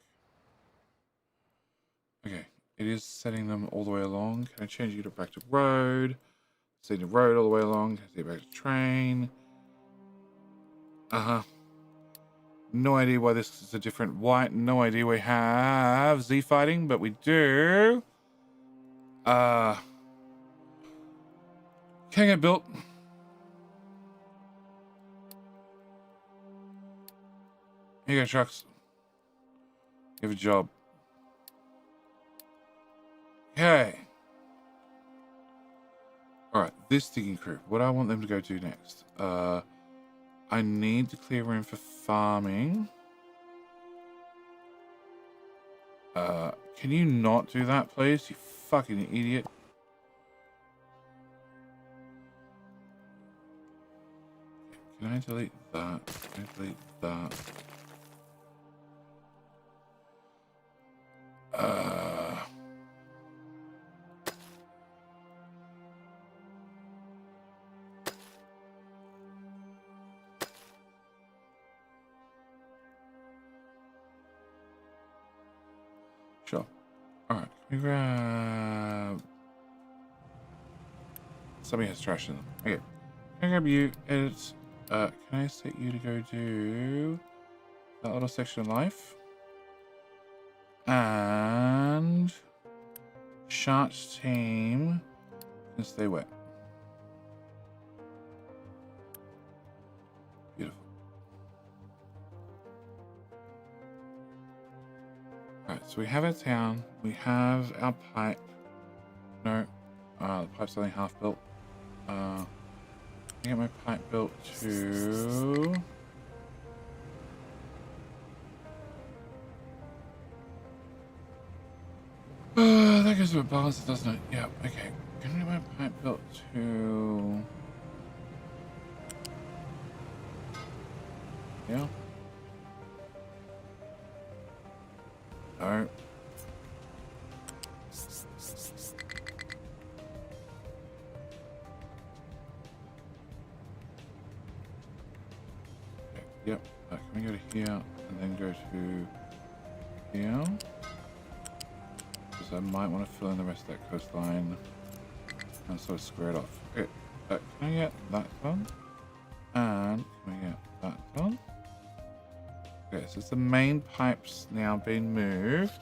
Okay. It is setting them all the way along. Can I change it back to road? Setting the road all the way along. Can I set it back to train? Uh-huh. No idea why this is a different white. No idea we have Z fighting, but we do. Can get built. Here you go, trucks. Give a job. Okay. Alright, this digging crew. What do I want them to go do next? I need to clear room for farming. Can you not do that, please? You fucking idiot. Can I delete that? Can I delete that? Sure. Alright, can we grab... Somebody has trash in them. Okay. Can I grab you? Edit. Can I set you to go do that little section of life? And Shark's team can stay wet. Beautiful. Alright, so we have our town, we have our pipe. No, the pipe's only half built. Get my pipe built to... that goes with balance, doesn't it? Yeah, okay. Can I get my pipe built to... Yeah. No. Yep, can we go to here and then go to here? Because I might want to fill in the rest of that coastline and sort of square it off. Okay, Can I get that done? And can we get that done? Okay, so it's the main pipes now being moved.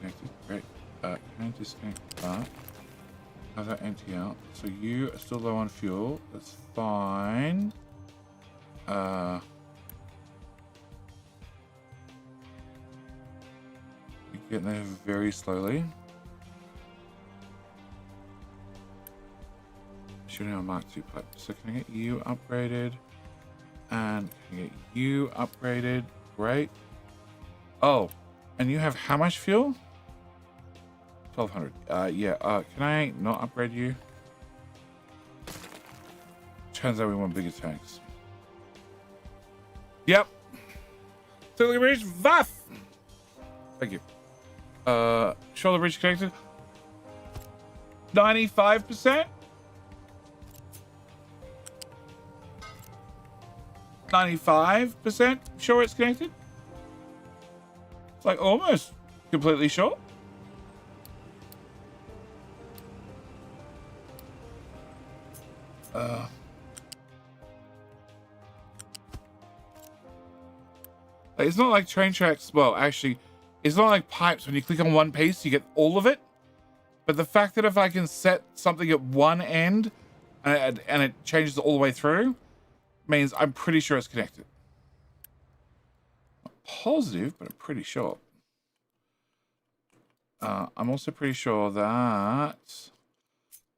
Connected. Great. Can I disconnect that? Have that empty out. So you are still low on fuel. That's fine. You're getting there very slowly. Shooting a Mark II pipe. So can I get you upgraded? And can I get you upgraded? Great. Oh, and you have how much fuel? 1200. Yeah. Can I not upgrade you? Turns out we want bigger tanks. Yep. Totally reached VAF. Thank you. Shoulder bridge connected. 95%. 95% sure it's connected. It's like almost completely sure. It's not like train tracks. Well, actually, it's not like pipes. When you click on one piece, you get all of it. But the fact that if I can set something at one end and it changes all the way through means I'm pretty sure it's connected. Not positive, but I'm pretty sure. I'm also pretty sure that I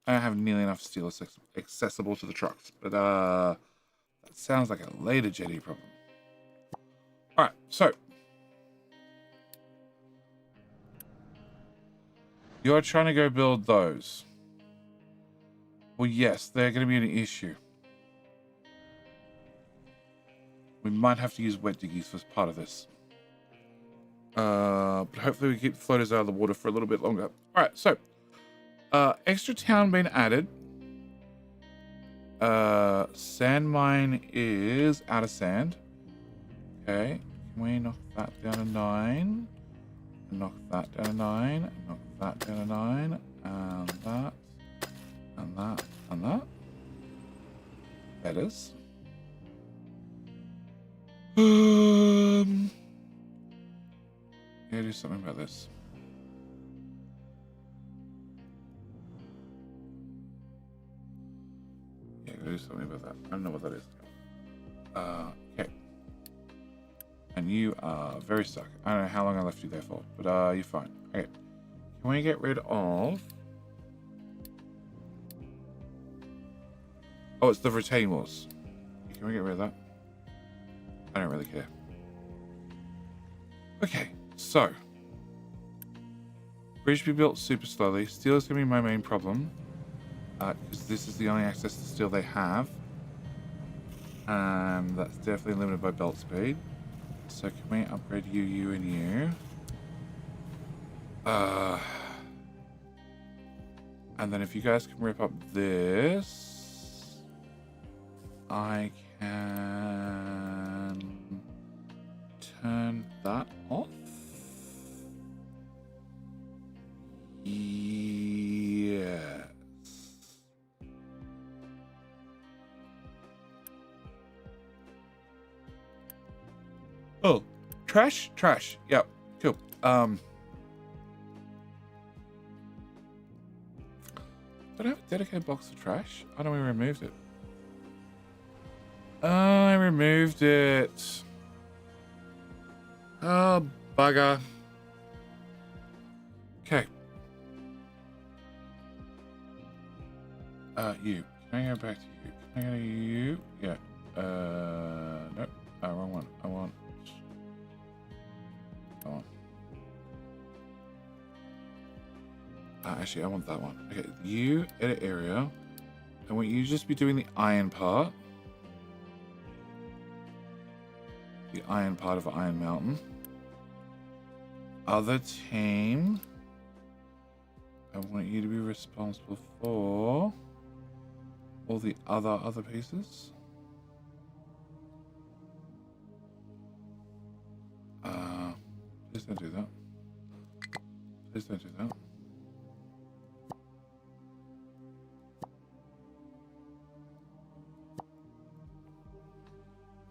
don't have nearly enough steel accessible to the trucks. But that sounds like a later jetty problem. All right, so you're trying to go build those. Well, yes, they're going to be an issue. We might have to use wet diggies for part of this. But hopefully we keep the floaters out of the water for a little bit longer. All right, so extra town being added. Sand mine is out of sand. Okay, can we knock that down to 9? Knock that down to 9. Knock that down to 9. And that. And that. And that. That is. Gotta do something about this. Yeah, gotta do something about that. I don't know what that is. Okay. And you are very stuck. I don't know how long I left you there for, but you're fine. Okay. Can we get rid of... Oh, it's the retain walls. Can we get rid of that? I don't really care. Okay, so. Bridge to be built super slowly. Steel is going to be my main problem. Because this is the only access to steel they have. And that's definitely limited by belt speed. So can we upgrade you, you, and you? And then if you guys can rip up this, I can turn that off. Yes. Oh, trash? Trash. Yep. Cool. Don't I have a dedicated box of trash? I know we removed it. I removed it. Oh, bugger. Okay. You. Can I go back to you? Can I go to you? Yeah. Nope. Wrong one. I want... Actually, I want that one. Okay, you, edit area. I want you to just be doing the iron part. The iron part of Iron Mountain. Other team. I want you to be responsible for all the other pieces. don't do that. Please don't do that.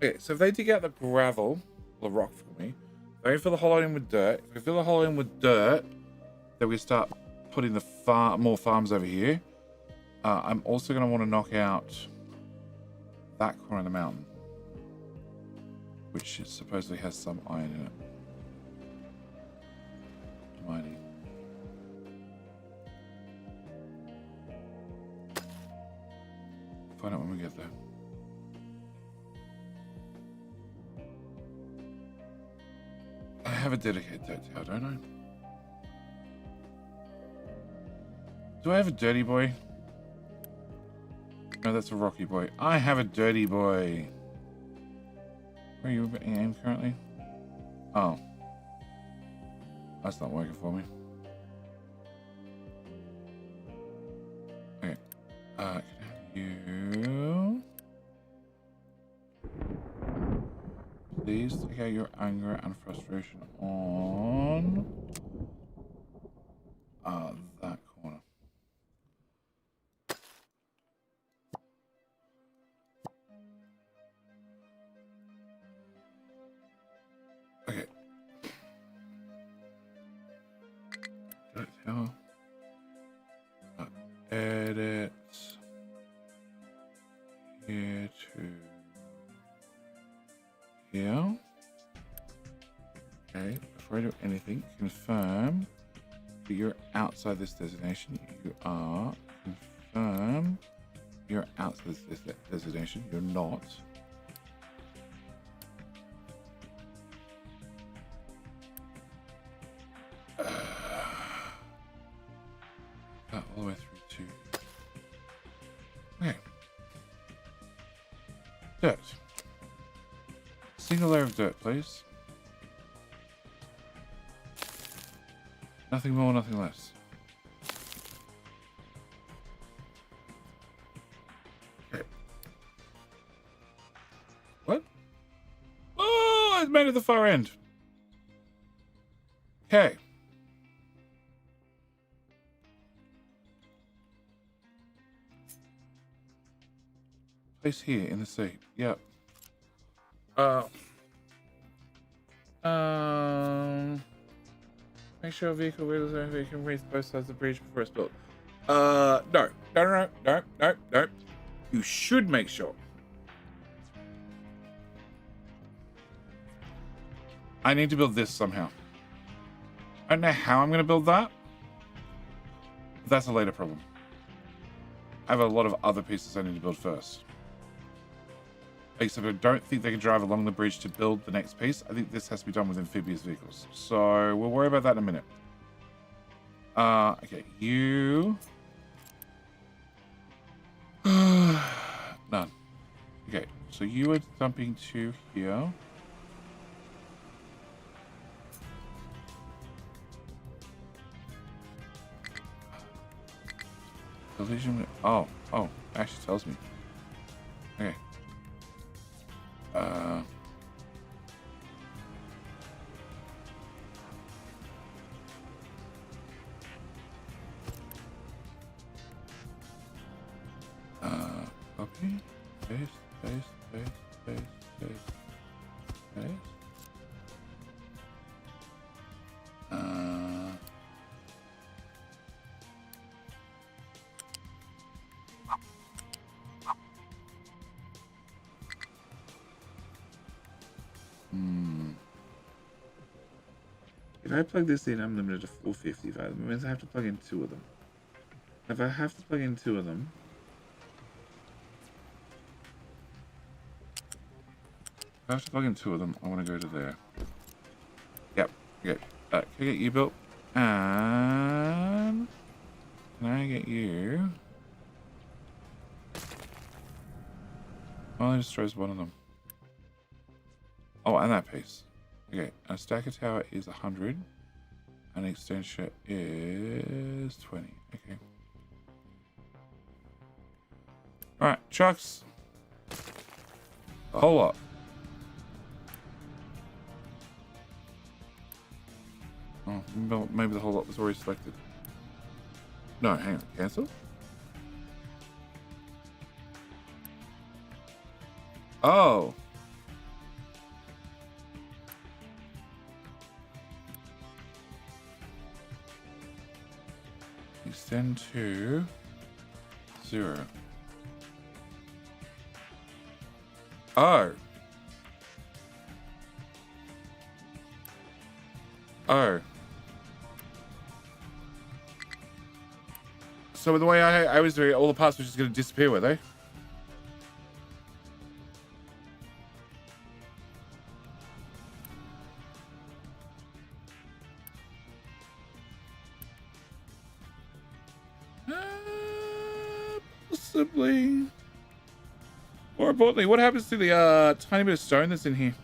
Okay, so if they dig out the gravel, the rock for me, they fill the hole in with dirt. If we fill the hole in with dirt, then we start putting the more farms over here. I'm also going to want to knock out that corner of the mountain, which supposedly has some iron in it. Mining. Find out when we get there. I have a dedicated dirt tower, don't I? Do I have a dirty boy? No, that's a rocky boy. I have a dirty boy. Where are you aim currently? Oh. That's not working for me. Okay. Can I have you? Please take out your anger and frustration on that corner. Okay. Tower. Edit here to here. Okay, before I do anything, confirm that you're outside this designation. You are. Confirm you're outside this designation. You're not. All the way through to. Okay. Dirt. Single layer of dirt, please. Nothing more, nothing less. Okay. What? Oh, it's made at the far end. Okay. Place here in the sea. Yep. Make sure a vehicle wheels and we can reach both sides of the bridge before it's built. No. You should make sure. I need to build this somehow. I don't know how I'm going to build that. But that's a later problem. I have a lot of other pieces I need to build first. Except I don't think they can drive along the bridge to build the next piece. I think this has to be done with amphibious vehicles. So we'll worry about that in a minute. Okay, you... None. Okay, so you are dumping to here. Collision... Oh, actually tells me. Okay. Copy, paste. If I plug this in, I'm limited to 450. That means I have to plug in 2 of them. If I have to plug in 2 of them, I want to go to there. Yep. Okay. Can I get you built? And can I get you? Well, it destroys one of them. Oh, and that piece. Okay, a stacker tower is 100, and extension is 20. Okay. All right, trucks. A whole lot. maybe the whole lot was already selected. No, hang on. Cancel? Oh. Extend to 0. Oh. Oh. So the way I was doing it, all the parts were just going to disappear, were they? Possibly. More importantly, what happens to the tiny bit of stone that's in here?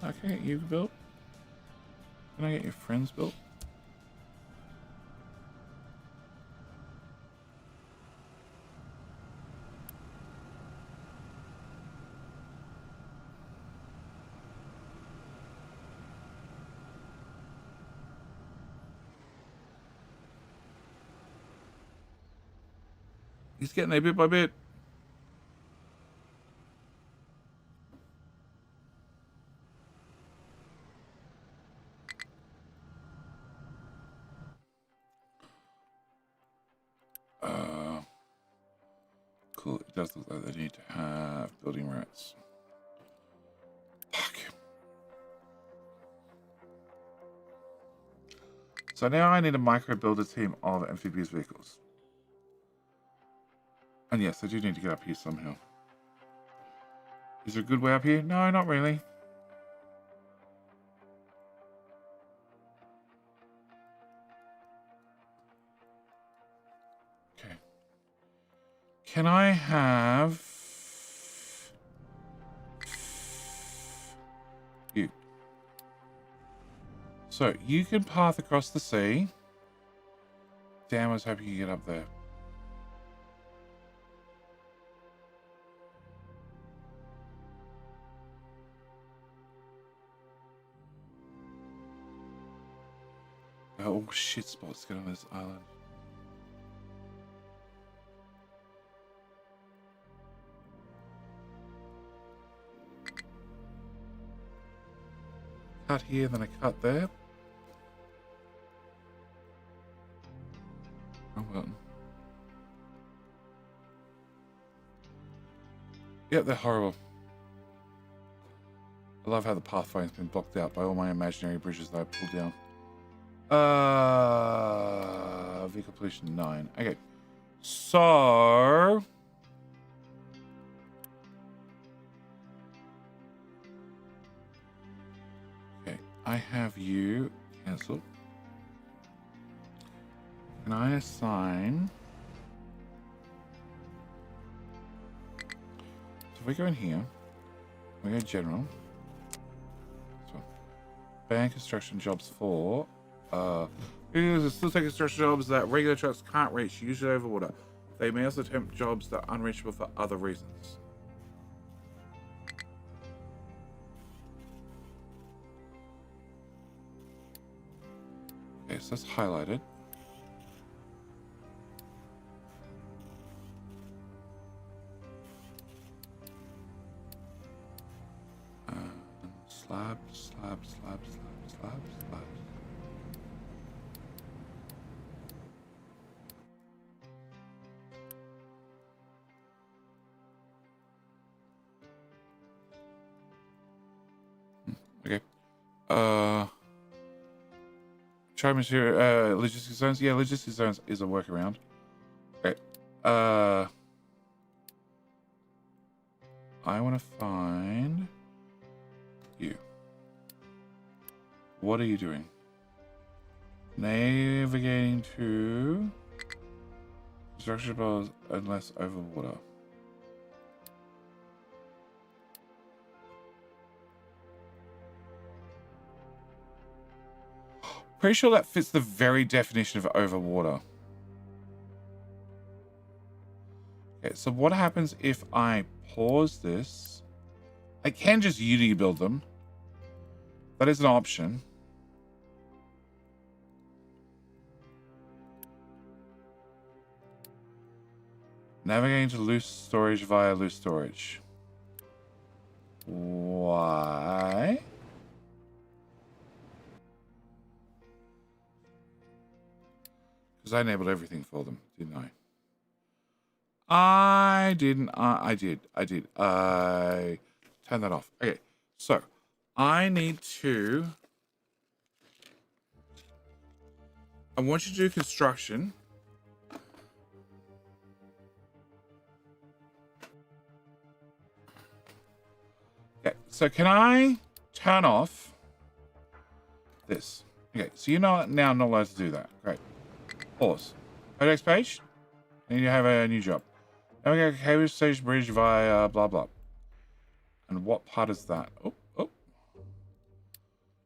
Can I get you built? Can I get your friends built? He's getting there bit by bit. Cool. It does look like they need to have building rats. Fuck. So now I need a micro builder team of amphibious vehicles. And yes, I do need to get up here somehow. Is there a good way up here? No, not really. Okay. Can I have you? So you can path across the sea. Damn, I was hoping you could get up there. Oh, shit spots get on this island. Cut here, then I cut there. Wrong button. Yep, they're horrible. I love how the pathfinding's been blocked out by all my imaginary bridges that I pulled down. Vehicle pollution 9. Okay. So okay, I have you cancel. Can I assign? So if we go in here, we go general. So ban construction jobs for still take construction jobs that regular trucks can't reach, usually over water. They may also attempt jobs that are unreachable for other reasons. Okay, so that's highlighted. Slab, slab, slab, slab, slab, slab. Okay. Try material, logistics zones. Yeah, logistics zones is a workaround. Okay. I want to find you. What are you doing? Navigating to construction bars unless over water. Pretty sure that fits the very definition of over water. Okay, so what happens if I pause this? I can just Unity build them. That is an option. Navigating to loose storage via loose storage. Why? Because I enabled everything for them, didn't I? I didn't. I did. I turned that off. Okay, so I need to. I want you to do construction. Okay, so can I turn off this? Okay, so you're now not allowed to do that. Great. Pause. Go to next page. And you have a new job. Navigate Cambridge Stage Bridge via blah blah. And what part is that? Oh.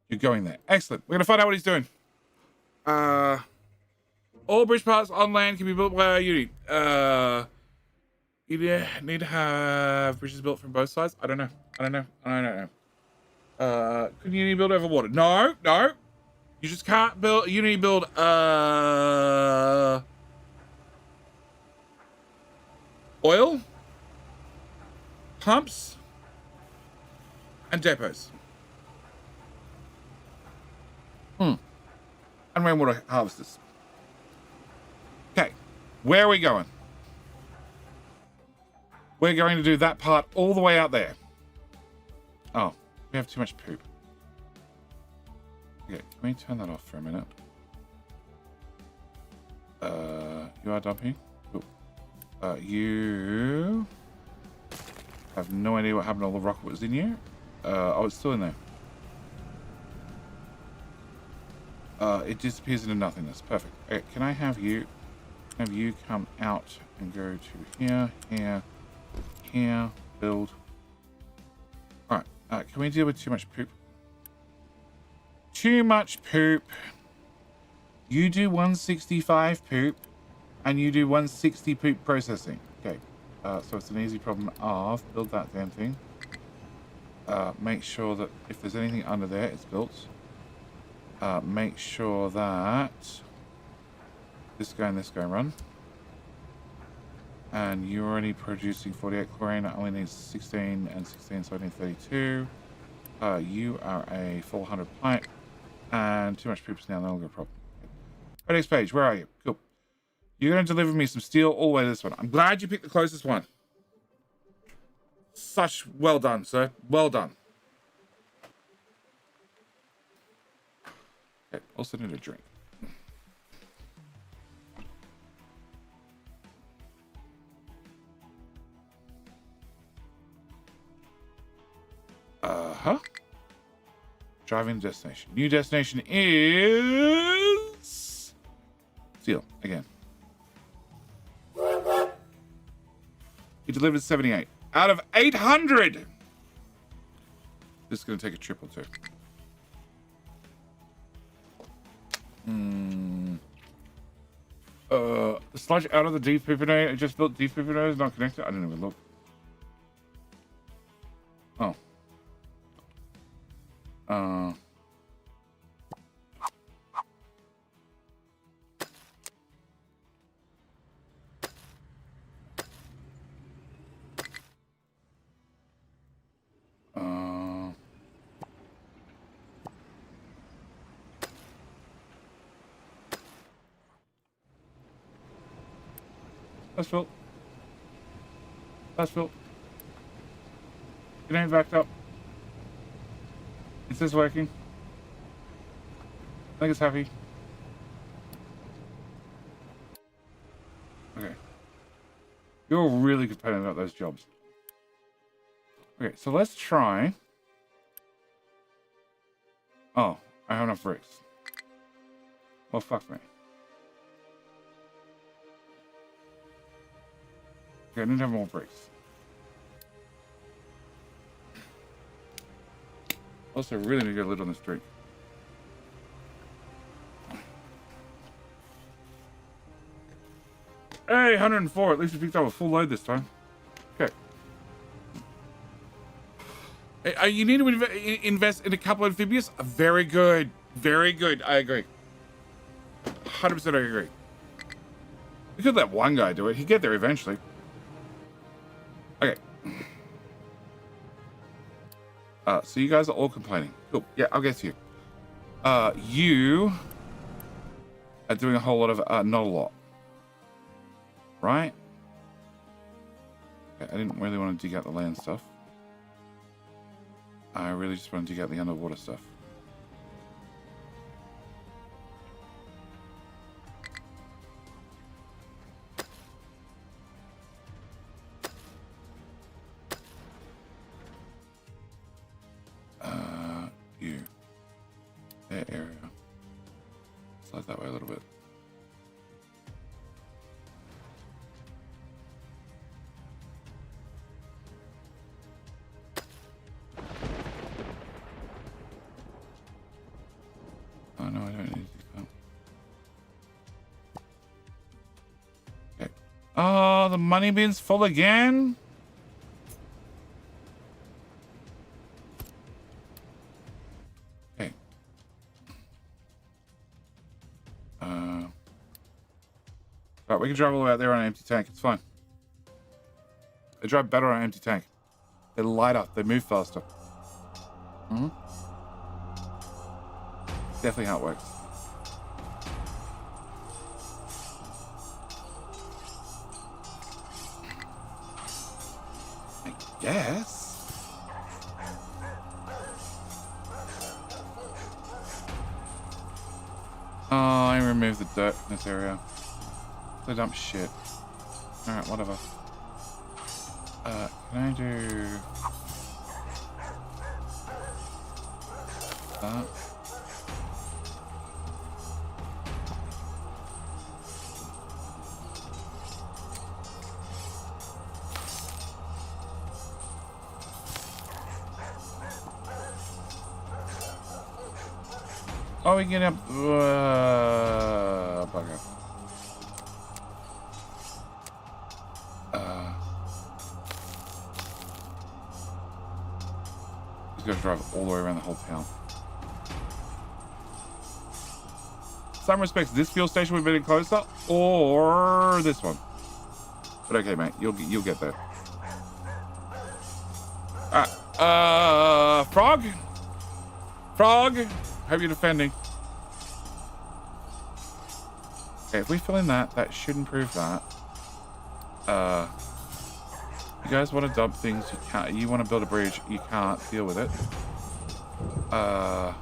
You're going there. Excellent. We're gonna find out what he's doing. All bridge parts on land can be built by Unity. You need to have bridges built from both sides. I don't know. Could Unity build over water? No. You just can't build. Unity build. Oil, pumps, and depots. And rainwater harvesters. Okay, where are we going? We're going to do that part all the way out there. Oh, we have too much poop. Okay, can we turn that off for a minute? You are dumping? Cool. You have no idea what happened to all the rock that was in here. Oh, it's still in there. It disappears into nothingness. Perfect. Okay, can I have you come out and go to here, build. All right. Can we deal with too much poop? Too much poop. You do 165 poop, and you do 160 poop processing. Okay. So it's an easy problem of build that damn thing. Make sure that if there's anything under there, it's built. Make sure that this guy and this guy run. And you're already producing 48 chlorine. I only need 16 and 16, so I need 32. You are a full 100 pipe. And too much poop is now no longer a problem. Okay. Next page, where are you? Cool. You're going to deliver me some steel all the way to this one. I'm glad you picked the closest one. Well done, sir. Well done. Okay, also need a drink. Driving destination. New destination is steel again. He delivered 78 out of 800. This is going to take a trip or two. The sludge out of the defibrillator. I just built defibrillator is not connected. I didn't even look. Oh. That's built. Your name's backed up. Is this working? I think it's happy. Okay. You're really complaining about those jobs. Okay, so let's try. Oh, I have enough bricks. Well, fuck me. Okay, I need to have more bricks. Also, really need to get a lid on this drink. Hey, 104. At least we picked up a full load this time. Okay. Hey, you need to invest in a couple of amphibious. Very good. Very good. I agree. 100% I agree. We could let one guy do it. He'd get there eventually. Okay. So you guys are all complaining. Cool. Yeah, I'll get to you. You are doing a whole lot of, not a lot. Right? Okay, I didn't really want to dig out the land stuff. I really just want to dig out the underwater stuff. You. That area. Slide that way a little bit. Oh no, I don't need to do that. Okay. Oh, the money bin's full again? Okay. Right, we can drive all the way out there on an empty tank. It's fine. They drive better on an empty tank. They're lighter. They move faster. Mm-hmm. Definitely how it works. I guess. Oh, I removed the dirt in this area. The dump shit. Alright, whatever. Can I do that? Oh, we can get up. Bugger. He's got to drive all the way around the whole town. In some respects, this fuel station would be better closer, or this one. But okay, mate, you'll get there. Frog. Frog. Hope you're defending. Okay, if we fill in that, that should improve that. You guys want to dump things, you can't. You want to build a bridge, you can't deal with it. I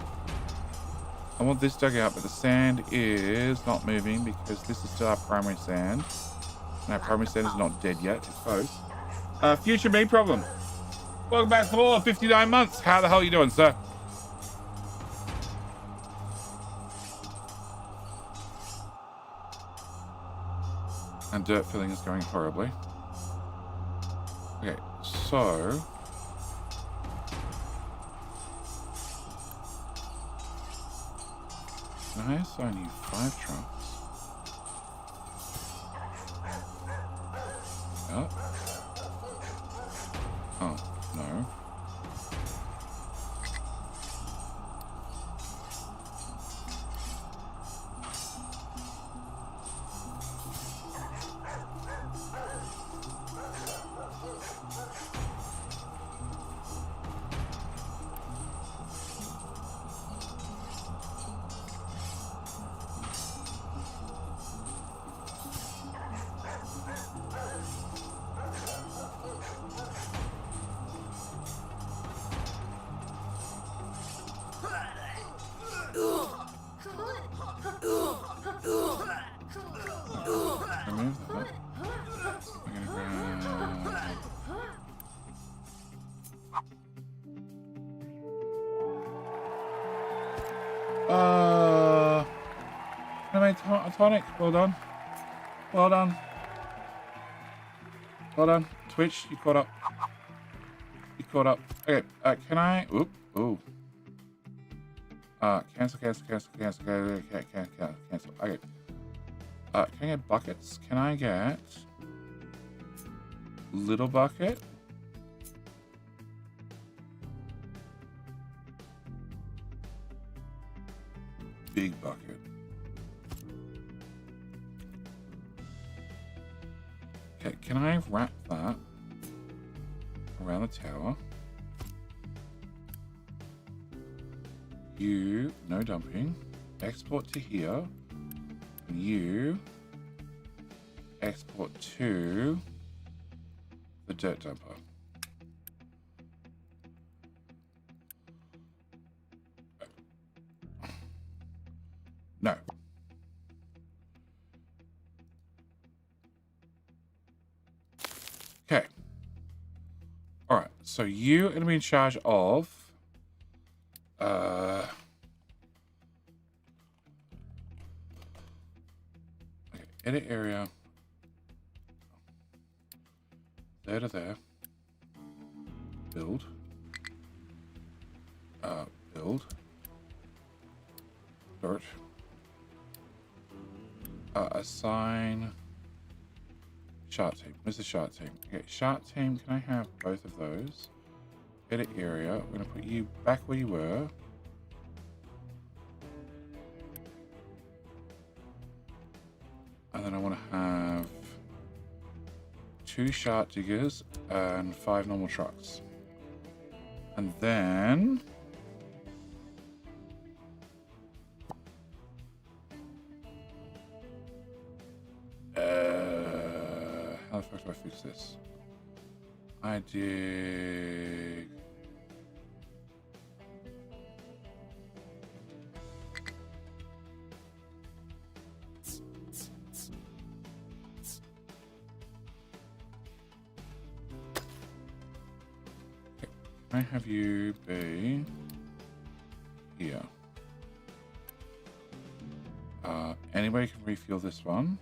want this dug out, but the sand is not moving because this is still our primary sand. And our primary sand is not dead yet, it's close. Future me problem. Welcome back for 59 months. How the hell are you doing, sir? And dirt filling is going horribly. Okay, so can I assign you 5 trucks? Yep. Oh, no. Remove that. I'm gonna grab... I made a tonic. Well done. Well done. Well done. Twitch, you caught up. You caught up. Okay, can I... Oop. Ooh. Cancel. Okay. Can I get buckets? Can I get... Little bucket? big bucket. Okay, can I wrap that around the tower? You, no dumping. Export to here. And you export to the dirt dumper. No. Okay. All right. So you're going to be in charge of okay, edit area. There to there. Build. Build. Dirt. Assign shark team. Where's the shark team? Okay, shark team, can I have both of those? Edit area. We're going to put you back where you were. And then I want to have 2 shark diggers and 5 normal trucks. And then how the fuck do I fix this? I dig. Okay. Can I have you be here? Anybody can refuel this one.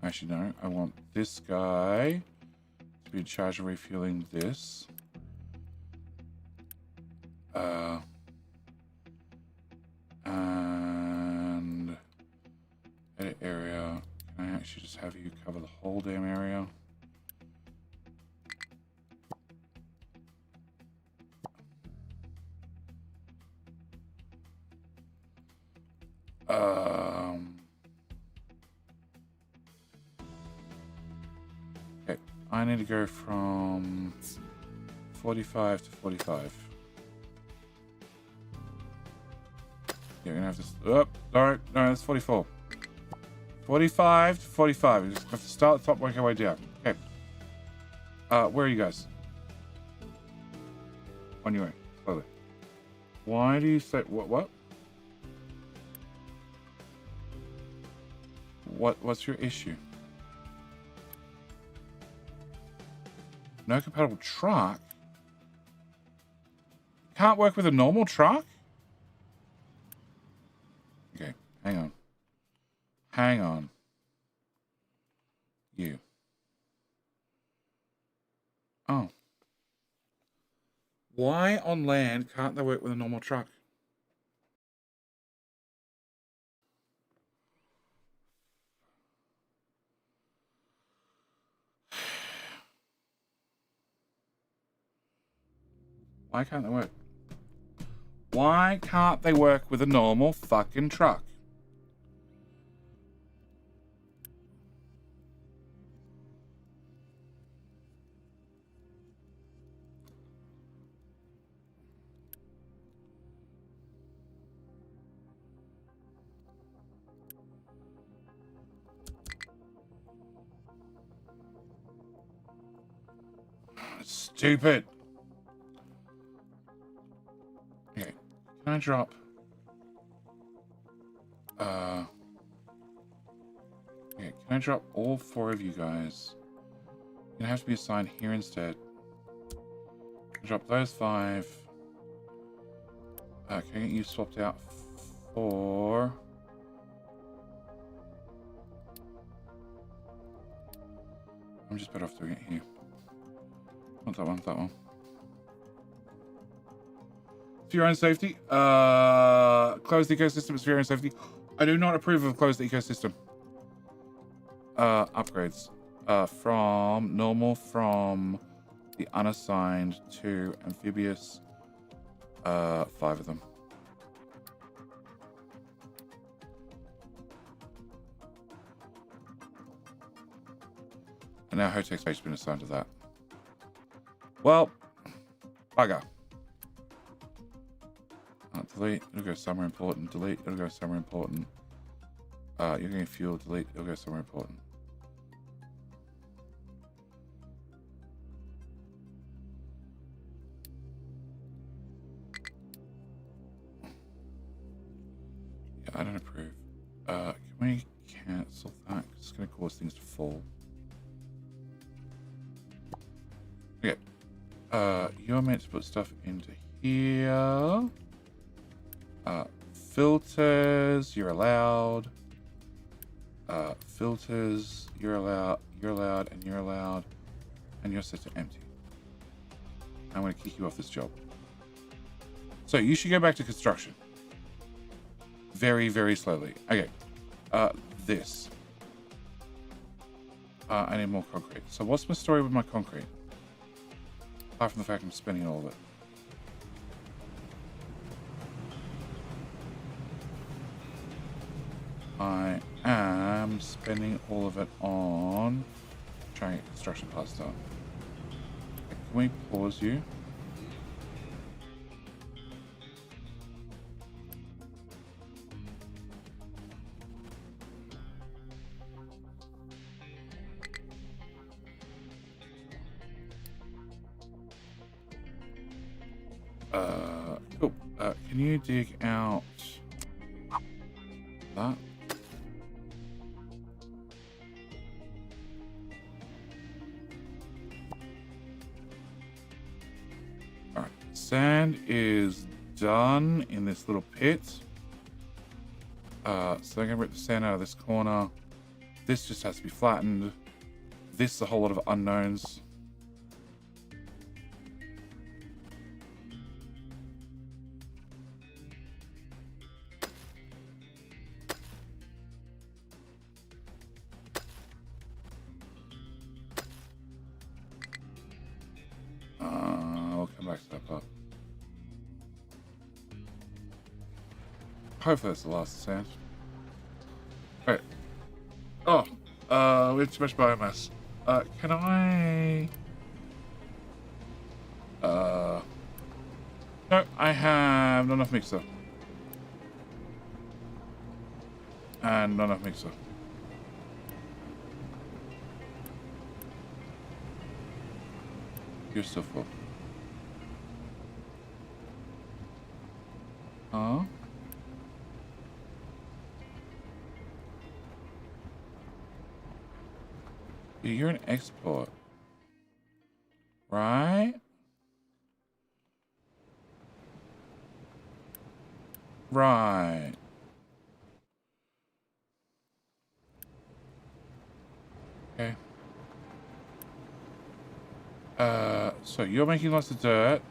Actually, no. I want this guy to be in charge of refueling this. And edit area. Can I actually just have you cover the whole damn area? Okay, I need to go from 45 to 45. You're gonna have to. Oh, no, that's 44. 45 to 45. You just have to start at the top, work your way down. Okay. Where are you guys? On your way, slowly. Why do you say what? What's your issue? No compatible truck? Can't work with a normal truck? Okay, hang on. Hang on. You. Oh. Why on land can't they work with a normal truck? Why can't they work? Why can't they work with a normal fucking truck? Stupid. Okay, can I drop? Yeah, can I drop all 4 of you guys? You're gonna have to be assigned here instead. Drop those 5. Can I get you swapped out for? I'm just better off doing it here. Not that one, that one. For your own safety, close the ecosystem. It's for your own safety. I do not approve of closed ecosystem. Upgrades. From normal, from the unassigned to amphibious. 5 of them. And now Hotek's space has been assigned to that. Well, bugger. Delete, it'll go somewhere important. Delete, it'll go somewhere important. You're getting fuel, delete, it'll go somewhere important. Yeah, I don't approve. Can we cancel that? It's going to cause things to fall. Okay. You're meant to put stuff into here. Filters, you're allowed. Filters, you're allowed, and you're allowed. And you're set to empty. I'm going to kick you off this job. So you should go back to construction. Very, very slowly. Okay. This. I need more concrete. So what's my story with my concrete? Apart from the fact I'm spending all of it. I am spending all of it on trying to get construction parts done. Okay, can we pause you? Cool. Can you dig out that? Alright, sand is done in this little pit. So I'm gonna rip the sand out of this corner. This just has to be flattened. This is a whole lot of unknowns. We'll come back to that part. Hopefully that's the last sand. Alright. Oh, we have too much biomass. Can I... No, I have not enough mixer. And not enough mixer. You're still full. Huh? You're an export. Right? Right. Okay. So you're making lots of dirt.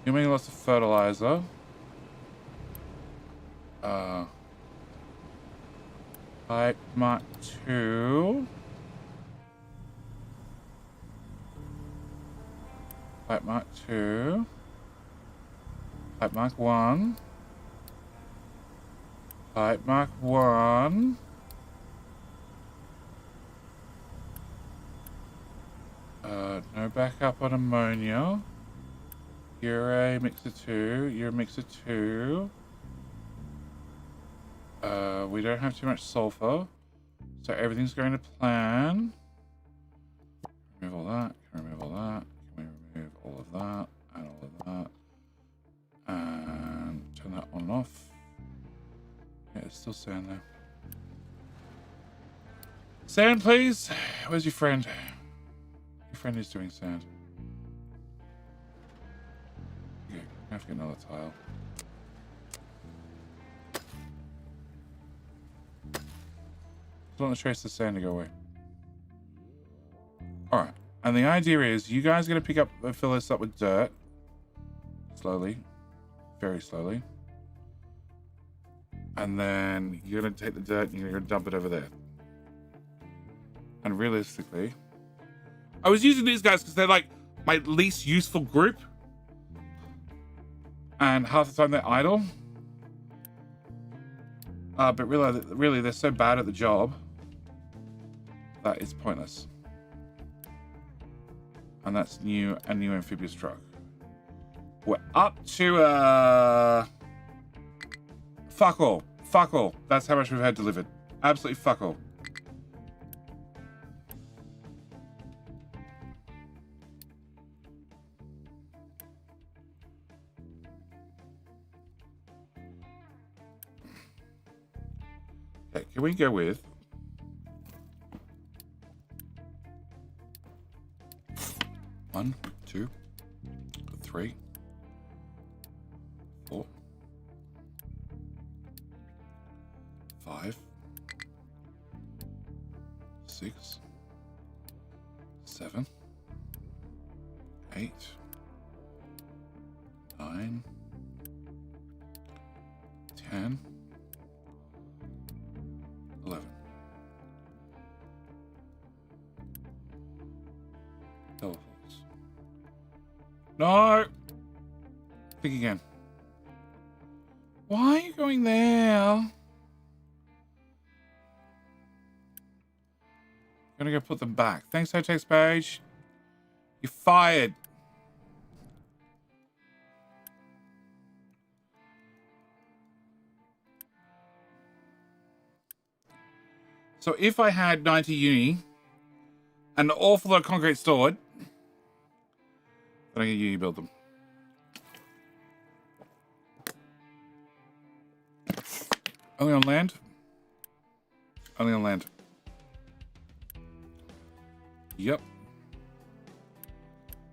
You're making lots of fertilizer. Pipe Mark 2. Pipe Mark 2. Pipe Mark 1. Pipe Mark 1. No backup on ammonia. You're a mixer 2. You're a mixer 2. We don't have too much sulfur. So everything's going to plan. Remove all that. Can we remove all that? Can we remove all of that? And all of that. And turn that on and off. Yeah, it's still sand there. Sand, please. Where's your friend? Your friend is doing sand. Okay, I have to get another tile. Just want to trace the sand to go away. Alright. And the idea is you guys are going to pick up, fill this up with dirt. Slowly. Very slowly. And then you're going to take the dirt and you're going to dump it over there. And realistically, I was using these guys because they're like my least useful group. And half the time they're idle. But really, they're so bad at the job that it's pointless. And that's a new amphibious truck. We're up to fuck all. Fuck all. That's how much we've had delivered. Absolutely fuck all. Okay, can we go with 1, 2, 3, 4, 5, 6, 7, 8, 9, 10, 11. Double falls. No! Think again. Why are you going there? I'm gonna go put them back. Thanks, Hotex Page. You're fired. So if I had 90 uni and an awful lot of concrete stored, then I can uni build them. Only on land? Only on land. Yep.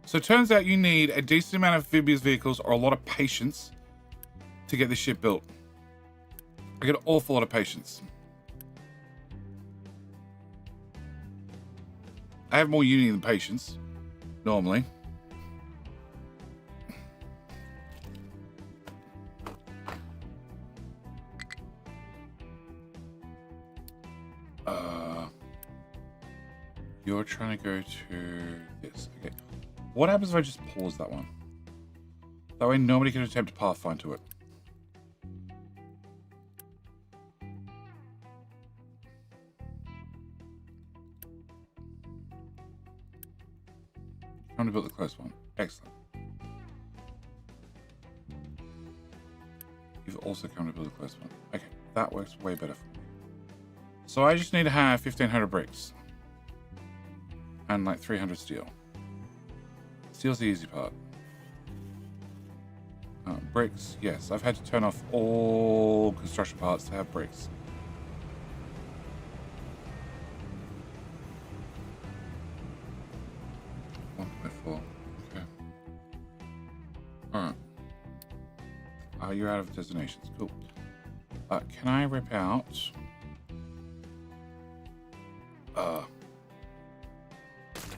So it turns out you need a decent amount of amphibious vehicles or a lot of patience to get this ship built. I get an awful lot of patience. I have more uni than patience, normally. You're trying to go to this. Okay. What happens if I just pause that one? That way nobody can attempt to pathfind to it. Come to build the close one. Excellent. You've also come to build a close one. Okay, that works way better for me. So I just need to have 1,500 bricks. And like 300 steel. Steel's the easy part. Bricks, yes. I've had to turn off all construction parts to have bricks. Okay. Alright. You're out of designations. Cool. Can I rip out...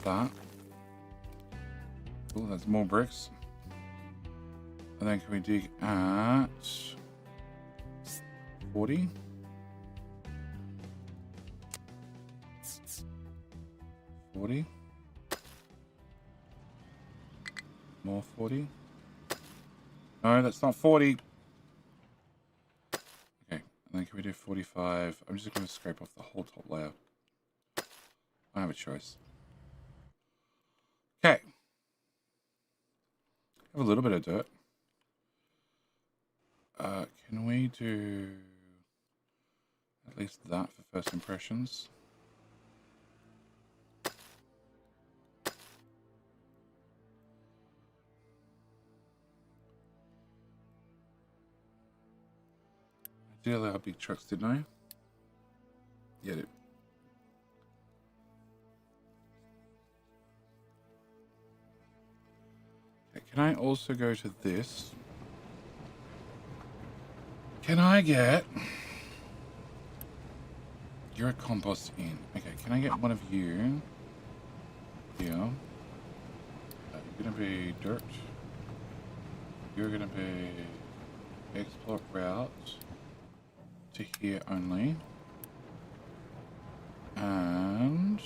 that. Cool, that's more bricks. And then can we dig at 40? 40? More 40? No, that's not 40. Okay, and then can we do 45? I'm just going to scrape off the whole top layer. I have a choice. Okay. Have a little bit of dirt. Can we do at least that for first impressions? I did allow big trucks, didn't I? Yeah, I did. Can I also go to this? Can I get... You're a compost in. Okay, can I get one of you? Here. You're gonna be dirt. You're gonna be export route to here only. And...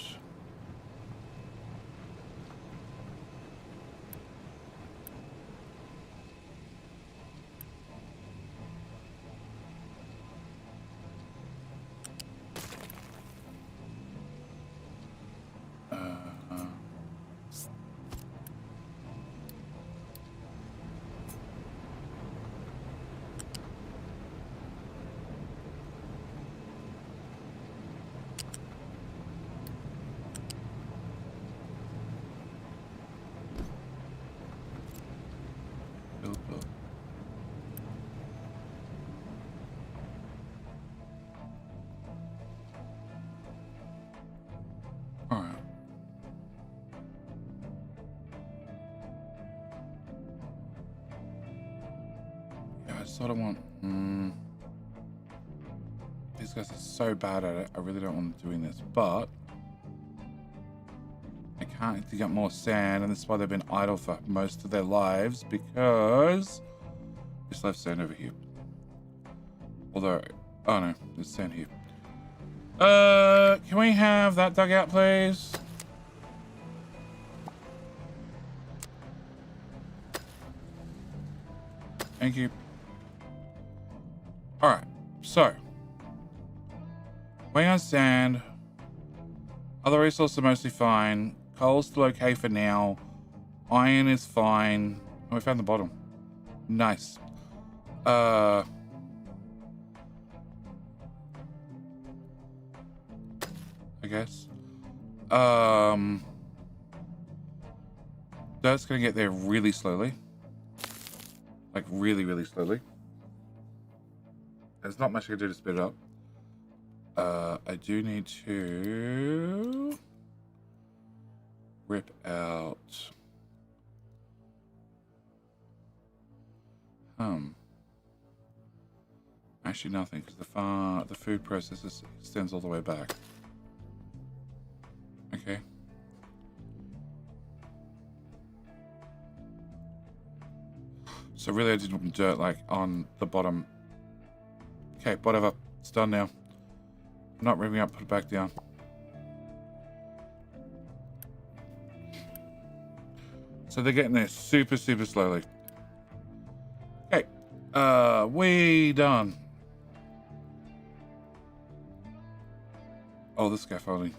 All right. Yeah, I sort of want. These guys are so bad at it. I really don't want them doing this, but I can't get more sand, and this is why they've been idle for most of their lives, because just left sand over here. Although, oh no, there's sand here. Can we have that dug out, please? Thank you. All right, so waiting on sand. Other resources are mostly fine. Coal's still okay for now. Iron is fine. Oh, we found the bottom. Nice. I guess. Dirt's gonna get there really slowly. Like really, really slowly. There's not much I can do to speed it up. I do need to rip out. Actually, nothing, because the food process extends all the way back. Okay. So really, I didn't want dirt like on the bottom. Okay, whatever. It's done now. I'm not ripping up. Put it back down. So they're getting there super, super slowly. Okay. We done. Oh, the scaffolding.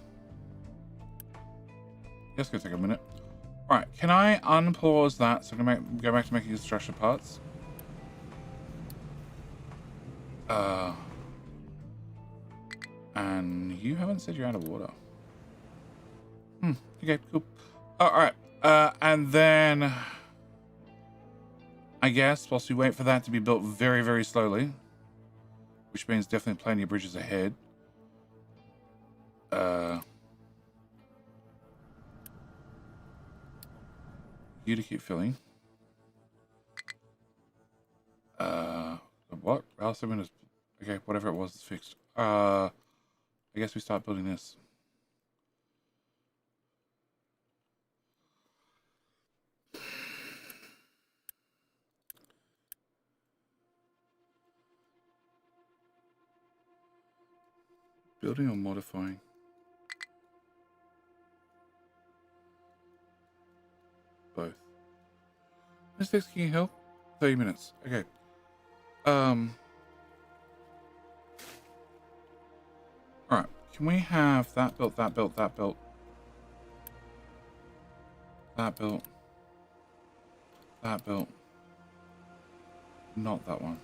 That's gonna take a minute. All right, can I unpause that so I can go back to making construction parts? And you haven't said you're out of water. Okay, cool. All right, and then I guess whilst we wait for that to be built very, very slowly, which means definitely plenty of bridges ahead. You to keep filling. What? Okay, whatever it was is fixed. I guess we start building this. Building or modifying? Both. This takes can you help? 30 minutes. Okay. Alright. Can we have that built, that built, that built? That built. That built. Not that one.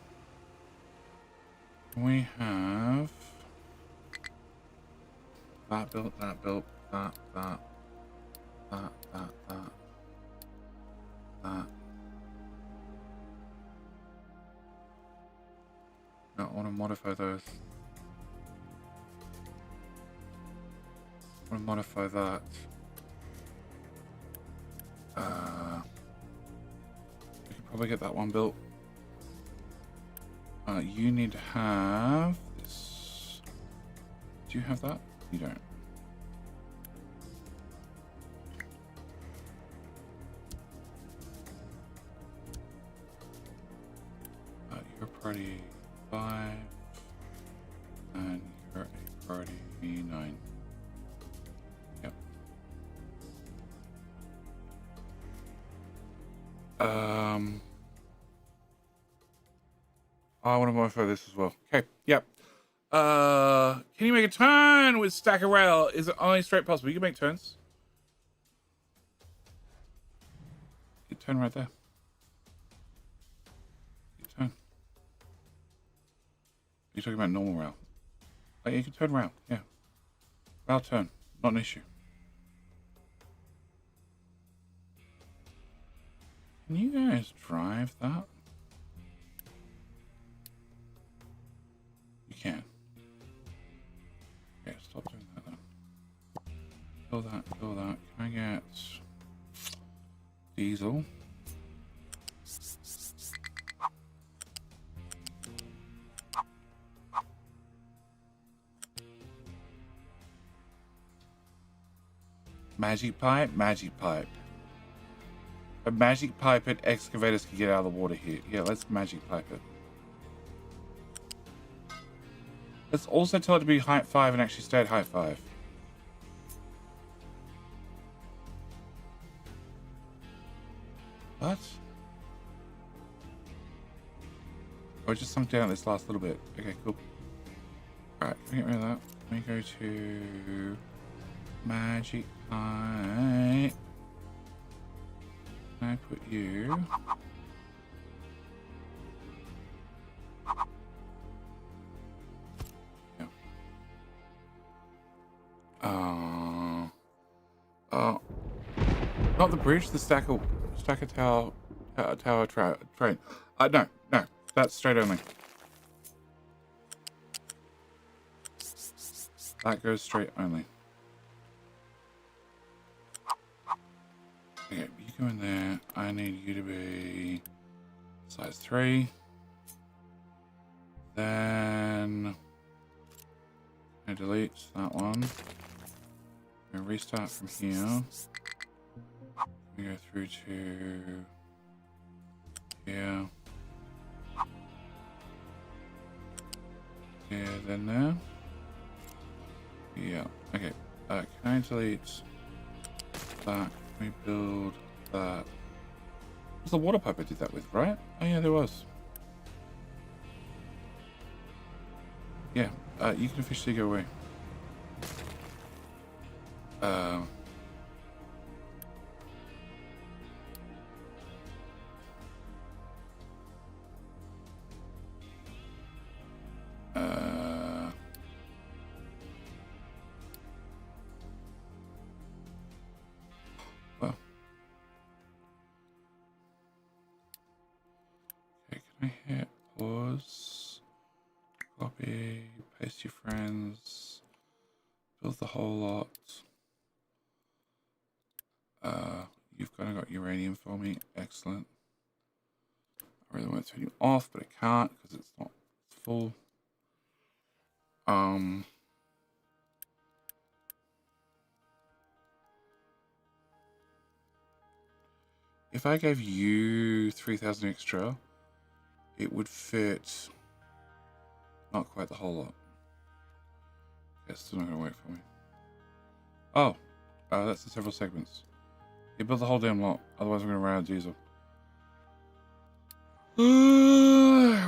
Can we have that built, that built, that. No, I want to modify those. I want to modify that. We could probably get that one built. You need to have this. Do you have that? You don't. You're priority 5, and you're a priority 9. Yep. I want to modify this as well. Okay. Yep. Can you make a turn with stack of rail? Is it only straight possible? You can make turns. You turn right there. You turn. You're talking about normal rail. Oh, you can turn rail. Yeah. Rail turn. Not an issue. Can you guys drive that? You can. Okay, stop doing that then. Kill that, kill that. Can I get diesel? Magic pipe, magic pipe. A magic pipe and excavators can get out of the water here. Yeah, let's magic pipe it. Let's also tell it to be height 5 and actually stay at height 5. What? Oh, it just sunk down this last little bit. Okay, cool. Alright, can we get rid of that? Let me go to magic pipe. Can I put you? Yeah. Not the bridge, the stacker tower train. No, that's straight only. That goes straight only. Okay, you go in there. I need you to be size 3. Then I delete that one. I'm gonna restart from here. We go through to here. Yeah, then there. Yeah, okay. Can I delete that? Can we build that? It was the water pipe I did that with, right? Oh yeah, there was. Yeah, you can officially go away. Well. Okay, can I hit pause? Copy, paste your friends, build the whole lot. You've kind of got uranium for me. Excellent. I really want to turn you off, but I can't because it's not full. If I gave you 3,000 extra, it would fit not quite the whole lot. Okay, it's still not going to work for me. Oh, that's the several segments. You build the whole damn lot, otherwise I'm going to run out of diesel.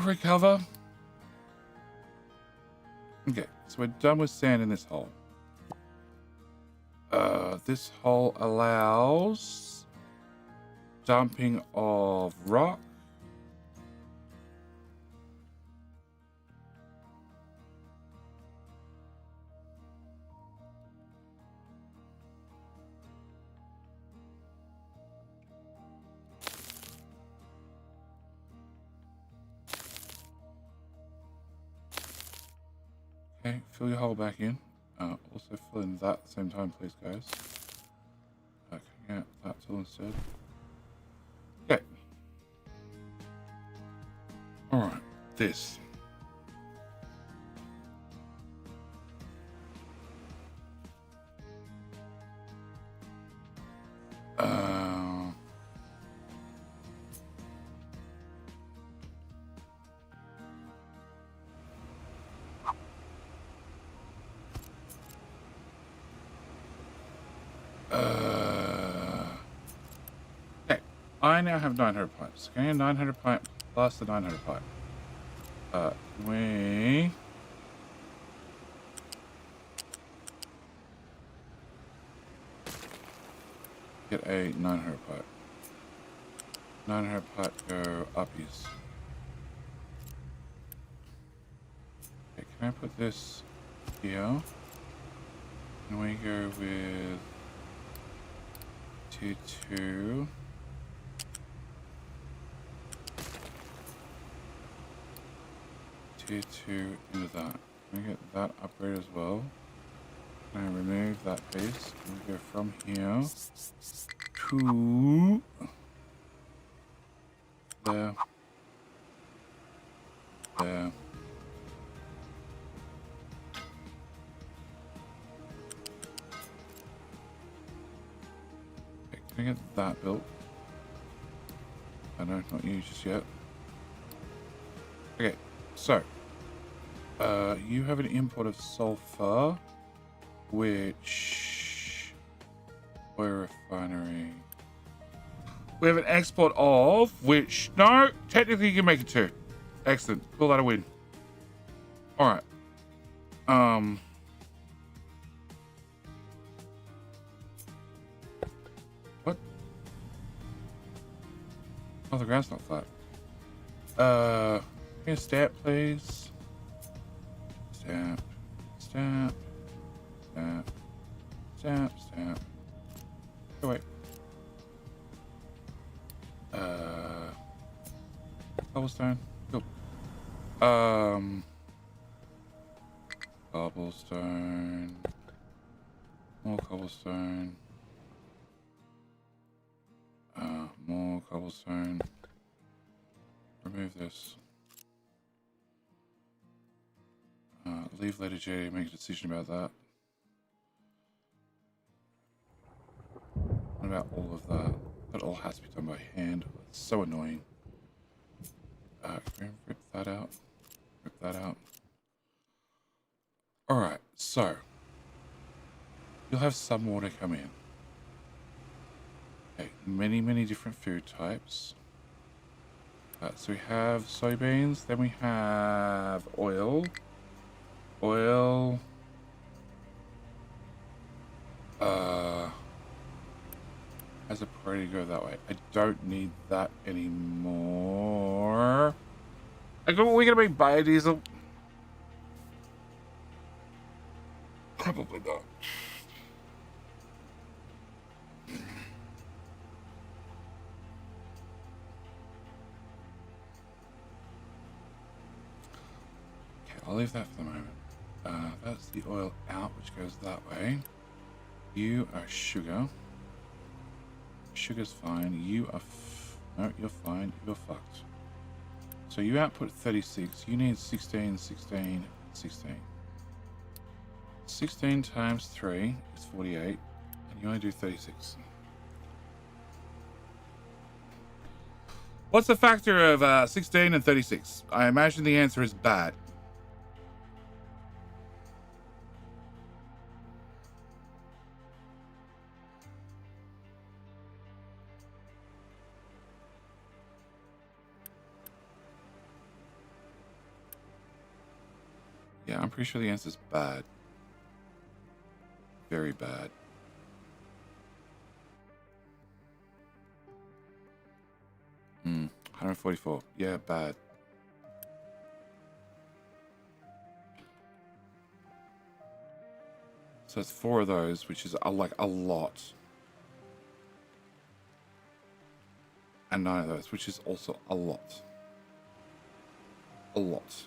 Recover. Okay, so we're done with sand in this hole. This hole allows dumping of rock. Okay, fill your hole back in. Also fill in that at the same time, please, guys. Okay, yeah, that's all instead. Okay. Alright, this. Okay, I now have 900 pipes. Okay, 900 pipe plus the 900 pipe. We get a 900 pipe. 900 pipe go uppies. Okay, can I put this here? And we go with T2. T2 into that. Can we get that upgrade as well? Can I remove that piece? Can we go from here to there? There. Okay, can I get that built? I know, not you just yet. Okay, so you have an import of sulfur, which oil refinery. We have an export of which no, technically you can make it two. Excellent, call that a win. All right. What? Oh, the ground's not flat. Give me a stamp, please. Stamp, stamp, stamp, stamp, stamp. Oh, wait. Cobblestone. Cool. Cobblestone. More cobblestone. More cobblestone. Remove this. Leave later J to make a decision about that. What about all of that? That all has to be done by hand. It's so annoying. Can we rip that out? Rip that out. Alright, so you'll have some water come in. Okay, many different food types. So we have soybeans, then we have oil. Oil. Has a priority to go that way. I don't need that anymore. We're gonna make biodiesel. Probably not. Okay, I'll leave that for the moment. That's the oil out, which goes that way. You are sugar. Sugar's fine. You are no, you're fine. You're fucked. So you output 36. You need 16, 16, 16. 16 times 3 is 48, and you only do 36. What's the factor of 16 and 36? I imagine the answer is bad. Yeah, I'm pretty sure the answer is bad. Very bad. Hmm. 144. Yeah, bad. So it's 4 of those, which is like a lot. And 9 of those, which is also a lot. A lot.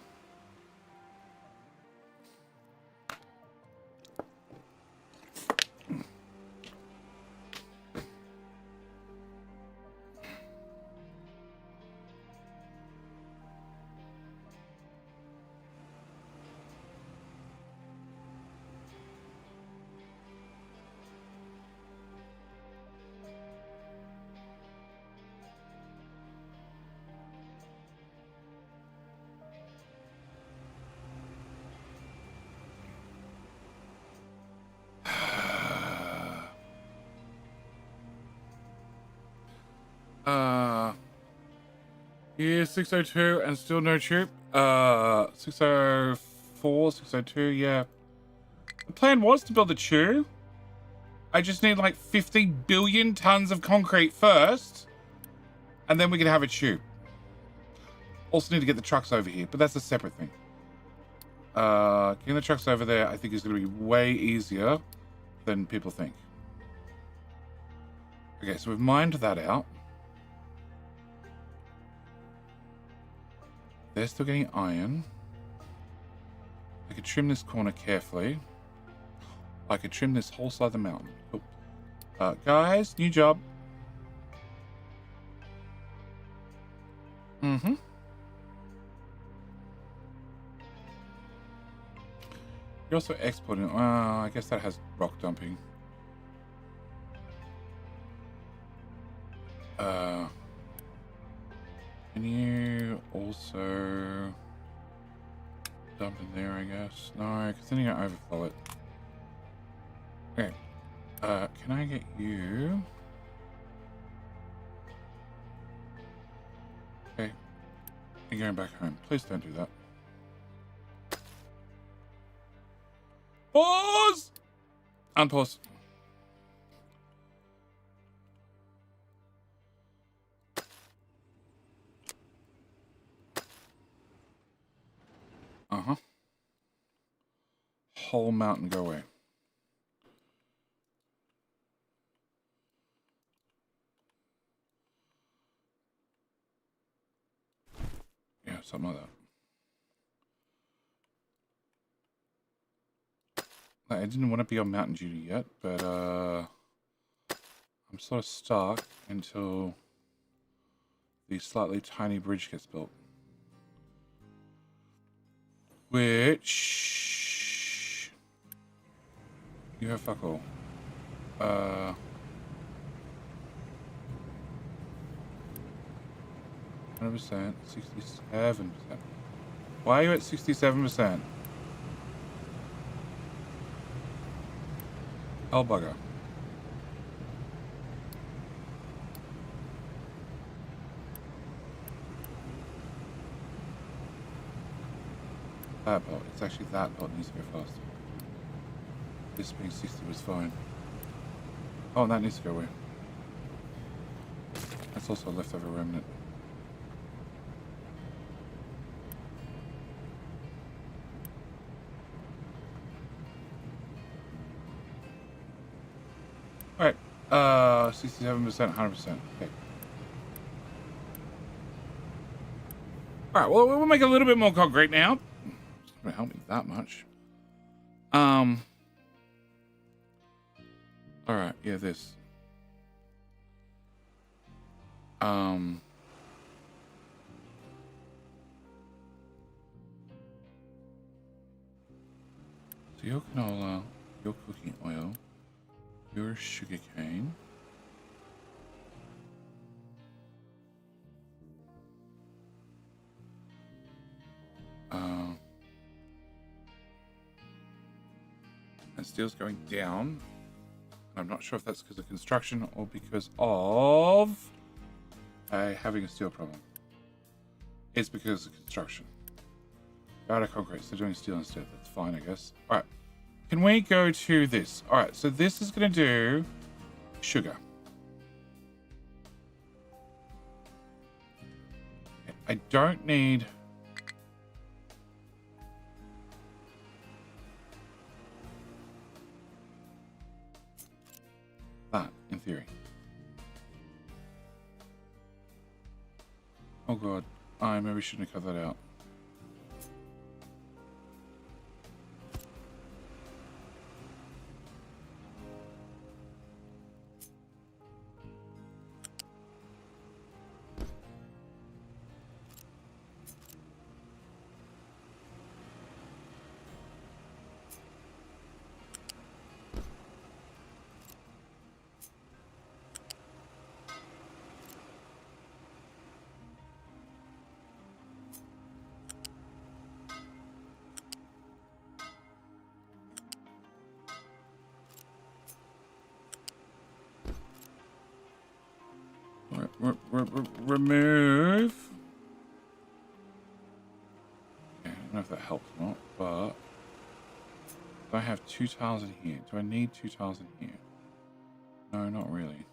Yeah, 602 and still no tube. 604, 602, yeah. The plan was to build a tube. I just need like 50 billion tons of concrete first, and then we can have a tube. Also need to get the trucks over here, but that's a separate thing. Getting the trucks over there, I think, is going to be way easier than people think. Okay, so we've mined that out. They're still getting iron. I could trim this corner carefully. I could trim this whole side of the mountain. Cool. Guys, new job. Mm-hmm. You're also exporting. I guess that has rock dumping. Can you also dump in there, I guess? No, because then you're going to overflow it. Okay. Can I get you? Okay. You're going back home. Please don't do that. Pause! Unpause. Uh-huh. Whole mountain go away. Yeah, something like that. I didn't want to be on mountain duty yet, but I'm sort of stuck until the slightly tiny bridge gets built. Which you have fuck all. 100%, 67%. Why are you at 67%? Oh, bugger. That belt. It's actually that belt needs to go faster. This being 60 was fine. Oh, and that needs to go away. That's also a leftover remnant. Alright. 67%, 100%. Okay. Alright, well, we'll make it a little bit more concrete now. It's not gonna help me that much. Alright, yeah, this. So your canola, your cooking oil, your sugar cane. And steel's going down. I'm not sure if that's because of construction or because of having a steel problem. It's because of construction. Out of concrete, so doing steel instead. That's fine, I guess. All right. Can we go to this? All right, so this is going to do sugar. I don't need... that, in theory. Oh god, I maybe shouldn't have cut that out. Remove. Okay, I don't know if that helps or not, but do I have 2 tiles in here? Do I need 2 tiles in here? No, not really.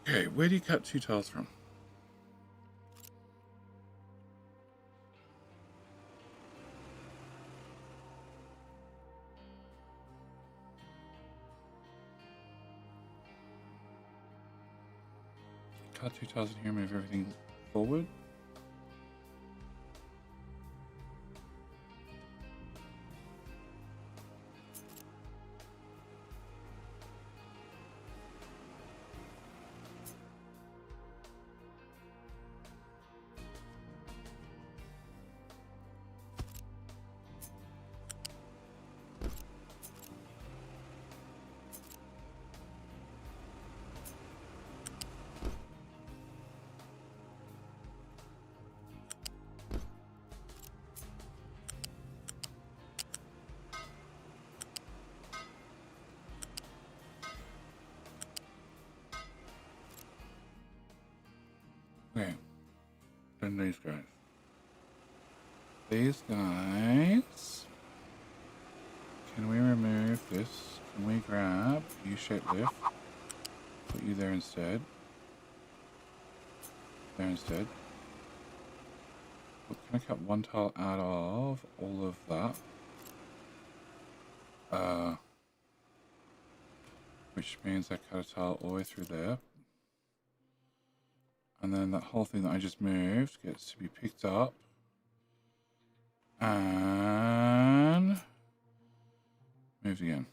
Okay, where do you cut 2 tiles from? Cut 2 tiles in here, move everything forward. these guys. These guys. Can we remove this? Can we grab U-shaped lift? Put you there instead. There instead. But can I cut one tile out of all of that? Which means I cut a tile all the way through there. And then that whole thing that I just moved gets to be picked up. And moved again.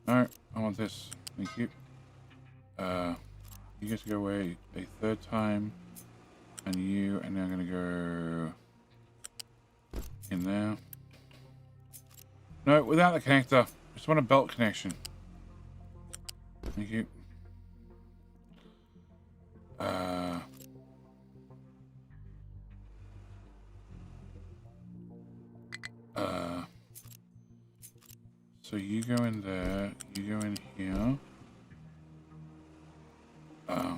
No, I want this. Thank you. You get to go away a third time. And you are now going to go in there. No, without the connector. Just want a belt connection. Thank you. So you go in there, you go in here. I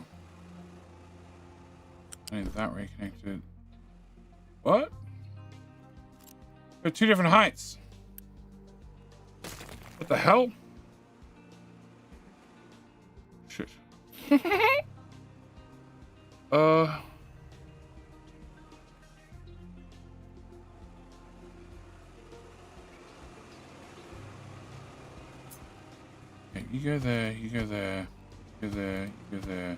need that reconnected. What? They're two different heights. What the hell? Shit. Okay, you go there, you go there, you go there, you go there,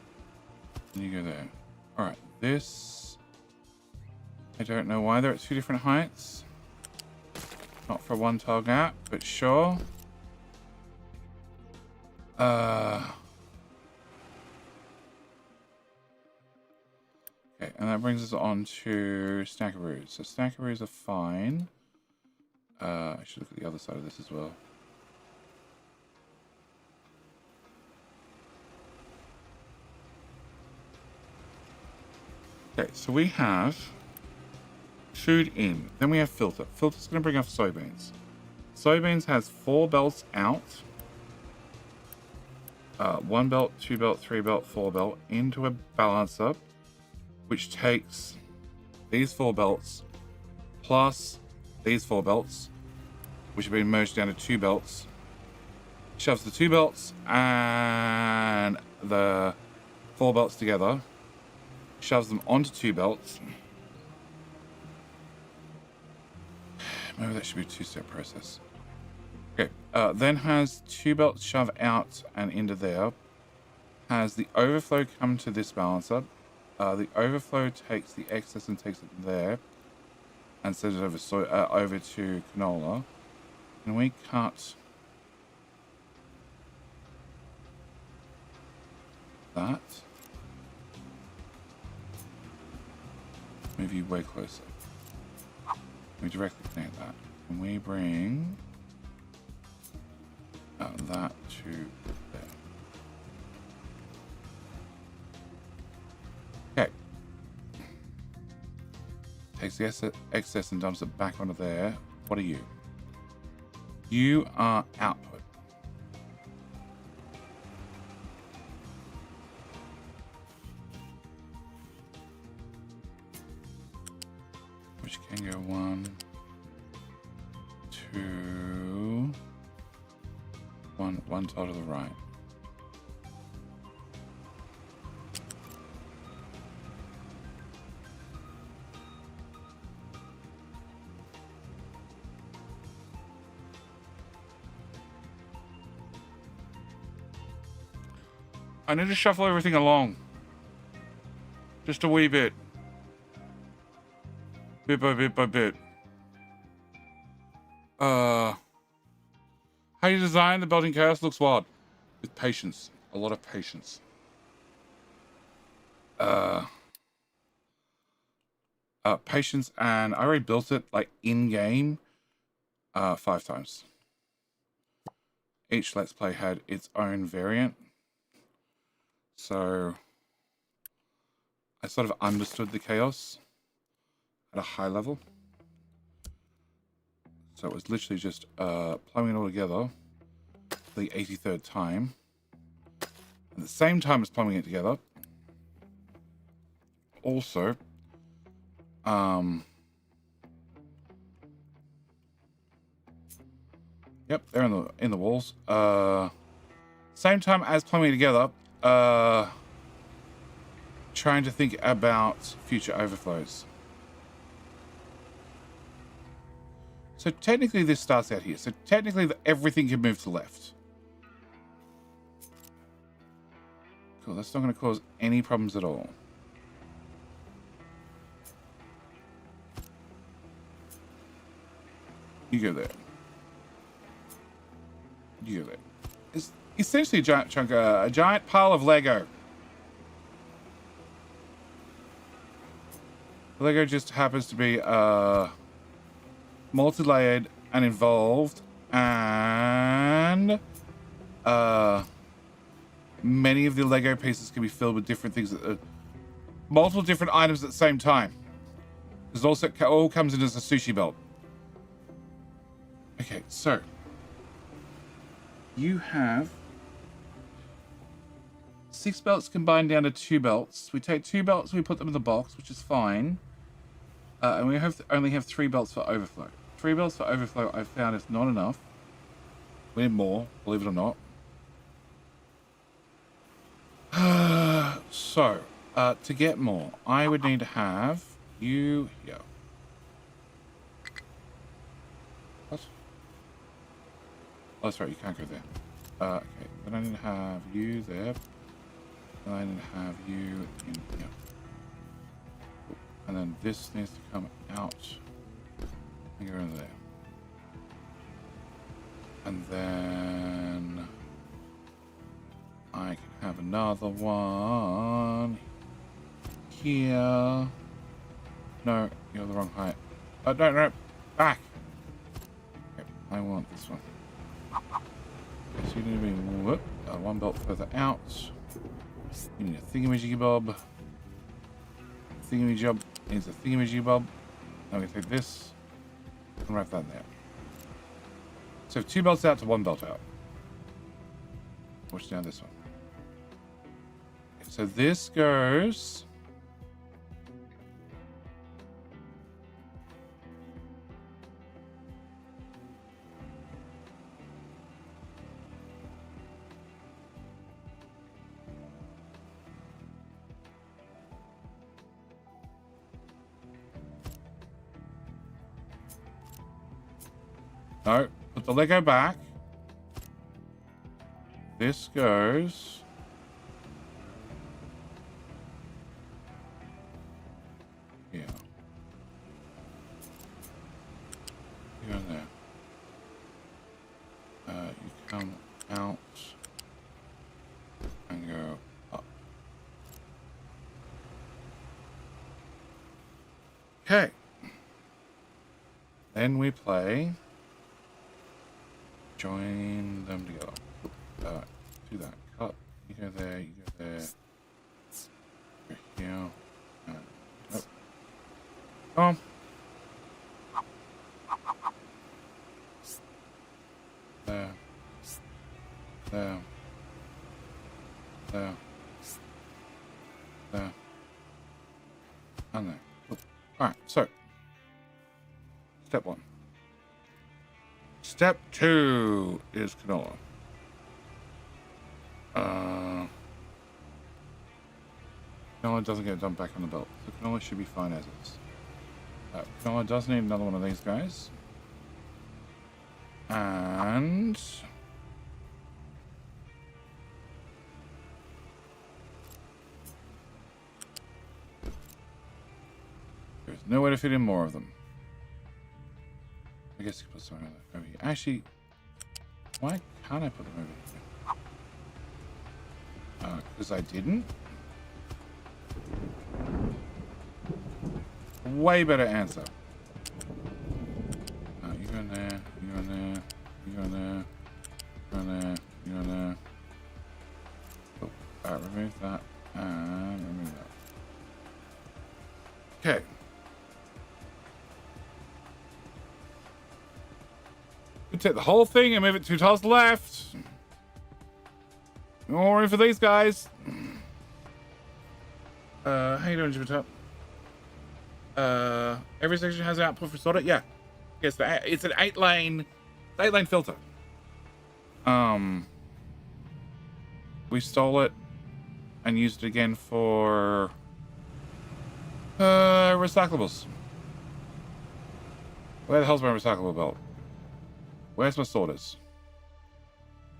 and you go there. Alright, this... I don't know why they're at two different heights. Not for one tile gap, but sure. Okay, and that brings us on to Stackaroos. So Stackaroos are fine. I should look at the other side of this as well. Okay, so we have food in. Then we have filter. Filter's going to bring off soybeans. Soybeans has 4 belts out. 1 belt, 2 belt, 3 belt, 4 belt into a balancer, which takes these 4 belts plus these 4 belts, which have been merged down to 2 belts, shoves the 2 belts and the 4 belts together, shoves them onto 2 belts. Maybe that should be a 2-step process. Okay, then has 2 belts shove out and into there. Has the overflow come to this balancer. The overflow takes the excess and takes it there. And sends it over to canola. Can we cut that? Move you way closer. We directly connect that. Can we bring that to there? Okay. Takes the excess and dumps it back onto there. What are you? You are output. Which can go 1, 2, 1 tile to the right. I need to shuffle everything along. Just a wee bit. Bit by bit by bit. How you design the Belting Chaos looks wild. With patience. A lot of patience. Patience, and I already built it like in-game 5 times. Each Let's Play had its own variant. So I sort of understood the chaos at a high level. So it was literally just plumbing it all together for the 83rd time. At the same time as plumbing it together. Also, yep, they're in the walls. Same time as plumbing it together. Trying to think about future overflows. So technically this starts out here. So technically everything can move to the left. Cool, that's not going to cause any problems at all. You go there. You go there. It's essentially a giant chunk, a giant pile of Lego. Lego just happens to be multi-layered and involved, and many of the Lego pieces can be filled with different things, multiple different items at the same time. There's also all comes in as a sushi belt. Okay, so you have 6 belts combined down to 2 belts. We take 2 belts, we put them in the box, which is fine. And we only have 3 belts for overflow. 3 belts for overflow I've found is not enough. We need more, believe it or not. So, to get more, I would need to have you here. What? Oh, sorry, you can't go there. Okay, then I need to have you there. And I need to have you in here. And then this needs to come out and go in there. And then I can have another one here. No, you're the wrong height. Oh, no, back. Okay, I want this one. Okay, so you need to be one belt further out. You need a thingamajiggy-bob. Thingamajiggy-bob needs a thingamajiggy-bob. Now we take this and wrap that in there. So 2 belts out to 1 belt out. Push down this one. Okay, so this goes. No, put the Lego back. This goes. Here. You go there. You come out and go up. Okay. Then we play. Join them together. Do that. Cut. You go there. You go there. Go here. Nope. Come on. There. There. There. There. And there. Alright, so. Step 1. Step 2 is canola. Canola doesn't get dumped back on the belt. So canola should be fine as is. Canola does need another one of these guys. And there's no way to fit in more of them. I guess you put some over here. Actually, why can't I put them over here? Because I didn't. Way better answer. You go in there, you go in there, you go in there, you go in there, you go in there. Oh, remove that, and remove that. Okay. We take the whole thing and move it 2 tiles left. More room for these guys. How you doing, Jimmy Top? Every section has an output for sorter. Yeah. Yes, it's an 8-lane filter. We stole it and used it again for recyclables. Where the hell's my recyclable belt? Where's my sorters?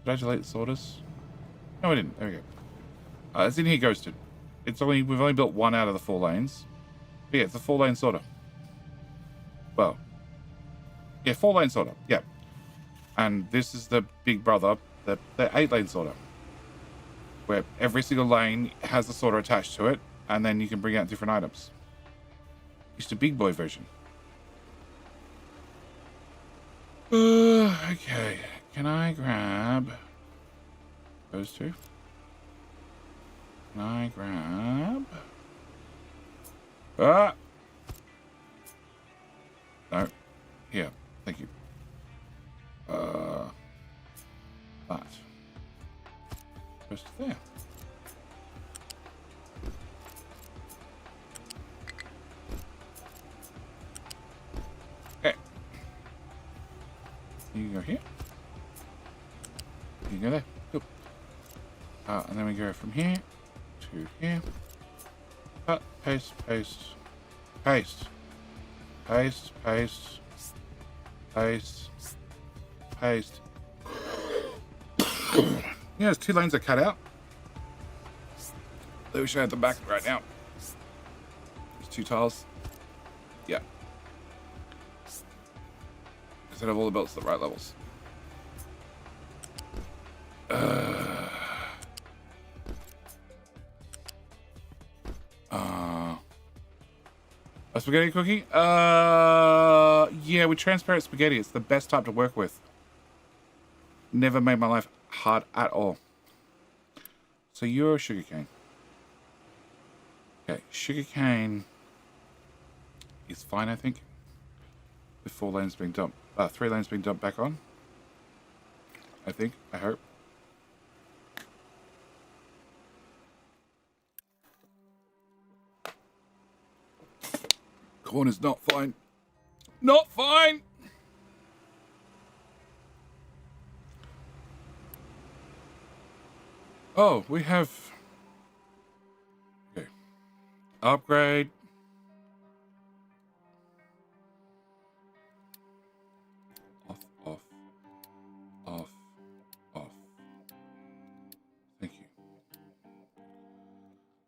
Did I delete the sorters? No, I didn't. There we go. It's in here, ghosted. We've only built one out of the 4 lanes. But yeah, it's a 4-lane sorter. Well, yeah, 4-lane sorter. Yeah, and this is the big brother, the 8-lane sorter, where every single lane has a sorter attached to it, and then you can bring out different items. It's the big boy version. Okay, can I grab those two? Can I grab... No. Here. Thank you. That. Goes to there. Okay. You go here. You go there. Cool. And then we go from here to here. Cut, paste, paste, paste, paste, paste, paste, paste. Yeah, there's 2 lanes are cut out. They wish I had them back right now. There's 2 tiles. Yeah. Because I have all the belts at the right levels. A spaghetti cookie? Yeah, with transparent spaghetti, it's the best type to work with. Never made my life hard at all. So you're sugarcane. Okay, sugarcane is fine, I think. With 4 lanes being dumped, 3 lanes being dumped back on. I think, I hope. Corn is not fine. Not fine! Oh, we have... Okay. Upgrade. Off, off, off, off. Thank you.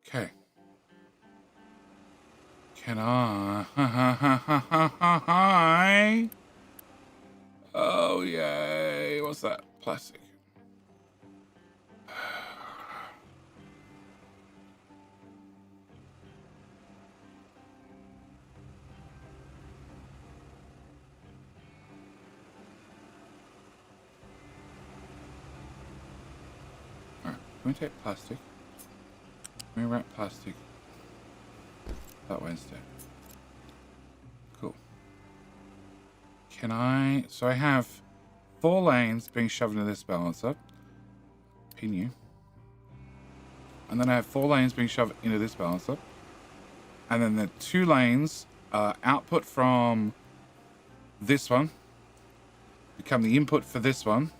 Okay. Can I? Oh, yay. What's that? Plastic. Alright, can we take plastic? Can we wrap plastic that way instead? Cool. Can I... So I have 4 lanes being shoved into this balancer. Pin you. And then I have 4 lanes being shoved into this balancer. And then the 2 lanes output from this one become the input for this one.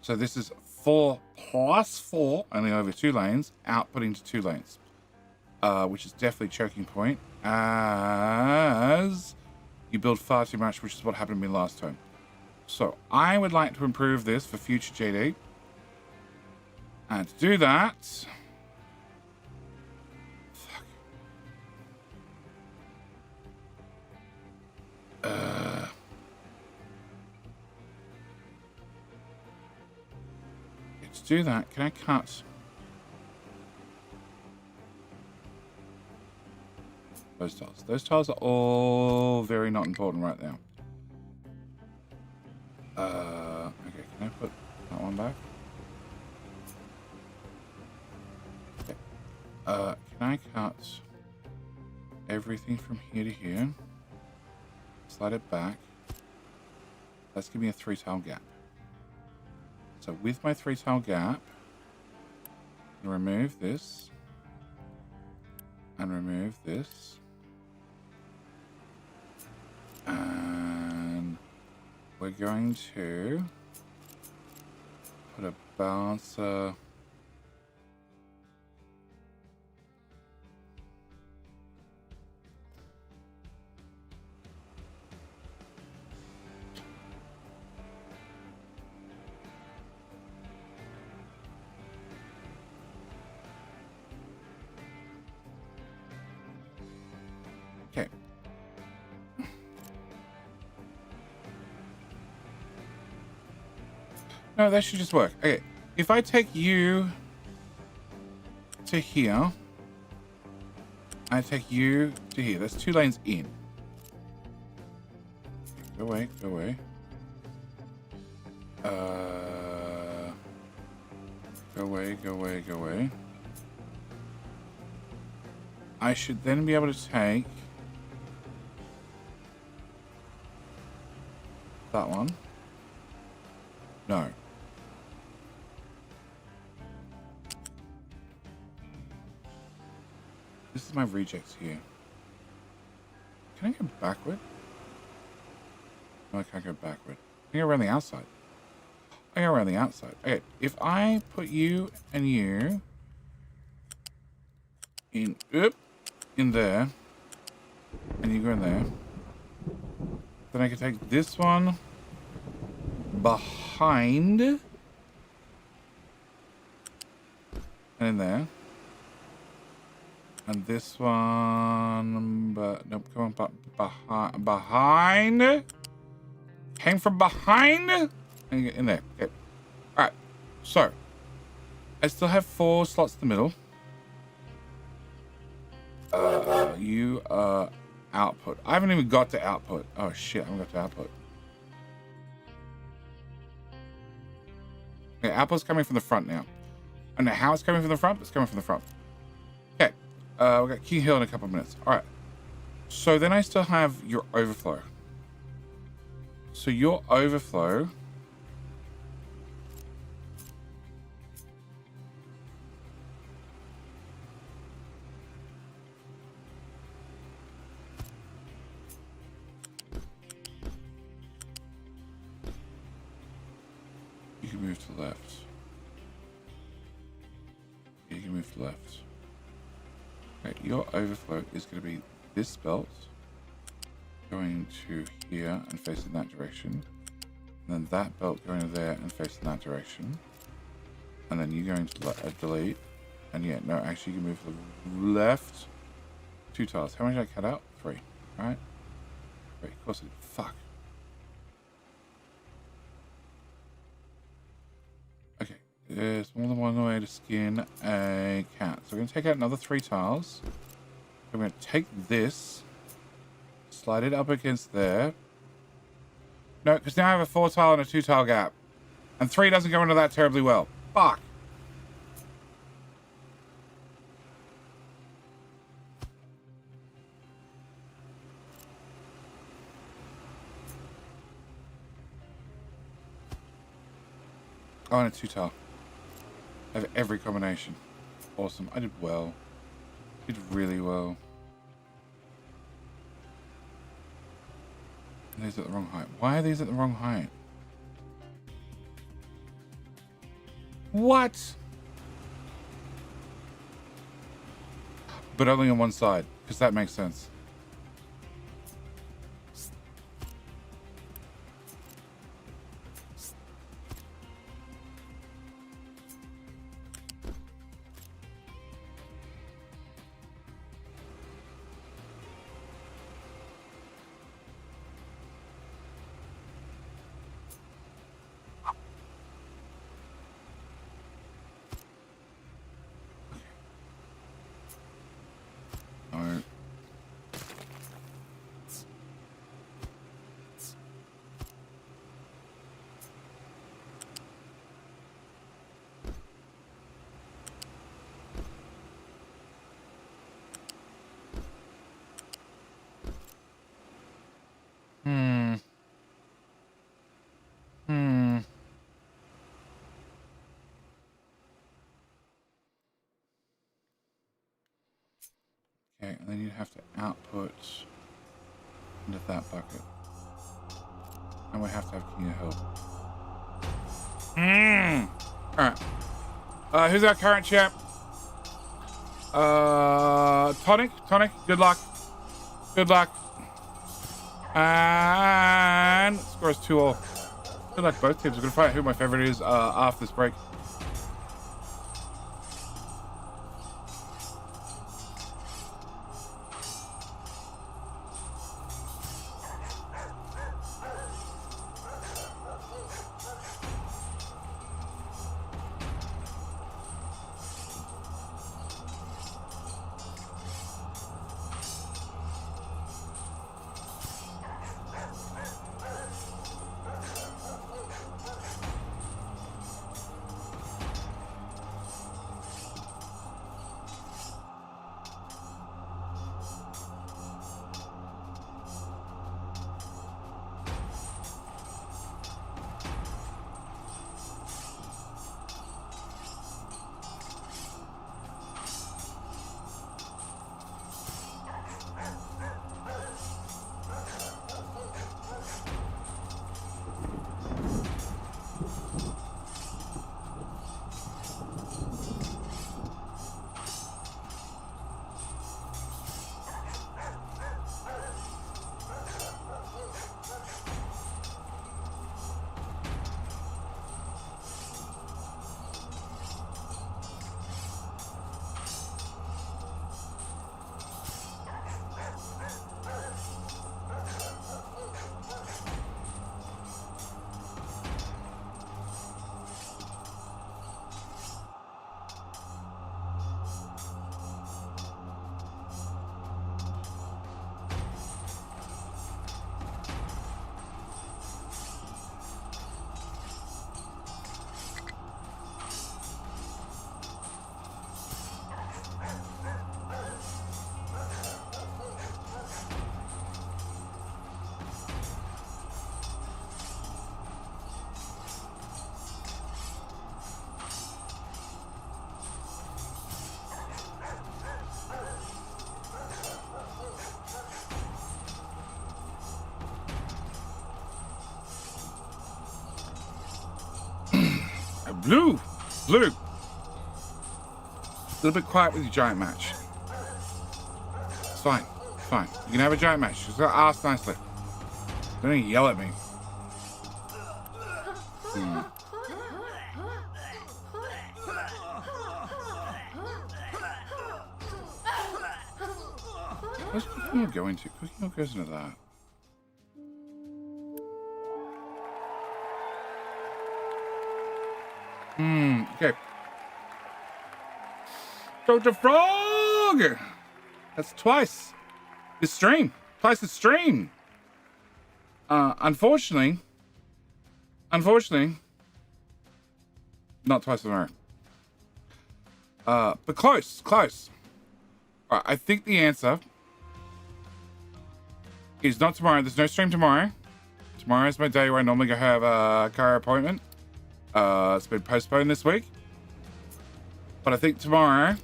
So this is 4 plus 4, only over 2 lanes, output into 2 lanes. Which is definitely choking point, as you build far too much, which is what happened to me last time. So I would like to improve this for future JD. And to do that... Fuck. To do that, can I cut... Those tiles. Those tiles are all very not important right now. Okay, can I put that one back? Okay. Can I cut everything from here to here? Slide it back. Let's give me a 3-tile gap. So with my 3-tile gap, remove this. And remove this. And we're going to put a bouncer. Okay. No, that should just work. Okay. If I take you to here, I take you to here. That's 2 lanes in. Go away, go away. Go away, go away, go away. I should then be able to take that one. No. This is my rejects here. Can I go backward? No, I can't go backward. I can go around the outside. I go around the outside. Okay, if I put you and you in there, and you go in there, then I can take this one behind and in there, and this one, but nope, come on, behind, came from behind, and get in there. Okay. All right. So I still have 4 slots in the middle. You output. I haven't even got to output. Oh shit, I haven't got to output. Okay, output's coming from the front now. I don't know how it's coming from the front, but it's coming from the front. Okay, we've got King Hill in a couple of minutes. All right. So then I still have your overflow. So your overflow. You can move to the left. You can move to the left. Okay, your overflow is going to be this belt going to here and facing that direction. And then that belt going to there and facing that direction. And then you going to delete. And yeah, no, actually you can move to the left. 2 tiles. How many did I cut out? 3. Alright. 3. Of course I did. Fuck. Okay. There's more than one way to skin a cat. So we're going to take out another 3 tiles. I'm going to take this. Slide it up against there. No, because now I have a 4 tile and a 2 tile gap. And 3 doesn't go into that terribly well. Fuck. Oh, and a 2 tile. I have every combination. Awesome. I did well. Did really well. And these are at the wrong height. Why are these at the wrong height? What? But only on one side, because that makes sense. Okay, and then you'd have to output into that bucket. And we have to have King of Help. Alright. Who's our current champ? Tonic. Good luck. And score is 2-all. Good luck both teams. We're gonna find out who my favorite is after this break. Blue. A little bit quiet with your giant match. It's fine. You can have a giant match. Just gotta ask nicely. Don't yell at me. Where's Cooking going to? Cooking goes into that. Okay. Dr. Frog! That's twice this stream. Twice this stream. Unfortunately, not twice in a row. But close. All right, I think the answer is not tomorrow. There's no stream tomorrow. Tomorrow is my day where I normally go have a car appointment. It's been postponed this week. But I think tomorrow,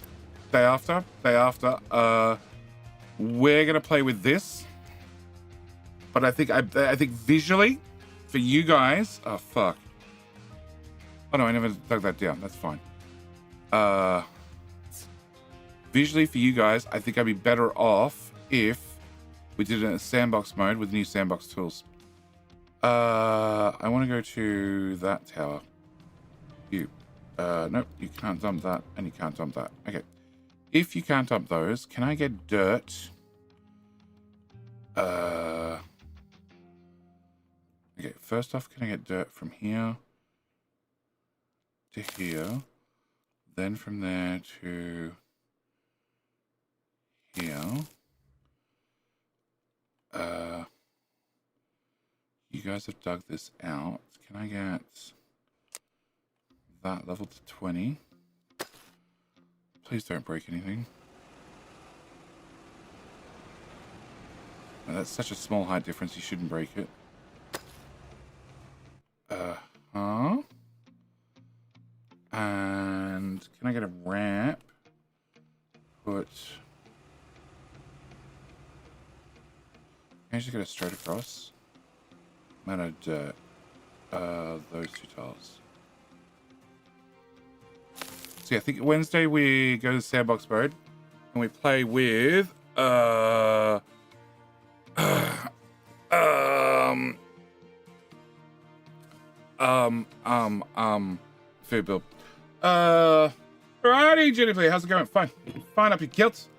day after, we're gonna play with this. But I think visually, for you guys, oh fuck. Oh no, I never dug that down. That's fine. Visually for you guys, I think I'd be better off if we did it in a sandbox mode with new sandbox tools. I want to go to that tower. Nope, you can't dump that, and you can't dump that. Okay. If you can't dump those, can I get dirt? Okay, first off, can I get dirt from here to here? Then from there to here. You guys have dug this out. Can I get that level to 20? Please don't break anything. Oh, that's such a small height difference, you shouldn't break it. And can I get a ramp? Put I just get it straight across. Amount of dirt. Those two tiles. So yeah, I think Wednesday we go to sandbox mode and we play with food build. Alrighty, Jennifer, how's it going? Fine. Fine up your kilts.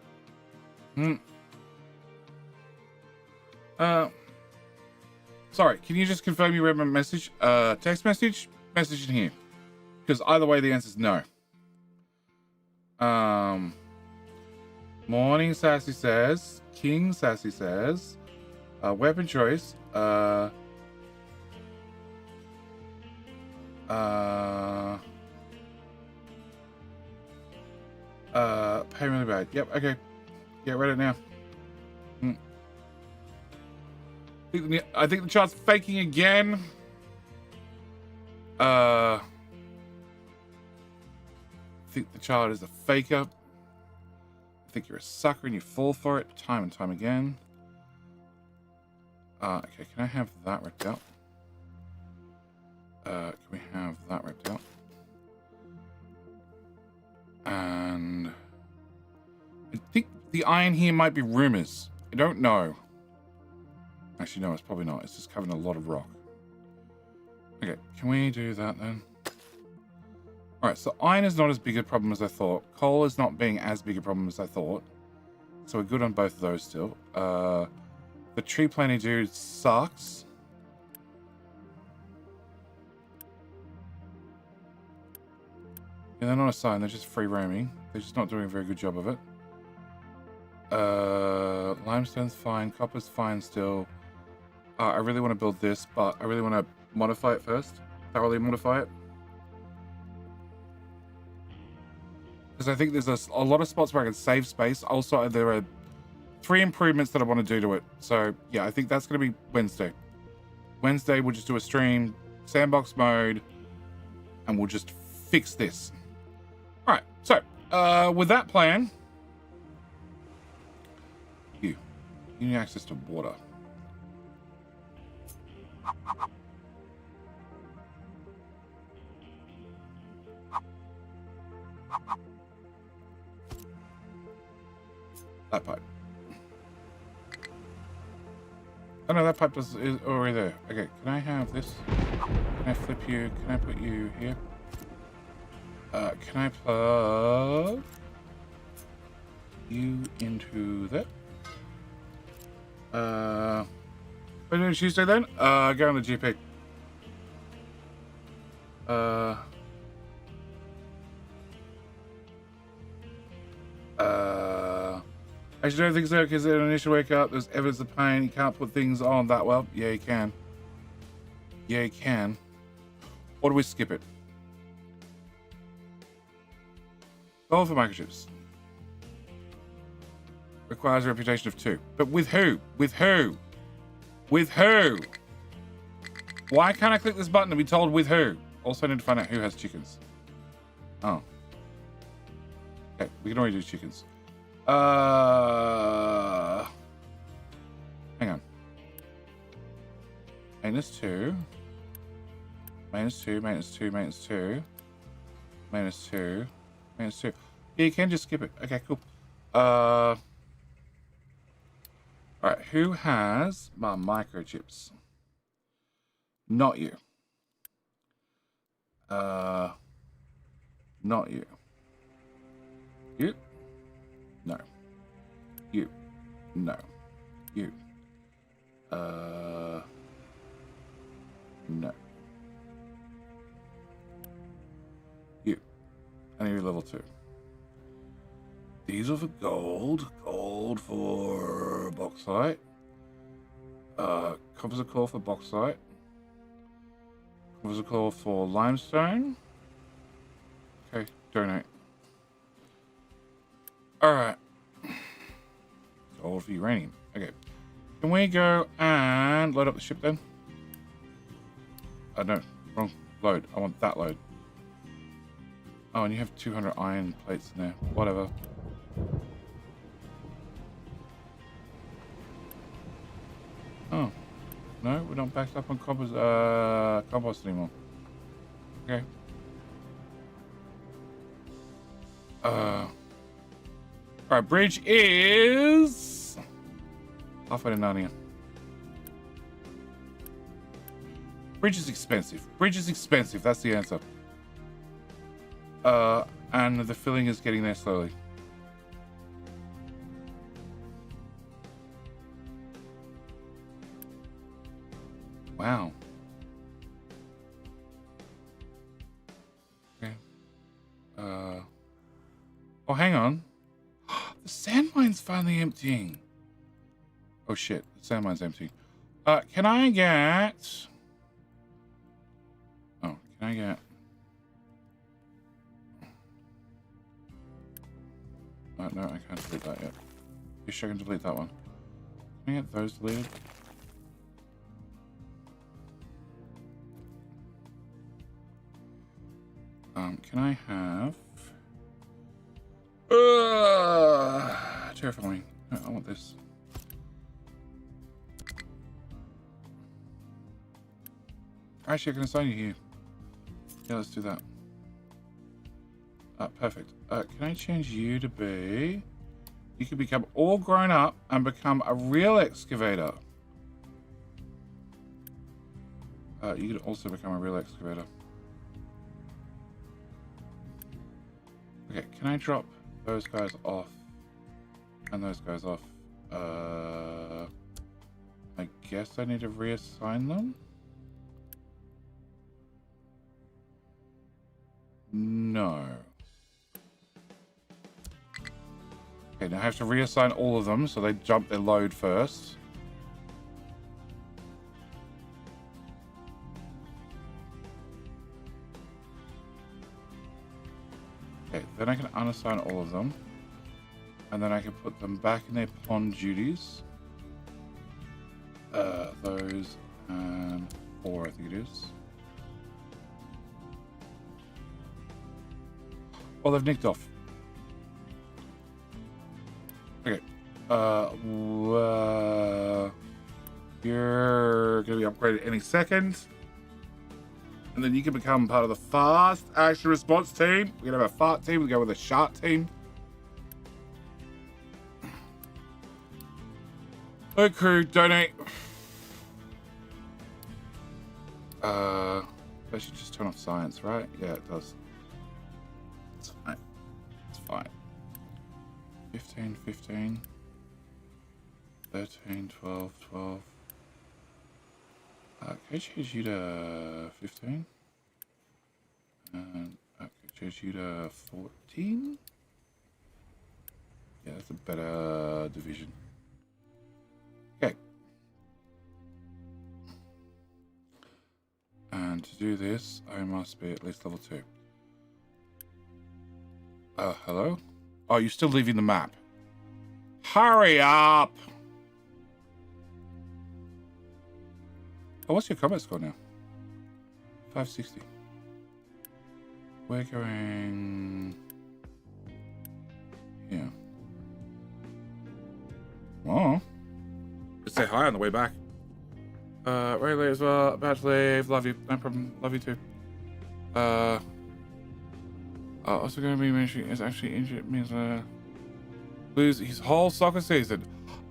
Sorry, can you just confirm you read my message? Text message? Message in here. Because either way, the answer is no. Morning Sassy says. King Sassy says. Weapon choice. Pain really bad. Yep, okay. Yeah, read it now. I think the chart's faking again. I think the child is a faker. I think you're a sucker and you fall for it time and time again. Okay, can I have that ripped out? Can we have that ripped out? And I think the iron here might be rumors. I don't know. Actually, no, it's probably not. It's just covering a lot of rock. Okay, can we do that then? Alright, so iron is not as big a problem as I thought. Coal is not being as big a problem as I thought. So we're good on both of those still. The tree planting dude sucks. Yeah, they're not a sign, they're just free roaming. They're just not doing a very good job of it. Limestone's fine, copper's fine still. I really want to build this, but I really want to modify it first. Thoroughly modify it. Because I think there's a lot of spots where I can save space. Also, there are 3 improvements that I want to do to it. So, yeah, I think that's going to be Wednesday. Wednesday, we'll just do a stream, sandbox mode, and we'll just fix this. All right, so, with that plan, you need access to water. That pipe. Oh no, that pipe is already there. Okay, can I have this? Can I flip you? Can I put you here? Can I plug you into that? What are you doing Tuesday then? Go on the GP. Actually, I don't think so, because in an initial wake up, there's evidence of pain. You can't put things on that well. Yeah, you can. Yeah, you can. Or do we skip it? Goal for microchips. Requires a reputation of 2. But with who? With who? With who? Why can't I click this button and be told with who? Also, I need to find out who has chickens. Oh. Okay, we can already do chickens. Hang on. Maintenance 2. Maintenance 2, maintenance 2, maintenance 2. Maintenance 2. Maintenance 2. Yeah, you can just skip it. Okay, cool. Alright, who has my microchips? Not you. Not you. You? No. You. No. You. No. You. I need level 2. These are for gold. Gold for bauxite. Composite core for bauxite. Composite core for limestone. Okay, donate. Alright. Gold for uranium. Okay. Can we go and load up the ship then? No, wrong load. I want that load. Oh, and you have 200 iron plates in there. Whatever. Oh. No, we're not backed up on compost anymore. Okay. Alright, bridge is halfway to Narnia. Bridge is expensive. Bridge is expensive, that's the answer. And the filling is getting there slowly. Wow. Okay. Oh, hang on. The sand mine's finally emptying. Oh shit, the sand mine's empty. Can I get... Oh, can I get... No, I can't delete that yet. You sure I can delete that one? Can I get those deleted? Can I have... Terrifying. No, I want this. Actually, I can assign you here. Yeah, let's do that. Perfect. Can I change you to be... You can become all grown up and become a real excavator. You can also become a real excavator. Okay, can I drop those guys off and those guys off? I guess I need to reassign them? No. Okay, now I have to reassign all of them so they jump their load first. Okay, then I can unassign all of them. And then I can put them back in their pond duties. Those and 4, I think it is. Well, they've nicked off. Okay. You're going to be upgraded any second. And then you can become part of the fast action response team. We're going to have a fart team. We go with a shark team. Hey, crew, donate. That should just turn off science, right? Yeah, it does. It's fine. It's fine. 15, 15. 13, 12, 12. Can I change you to 15? And I can change you to 14? Yeah, that's a better division. Okay. And to do this, I must be at least level 2. Hello? Oh, you're still leaving the map. Hurry up! Oh, what's your combat score now? 560. We're going... here. Oh. Let's say hi on the way back. Very late as well. About to leave. Love you. No problem. Love you too. Also going to be mentioning is actually injured means lose his whole soccer season.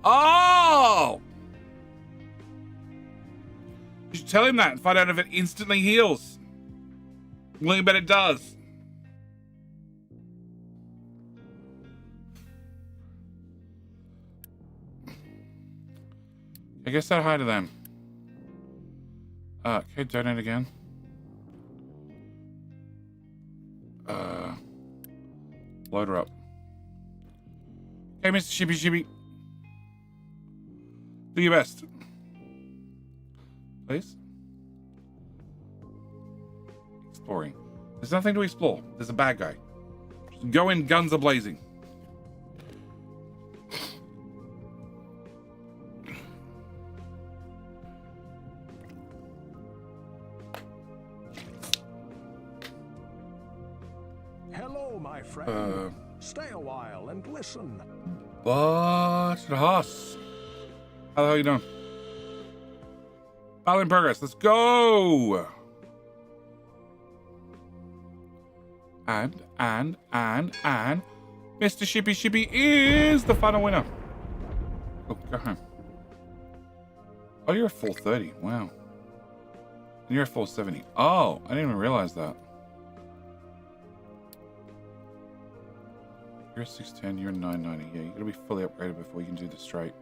Oh! You should tell him that and find out if it instantly heals. I bet it does. I guess say hi to them. Okay, donate again. Load her up. Hey, Mr. Shippy Shippy. Do your best. Please. Exploring. There's nothing to explore. There's a bad guy. Just go in, guns a-blazing. Hello, my friend. Stay a while and listen. But Haas. How the hell you doing? Battle in progress. Let's go. And Mr. Shippy Shippy is the final winner. Oh, go home. Oh, you're a 430. Wow. And you're a 470. Oh, I didn't even realize that. You're a 610. You're a 990. Yeah, you gotta be fully upgraded before you can do the straight.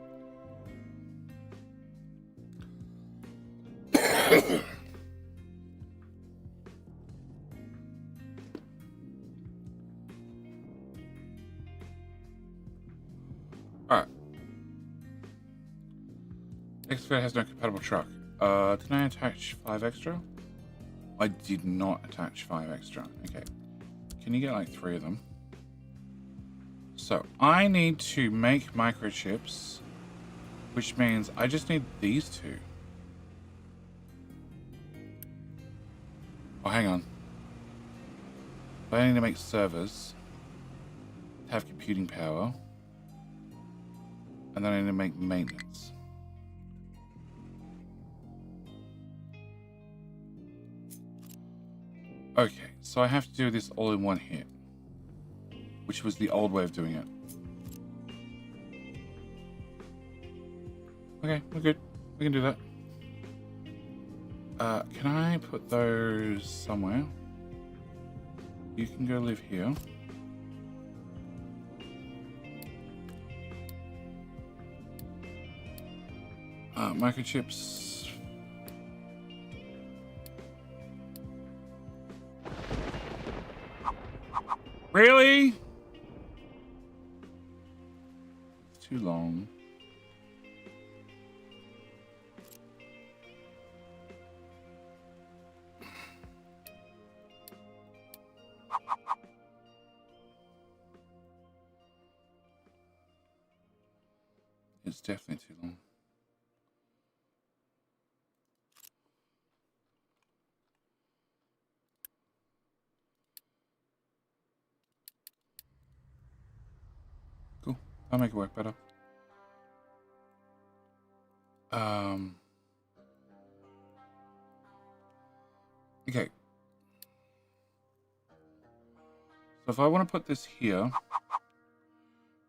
Alright. Excavator has no compatible truck. Did I attach 5 extra? I did not attach 5 extra. Okay. Can you get like 3 of them? So, I need to make microchips, which means I just need these 2. Oh, hang on. I need to make servers to have computing power. And then I need to make maintenance. Okay, so I have to do this all in one hit, which was the old way of doing it. Okay, we're good. We can do that. Can I put those somewhere? You can go live here. Microchips. Really? It's too long. It's definitely too long. Cool. I'll make it work better. Okay. So if I want to put this here,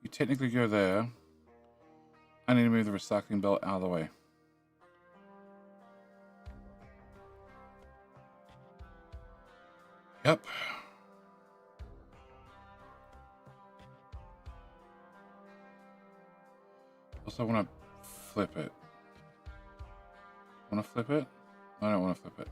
you technically go there. I need to move the recycling belt out of the way. Yep. Also, I want to flip it. Want to flip it? I don't want to flip it.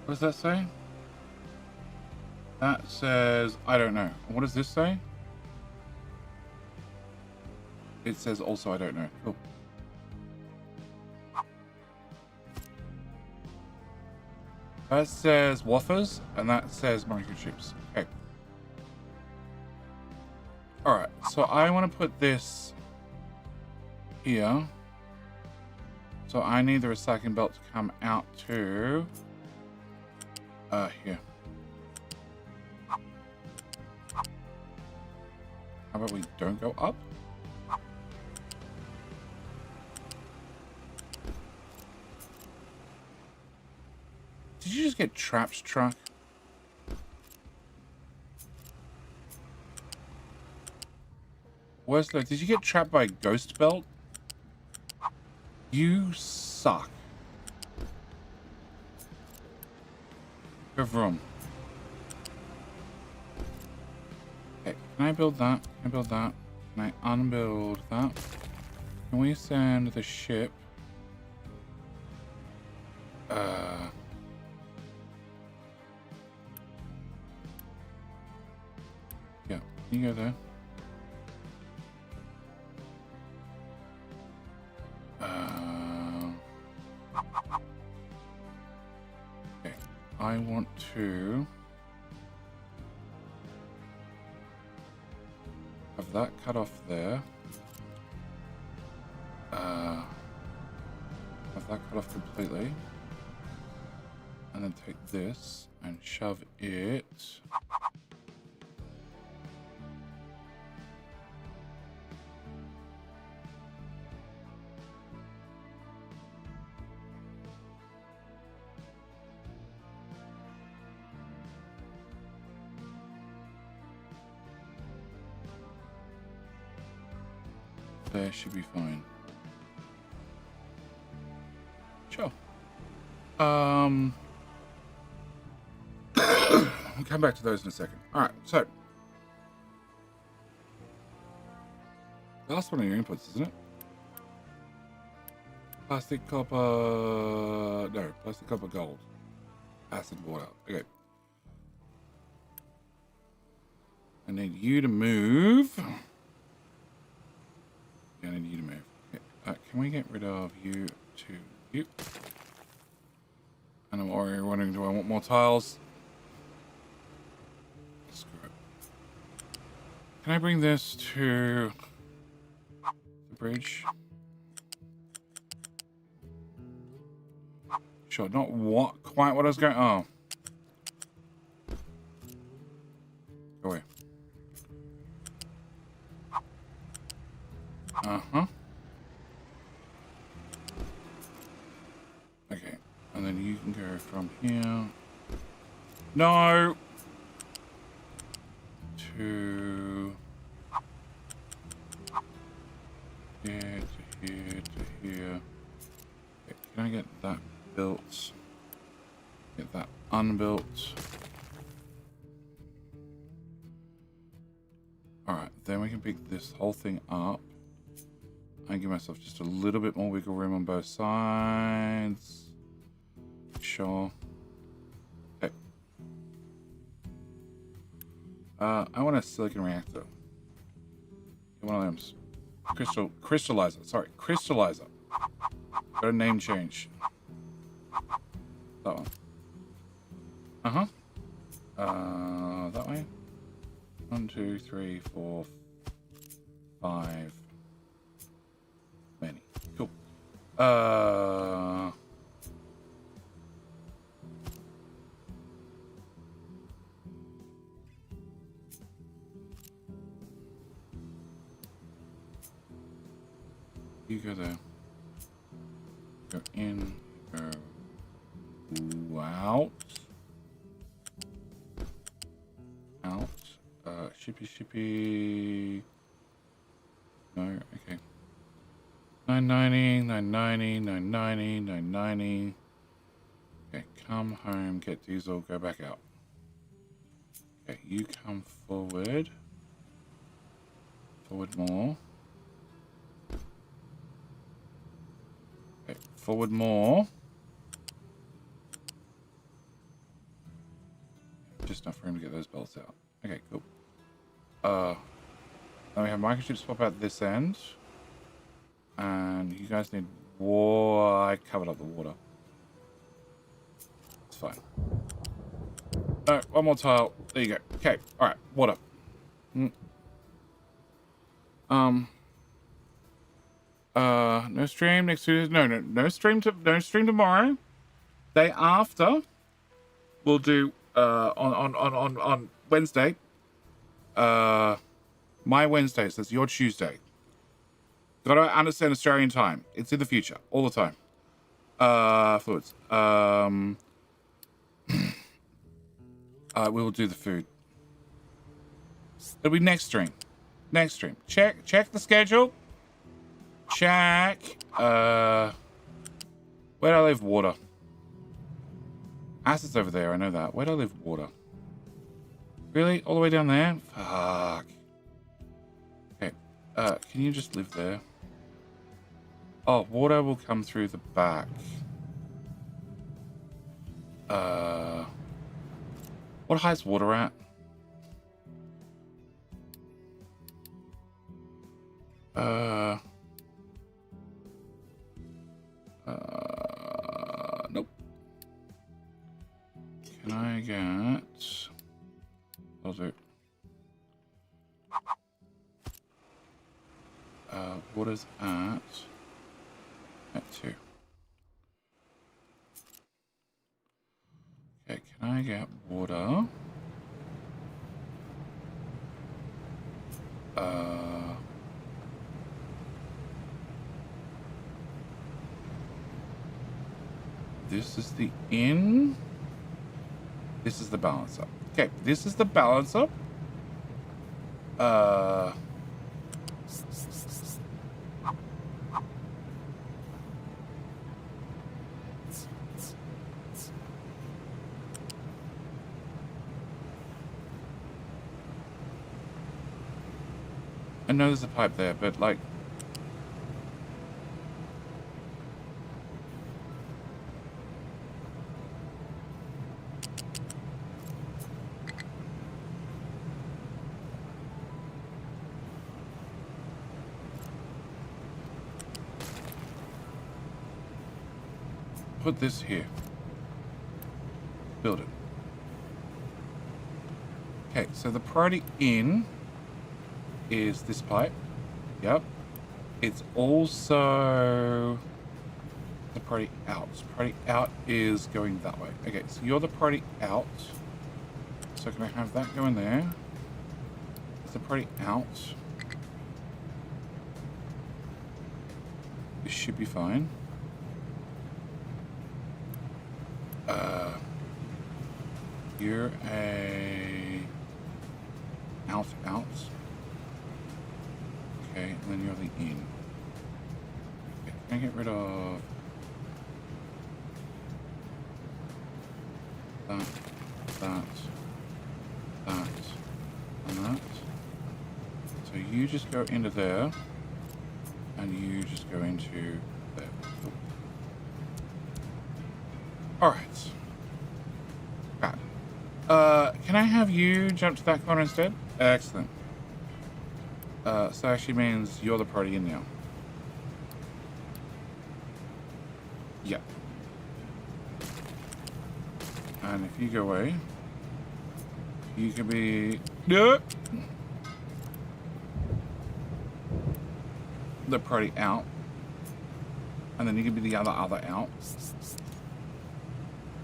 What does that say? That says, I don't know. What does this say? It says also, I don't know. Cool. That says waffers, and that says microchips. Okay. Alright, so I want to put this here. So I need the recycling belt to come out to here. How about we don't go up? Did you just get trapped, truck? Where's the... Did you get trapped by a ghost belt? You suck. Go vroom. Okay, can I build that? Can I build that? Can I unbuild that? Can we send the ship? Yeah, you go there. Okay, I want to have that cut off there. Have that cut off completely. And then take this and shove it There should be fine. Sure. We'll come back to those in a second. All right, so last one of your inputs, isn't it? Plastic, copper. No, plastic, copper, gold. Acid, water. Okay. I need you to move. Yeah, I need you to move. Okay. Can we get rid of you to you? And I'm already wondering, do I want more tiles? Screw it. Can I bring this to the bridge? Sure, not what quite what I was going. Oh. Go away. Uh-huh. Okay. And then you can go from here. No! To here, to here, to here. Okay, can I get that built? Get that unbuilt. Alright, then we can pick this whole thing up. And give myself just a little bit more wiggle room on both sides. Sure. Okay. I want a silicon reactor. One of them's crystallizer. Sorry, crystallizer. Got a name change. That one. Uh-huh. That way. 1, 2, 3, 4, 5. Many. Cool. You go there. Go in. Go out. Out. Shippy. No, okay. 990, 990, 990, 990. Okay, come home, get diesel, go back out. Okay, you come forward. Forward more. Okay, forward more. Just enough room to get those belts out. Okay, cool. Now we have microchips pop out this end. And you guys need water. I covered up the water. It's fine. No, one more tile. There you go. Okay. All right. Water. No stream next Tuesday. No stream tomorrow. Day after, we'll do on Wednesday. My Wednesday says your Tuesday. Gotta understand Australian time. It's in the future, all the time. Fluids. We will do the food. It'll be next stream. Next stream. Check the schedule. Check. Where do I leave water? Acid's over there. I know that. Where do I leave water? Really? All the way down there? Fuck. Okay. Can you just live there? Oh, water will come through the back. What height's water at? Nope. Can I get... I'll do. Water's at 2. Okay, can I get water? This is the in. This is the balancer. Okay, this is the balancer. I know there's a pipe there, but like... Put this here. Build it. Okay, so the priority in is this pipe. Yep. It's also the priority out. Priority out is going that way. Okay, so you're the priority out. So can I have that go in there? It's the priority out. This should be fine. You're a out. Okay, and then you're the in. Okay, can I get rid of that, and that? So you just go into there, and you just go into there. All right. Can I have you jump to that corner instead? Excellent. So actually means you're the party in now. Yeah. And if you go away, you can be... Nope. The party out. And then you can be the other out.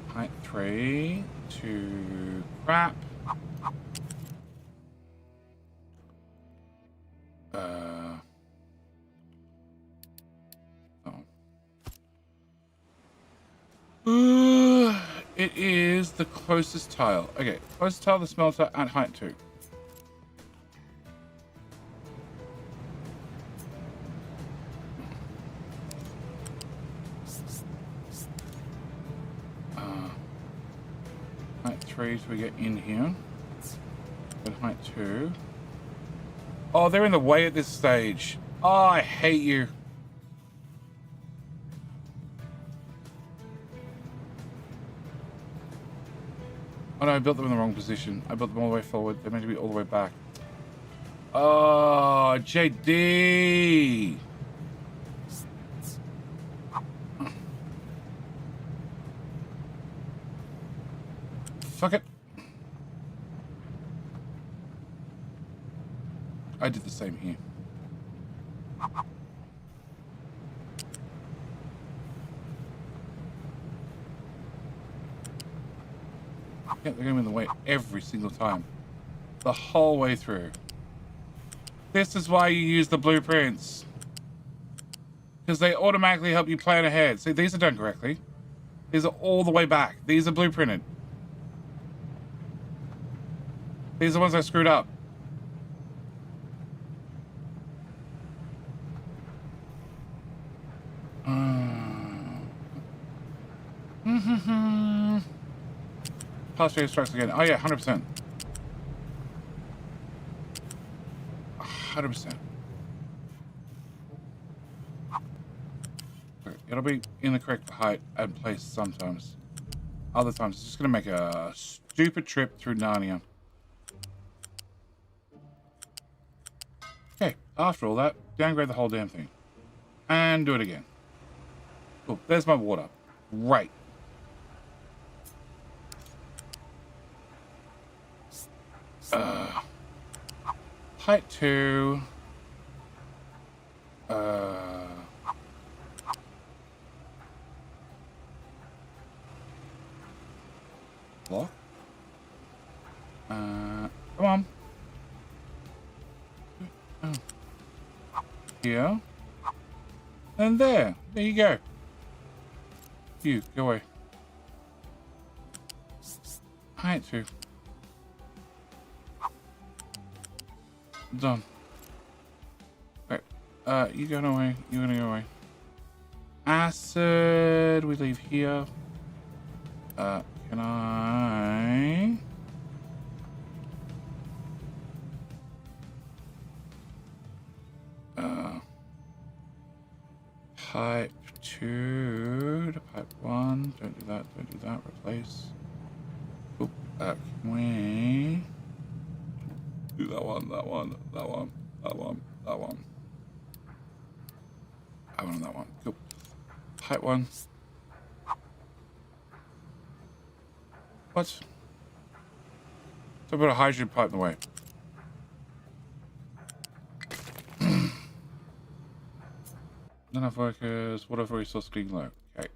Height 3 to crap. It is the closest tile. Okay, closest tile, the smelter at height 2. Height 3 so we get in here. At height 2. Oh, they're in the way at this stage. Oh, I hate you. Oh no, I built them in the wrong position. I built them all the way forward. They're meant to be all the way back. Oh, JD! Fuck it. I did the same here. Yeah, they're going in the way every single time. The whole way through. This is why you use the blueprints. Because they automatically help you plan ahead. See, these are done correctly. These are all the way back. These are blueprinted. These are the ones I screwed up. Past radio strikes again. Oh yeah, 100%. 100%. Okay, it'll be in the correct height and place sometimes. Other times, it's just going to make a stupid trip through Narnia. Okay, after all that, downgrade the whole damn thing. And do it again. Cool, there's my water. Great. Height 2. Block. Come on. Oh. Here. And there. There you go. You, go away. Height 2. Done. Right. You going away. You're gonna go away. Acid. We leave here. Can I... pipe 2 to pipe 1. Don't do that, don't do that. Replace. Oop, can we do that one, that one, that one, that one, that one. That one and that one. Cool. Pipe 1. What? So I put a hydrogen pipe in the way. Enough workers, whatever resource clean low. Okay.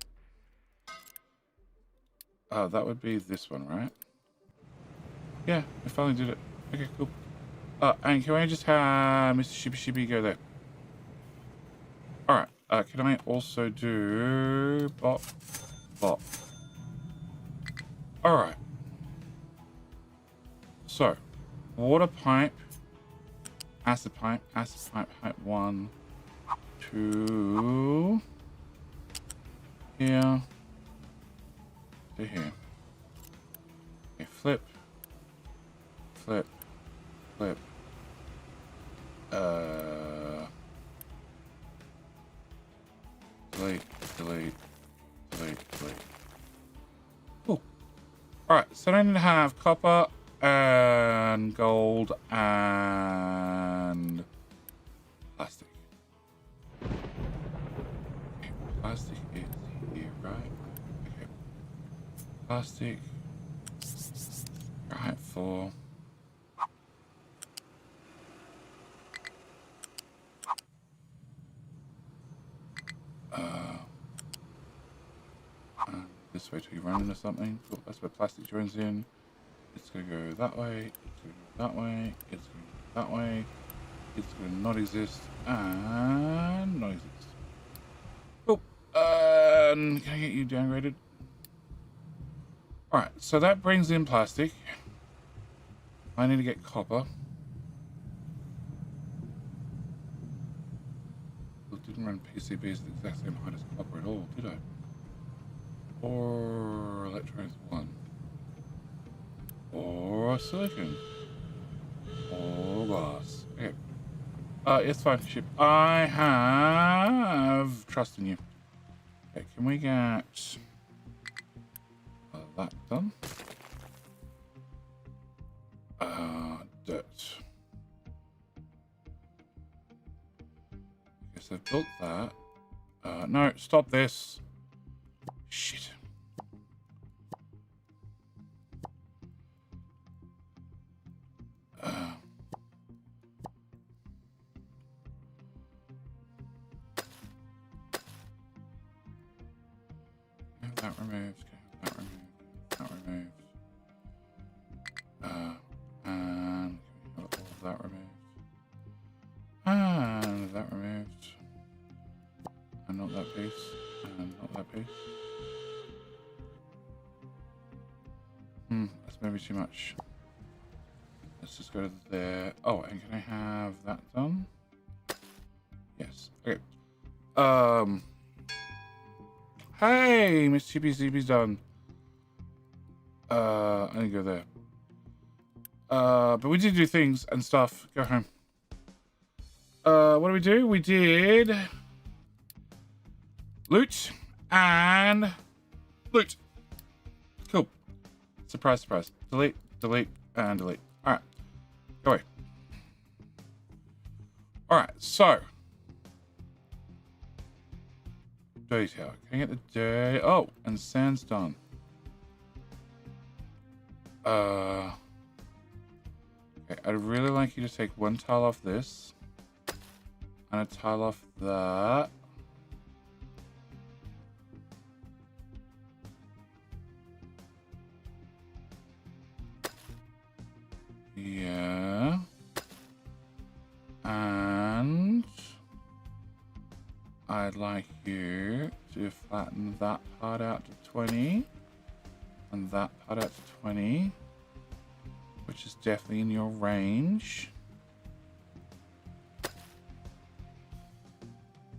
Oh, that would be this one, right? Yeah, I finally did it. Okay, cool. And can I just have Mr. Shippy Shippy go there? Alright, can I also do bop, bop. Alright. So, water pipe, acid pipe, pipe 1, 2, here, to here. Okay, flip, flip, flip. Delete, delete, delete, delete. Cool. Alright, so I need to have copper and gold and plastic. Okay, plastic is here, right? Okay. Plastic. Right, 4. This way till you run into something. Cool, that's where plastic joins in. It's gonna go that way, it's gonna go that way, it's gonna go that way, it's gonna not exist, and not exist. Cool. Can I get you downgraded? Alright, so that brings in plastic. I need to get copper. Well, didn't run PCBs at the exact same height as copper at all, did I? Or electronics 1. Or silicon. Or glass. Okay. It's fine, ship. I have trust in you. Okay, can we get that done? Dirt. Okay, so I've built that. No, stop this. Shit. That removed. That removed. That removed. And all of that removed. And that removed. And not that piece. And not that piece. That's maybe too much. Let's just go to there. Oh, and can I have that done? Yes. Okay. Hey, Miss CB's done. I didn't go there. But we did do things and stuff. Go home. What did we do? We did loot and loot. Cool. Surprise, surprise. Delete, delete, and delete. Alright. Go away. Alright, so. Dirty tower. Can I get the dirty? Oh, and sand's done. Okay, I'd really like you to take one tile off this. And a tile off that. Yeah. And I'd like you to flatten that part out to 20 and that part out to 20, which is definitely in your range.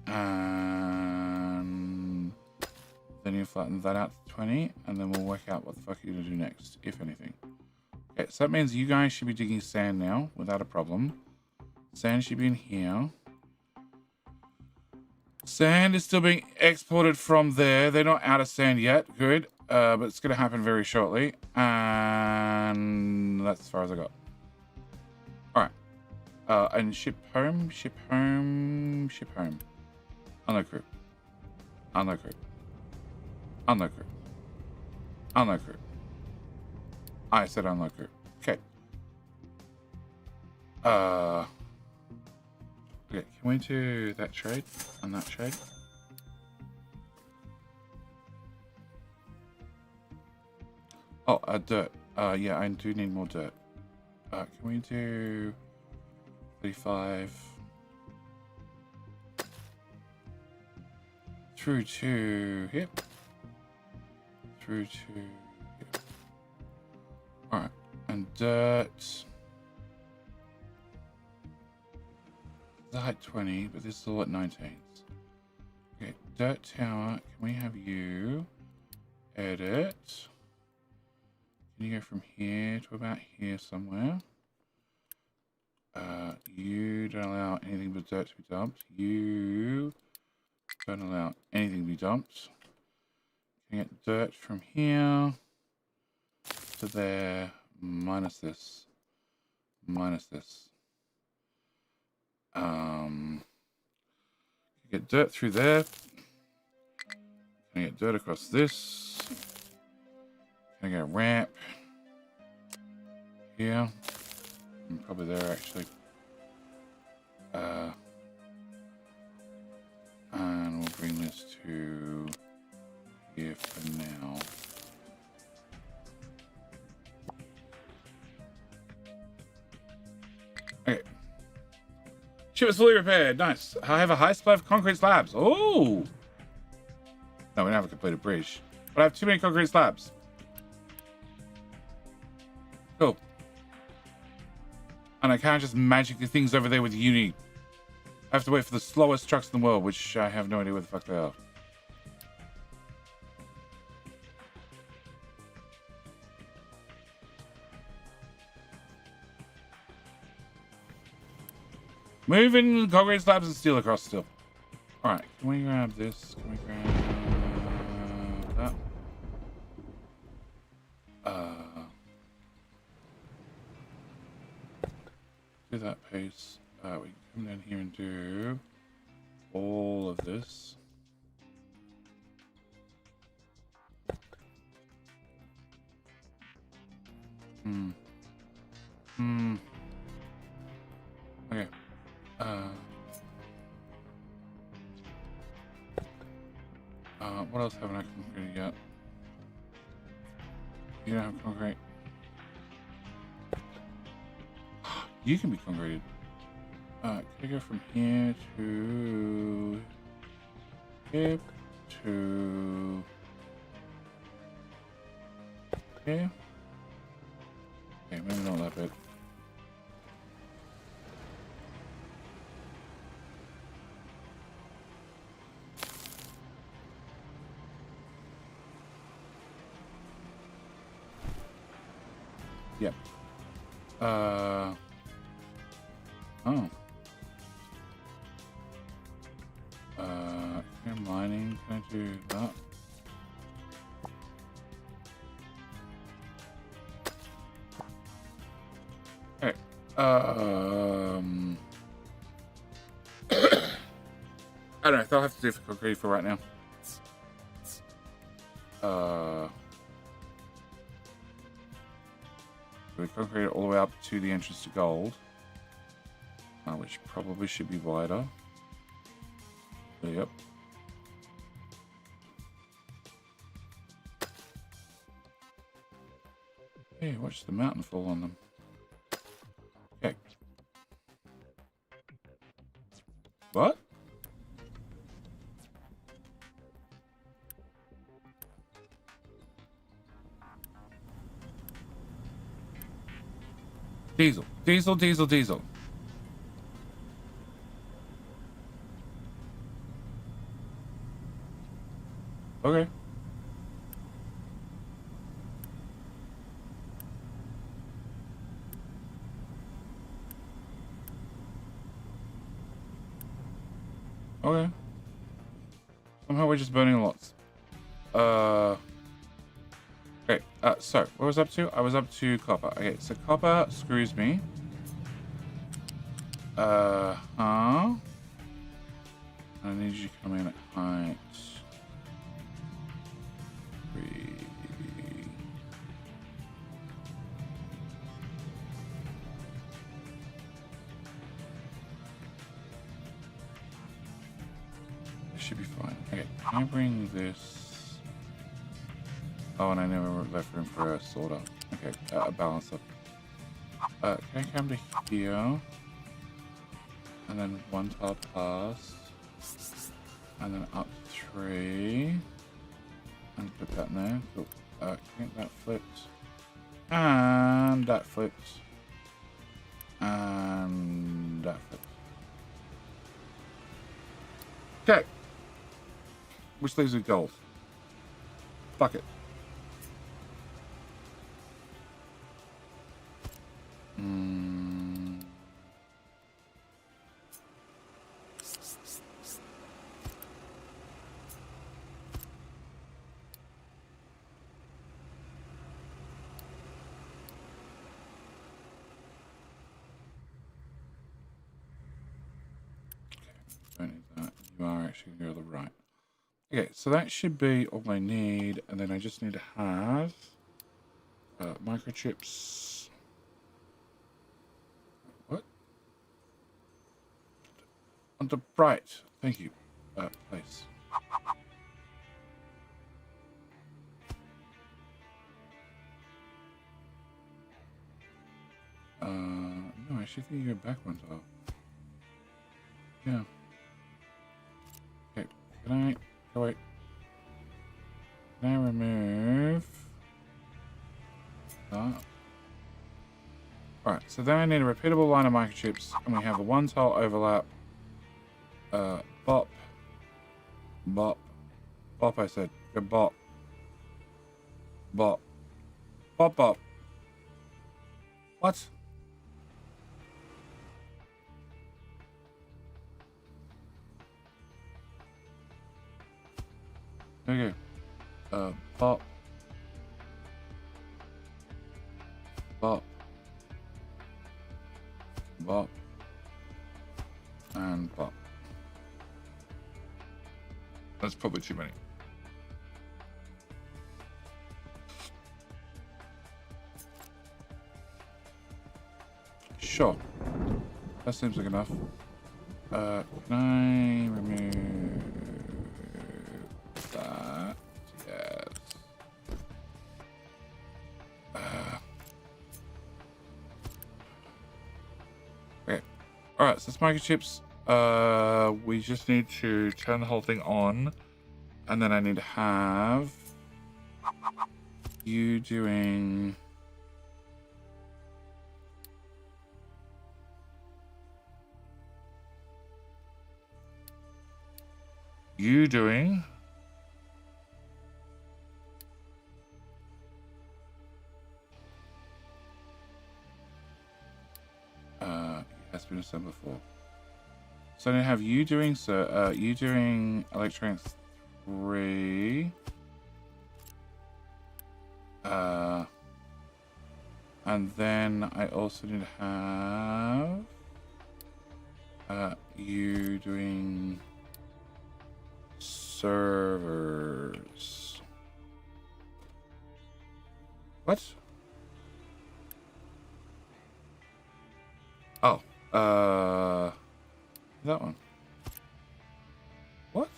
And then you flatten that out to 20, and then we'll work out what the fuck you're gonna do next, if anything. Okay, so that means you guys should be digging sand now without a problem. Sand should be in here. Sand is still being exported from there. They're not out of sand yet. Good. But it's going to happen very shortly. And that's as far as I got. All right. And ship home. Unload crew. Unload crew. Unload crew. Unload crew. I said unload crew. Okay. Okay, can we do that trade and that trade? Oh, dirt. Yeah, I do need more dirt. Can we do 35 through to here? Through to here. All right, and dirt. The height 20, but this is all at 19s. Okay, dirt tower. Can we have you edit? Can you go from here to about here somewhere? You don't allow anything but dirt to be dumped. You don't allow anything to be dumped. Can you get dirt from here to there, minus this, minus this. Get dirt through there. Can I get dirt across this? Can I get a ramp here? And probably there actually. And we'll bring this to here for now. Okay. Ship is fully repaired. Nice. I have a high supply of concrete slabs. Oh! No, we don't have a completed bridge. But I have too many concrete slabs. Cool. And I can't just magic the things over there with Uni. I have to wait for the slowest trucks in the world, which I have no idea where the fuck they are. Moving concrete slabs and steel across still. Alright, can we grab this? Can we grab that? Do that pace. We can come down here and do all of this. Okay. What else haven't I concreted yet? You don't have concrete. You can be concreted. Can I go from here to here to here? Okay, maybe not that bit. Yep. Oh. Here mining, can I do that? Okay. I don't know, I'll have to do for concrete for right now. We concrete it all the way up to the entrance to gold, which probably should be wider. Yep. Hey, watch the mountain fall on them. Okay. What? Diesel, diesel, diesel, diesel. Okay. Okay. Somehow we're just burning lots. Okay, so what was I up to? I was up to copper. Okay, so copper screws me. Huh? I need you to come in at height 3. This should be fine. Okay, can I bring this? Oh, and I never left room for a sorter. Okay, a balancer. Can I come to here? And then 1 tile pass. And then up 3. And put that in there. Cool. I think that flipped. And that flipped. And that flipped. Okay. Which leaves with gold. Fuck it. Don't need that. You are actually going to go to the right. Okay, so that should be all I need, and then I just need to have microchips. What? On the right. Thank you. Place. No, I actually think you go back 1 tile. Yeah. Okay, can I... Oh, wait. Can I remove that? Alright, so then I need a repeatable line of microchips, and we have a 1 tile overlap. Bop. Bop. Bop, I said. Go bop. Bop. Bop, bop. What? Okay. Bop. Bop. Bop. And bop. That's probably too many. Sure. That seems like enough. Can I remove that? Yes. Okay. Alright, so it's microchips. We just need to turn the whole thing on. And then I need to have you doing... You doing... it has been assembled before. So I have you doing you doing electronics 3. And then I also need to have you doing servers. What? Oh, that one. What?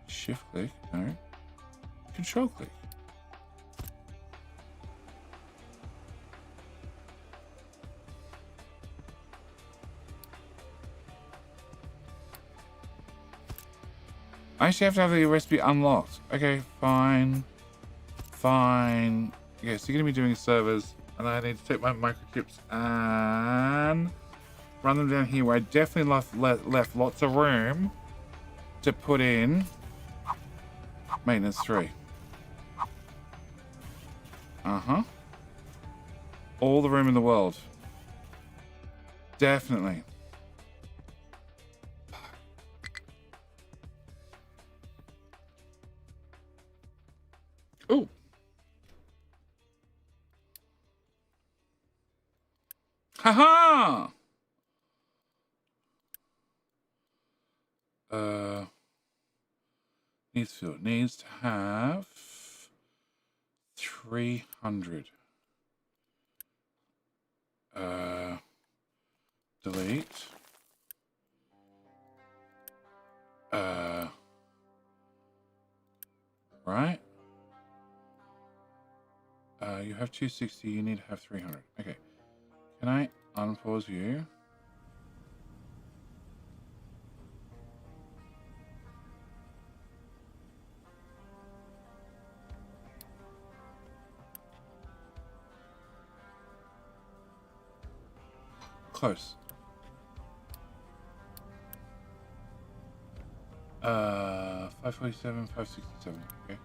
Shift click, no. Control click. I actually have to have the recipe unlocked. Okay, fine. Fine. Okay, so you're going to be doing servers. And I need to take my microchips and run them down here where I definitely left lots of room to put in maintenance 3. Uh-huh. All the room in the world. Definitely. Ooh. Haha! Needs to have 300. Delete. Right. You have 260, you need to have 300. Okay. Can I unpause you? Close. 547, 567. Okay.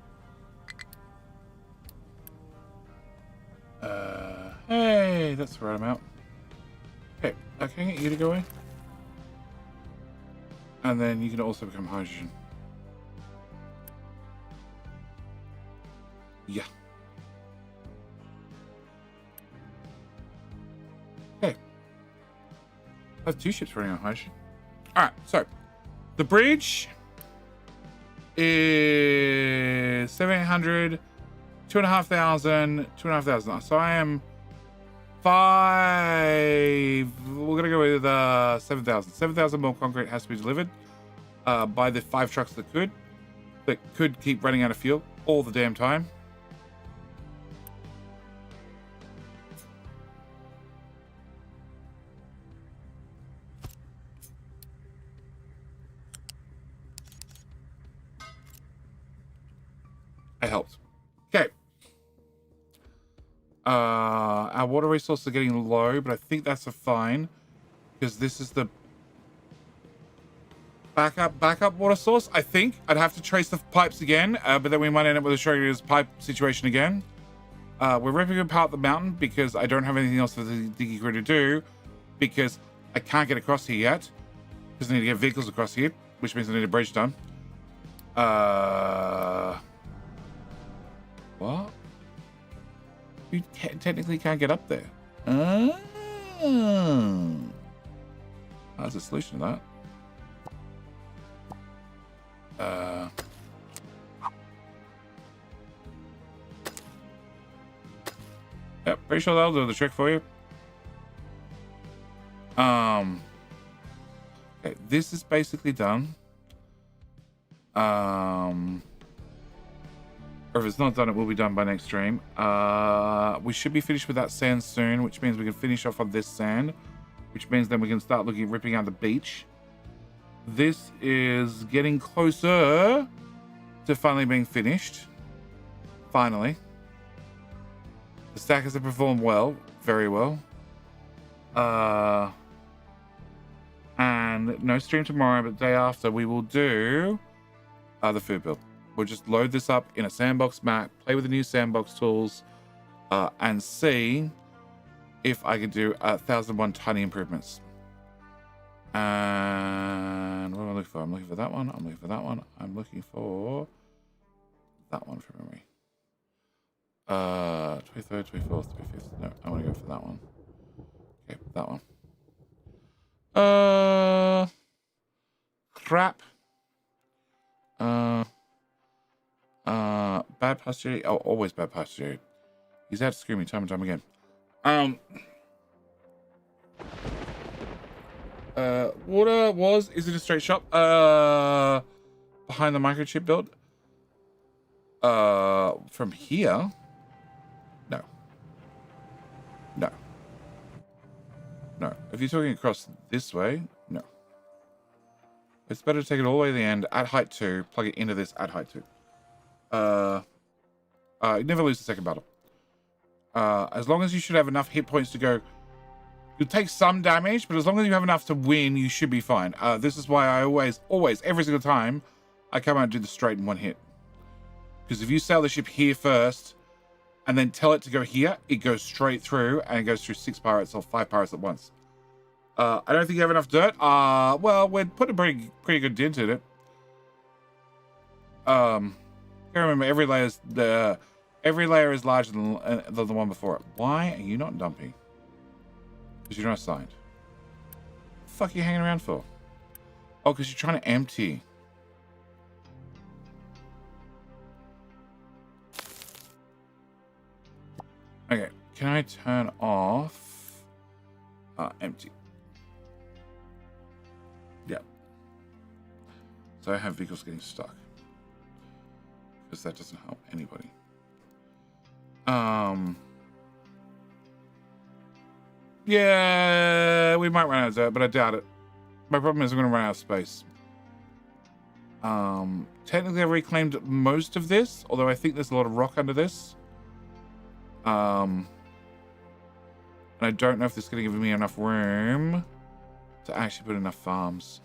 Hey, that's the right amount. Okay, I can get you to go in. And then you can also become hydrogen. Yeah. Okay. I have 2 ships running on hydrogen. Alright, so the bridge is 700, 2,500, 2,500. So I am 5. We're gonna go with 7,000. 7,000 more concrete has to be delivered by the 5 trucks that could keep running out of fuel all the damn time. It helps. Okay. Our water resources are getting low, but I think that's a fine because this is the backup water source. I think I'd have to trace the pipes again, but then we might end up with a Schrodinger's pipe situation again. We're ripping apart the mountain because I don't have anything else for the diggy crew to do because I can't get across here yet because I need to get vehicles across here, which means I need a bridge done. What? You technically can't get up there. That's a solution to that. Yep, pretty sure that'll do the trick for you. Okay, this is basically done. Or if it's not done, it will be done by next stream. We should be finished with that sand soon, which means we can finish off on this sand, which means then we can start looking at ripping out the beach. This is getting closer to finally being finished. Finally. The stackers have performed well, very well. And no stream tomorrow, but the day after we will do the food build. We'll just load this up in a sandbox map, play with the new sandbox tools, and see if I can do 1,001 tiny improvements. And what am I looking for? I'm looking for that one. I'm looking for that one. I'm looking for that one from memory. 23rd, 24th, 25th. No, I want to go for that one. Okay, that one. Crap. Bad posture. Oh, always bad posture. He's out to screw me time and time again. Water was. Is it a straight shot? Behind the microchip build. From here. No. No. No. If you're talking across this way, no. It's better to take it all the way to the end at height 2, plug it into this at height 2. You never lose the second battle. As long as you should have enough hit points to go, you'll take some damage, but as long as you have enough to win, you should be fine. This is why I always, every single time, I come out and do the straight in one hit. Because if you sail the ship here first, and then tell it to go here, it goes straight through and it goes through 6 pirates or 5 pirates at once. I don't think you have enough dirt. Well, we'd put a pretty good dent in it. I remember every layer is larger than the one before it. Why are you not dumping? Because you're not assigned. What the fuck are you hanging around for? Oh, because you're trying to empty. Okay, can I turn off empty? Yeah. So I have vehicles getting stuck. Because that doesn't help anybody. Yeah, we might run out of dirt, but I doubt it. My problem is I'm going to run out of space. Technically I've reclaimed most of this, although I think there's a lot of rock under this. And I don't know if this is going to give me enough room to actually put enough farms.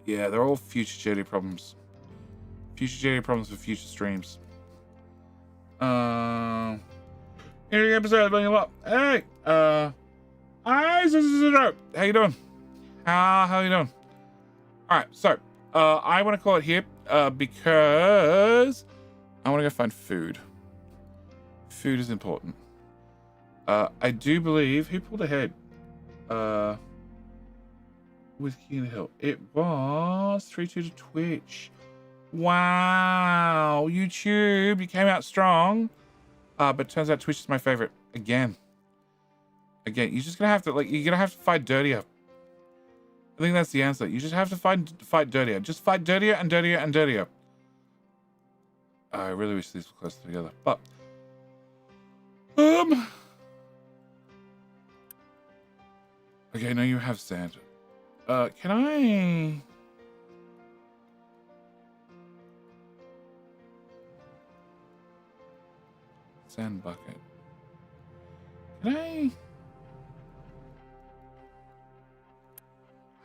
Yeah, they're all future Jetty problems. Future Jetty problems for future streams. Interesting episode, bring you up. Hey, hi, this is Dope. How you doing? How you doing? All right, so I want to call it here because I want to go find food. Food is important. I do believe who pulled ahead. With King Hill, it was 3-2 to Twitch. Wow, YouTube, you came out strong. But turns out Twitch is my favorite again. You're just gonna have to you're gonna have to fight dirtier. I think that's the answer. You just have to fight dirtier. Just fight dirtier and dirtier and dirtier. I really wish these were closer together, but okay, now you have sand. Can I? Sand bucket. Can I?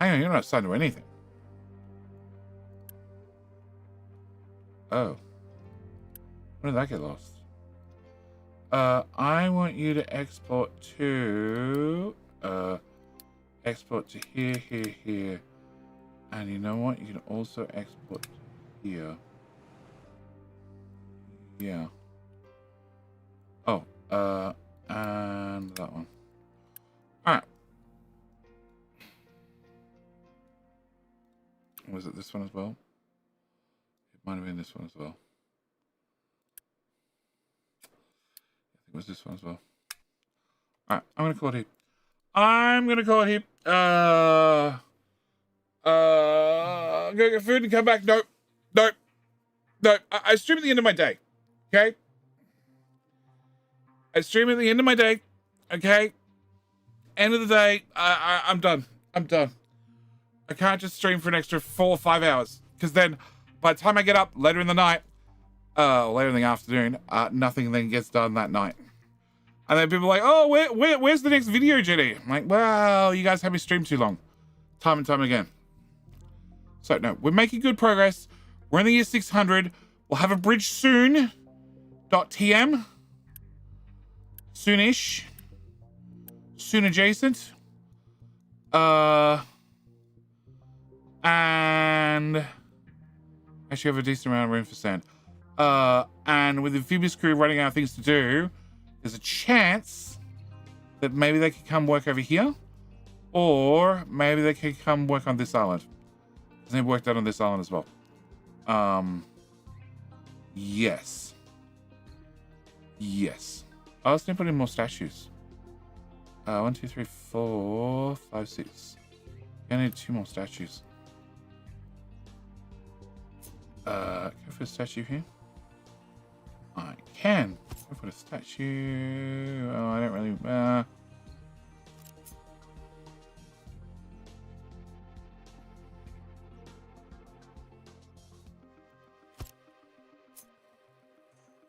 Hang on, you're not assigned to anything. Oh. When did that get lost? I want you to export to export to here. And you know what? You can also export here. Yeah. Oh, and that one. Alright. Was it this one as well? It might have been this one as well. I think it was this one as well. Alright, I'm gonna call it here. Go get food and come back. Nope. I stream at the end of my day. Okay? I stream at the end of my day. Okay? End of the day, I'm done. I can't just stream for an extra 4 or 5 hours. Because then, by the time I get up later in the night, later in the afternoon, nothing then gets done that night. And then people are like, oh, where's the next video, Jenny? I'm like, well, you guys have me stream too long. Time and time again. So, no, we're making good progress. We're in the year 600. We'll have a bridge soon. .tm. Soonish. Soon adjacent. And actually have a decent amount of room for sand. And with the amphibious crew running out of things to do, there's a chance that maybe they could come work over here, or maybe they could come work on this island. Because they've worked out on this island as well. Yes. Oh, let's put in more statues. 1, 2, 3, 4, 5, 6. I need 2 more statues. Can I put a statue here? I can. I put a statue. Oh, I don't really.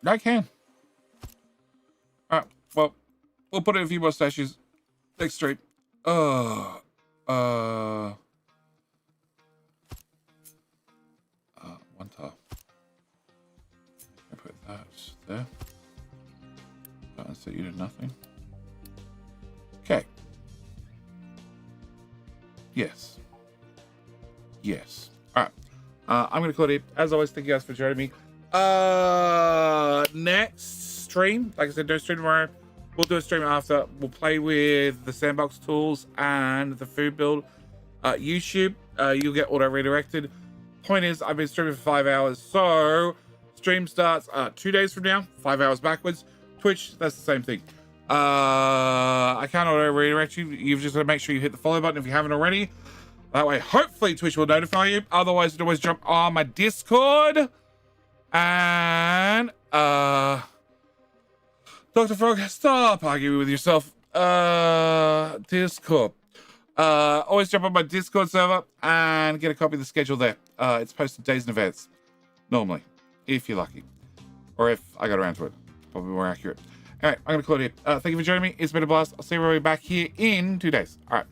I can. Alright, well, we'll put in a few more statues next stream. One tile. there. So you did nothing. Okay. Yes. Yes. All right. I'm going to call it. As always, thank you guys for joining me. Next stream, like I said, don't stream tomorrow. We'll do a stream after. We'll play with the sandbox tools and the food build. YouTube, you'll get auto redirected. Point is, I've been streaming for 5 hours, so stream starts 2 days from now, 5 hours backwards. Twitch, that's the same thing. I can't auto redirect you. You've just got to make sure you hit the follow button if you haven't already. That way, hopefully, Twitch will notify you. Otherwise, you can always jump on my Discord. And, Dr. Frog, stop arguing with yourself. Discord. Always jump on my Discord server and get a copy of the schedule there. It's posted days in advance. Normally. If you're lucky. Or if I got around to it. Probably more accurate. Anyway, I'm going to call it here. Thank you for joining me. It's been a blast. I'll see everybody back here in 2 days. All right.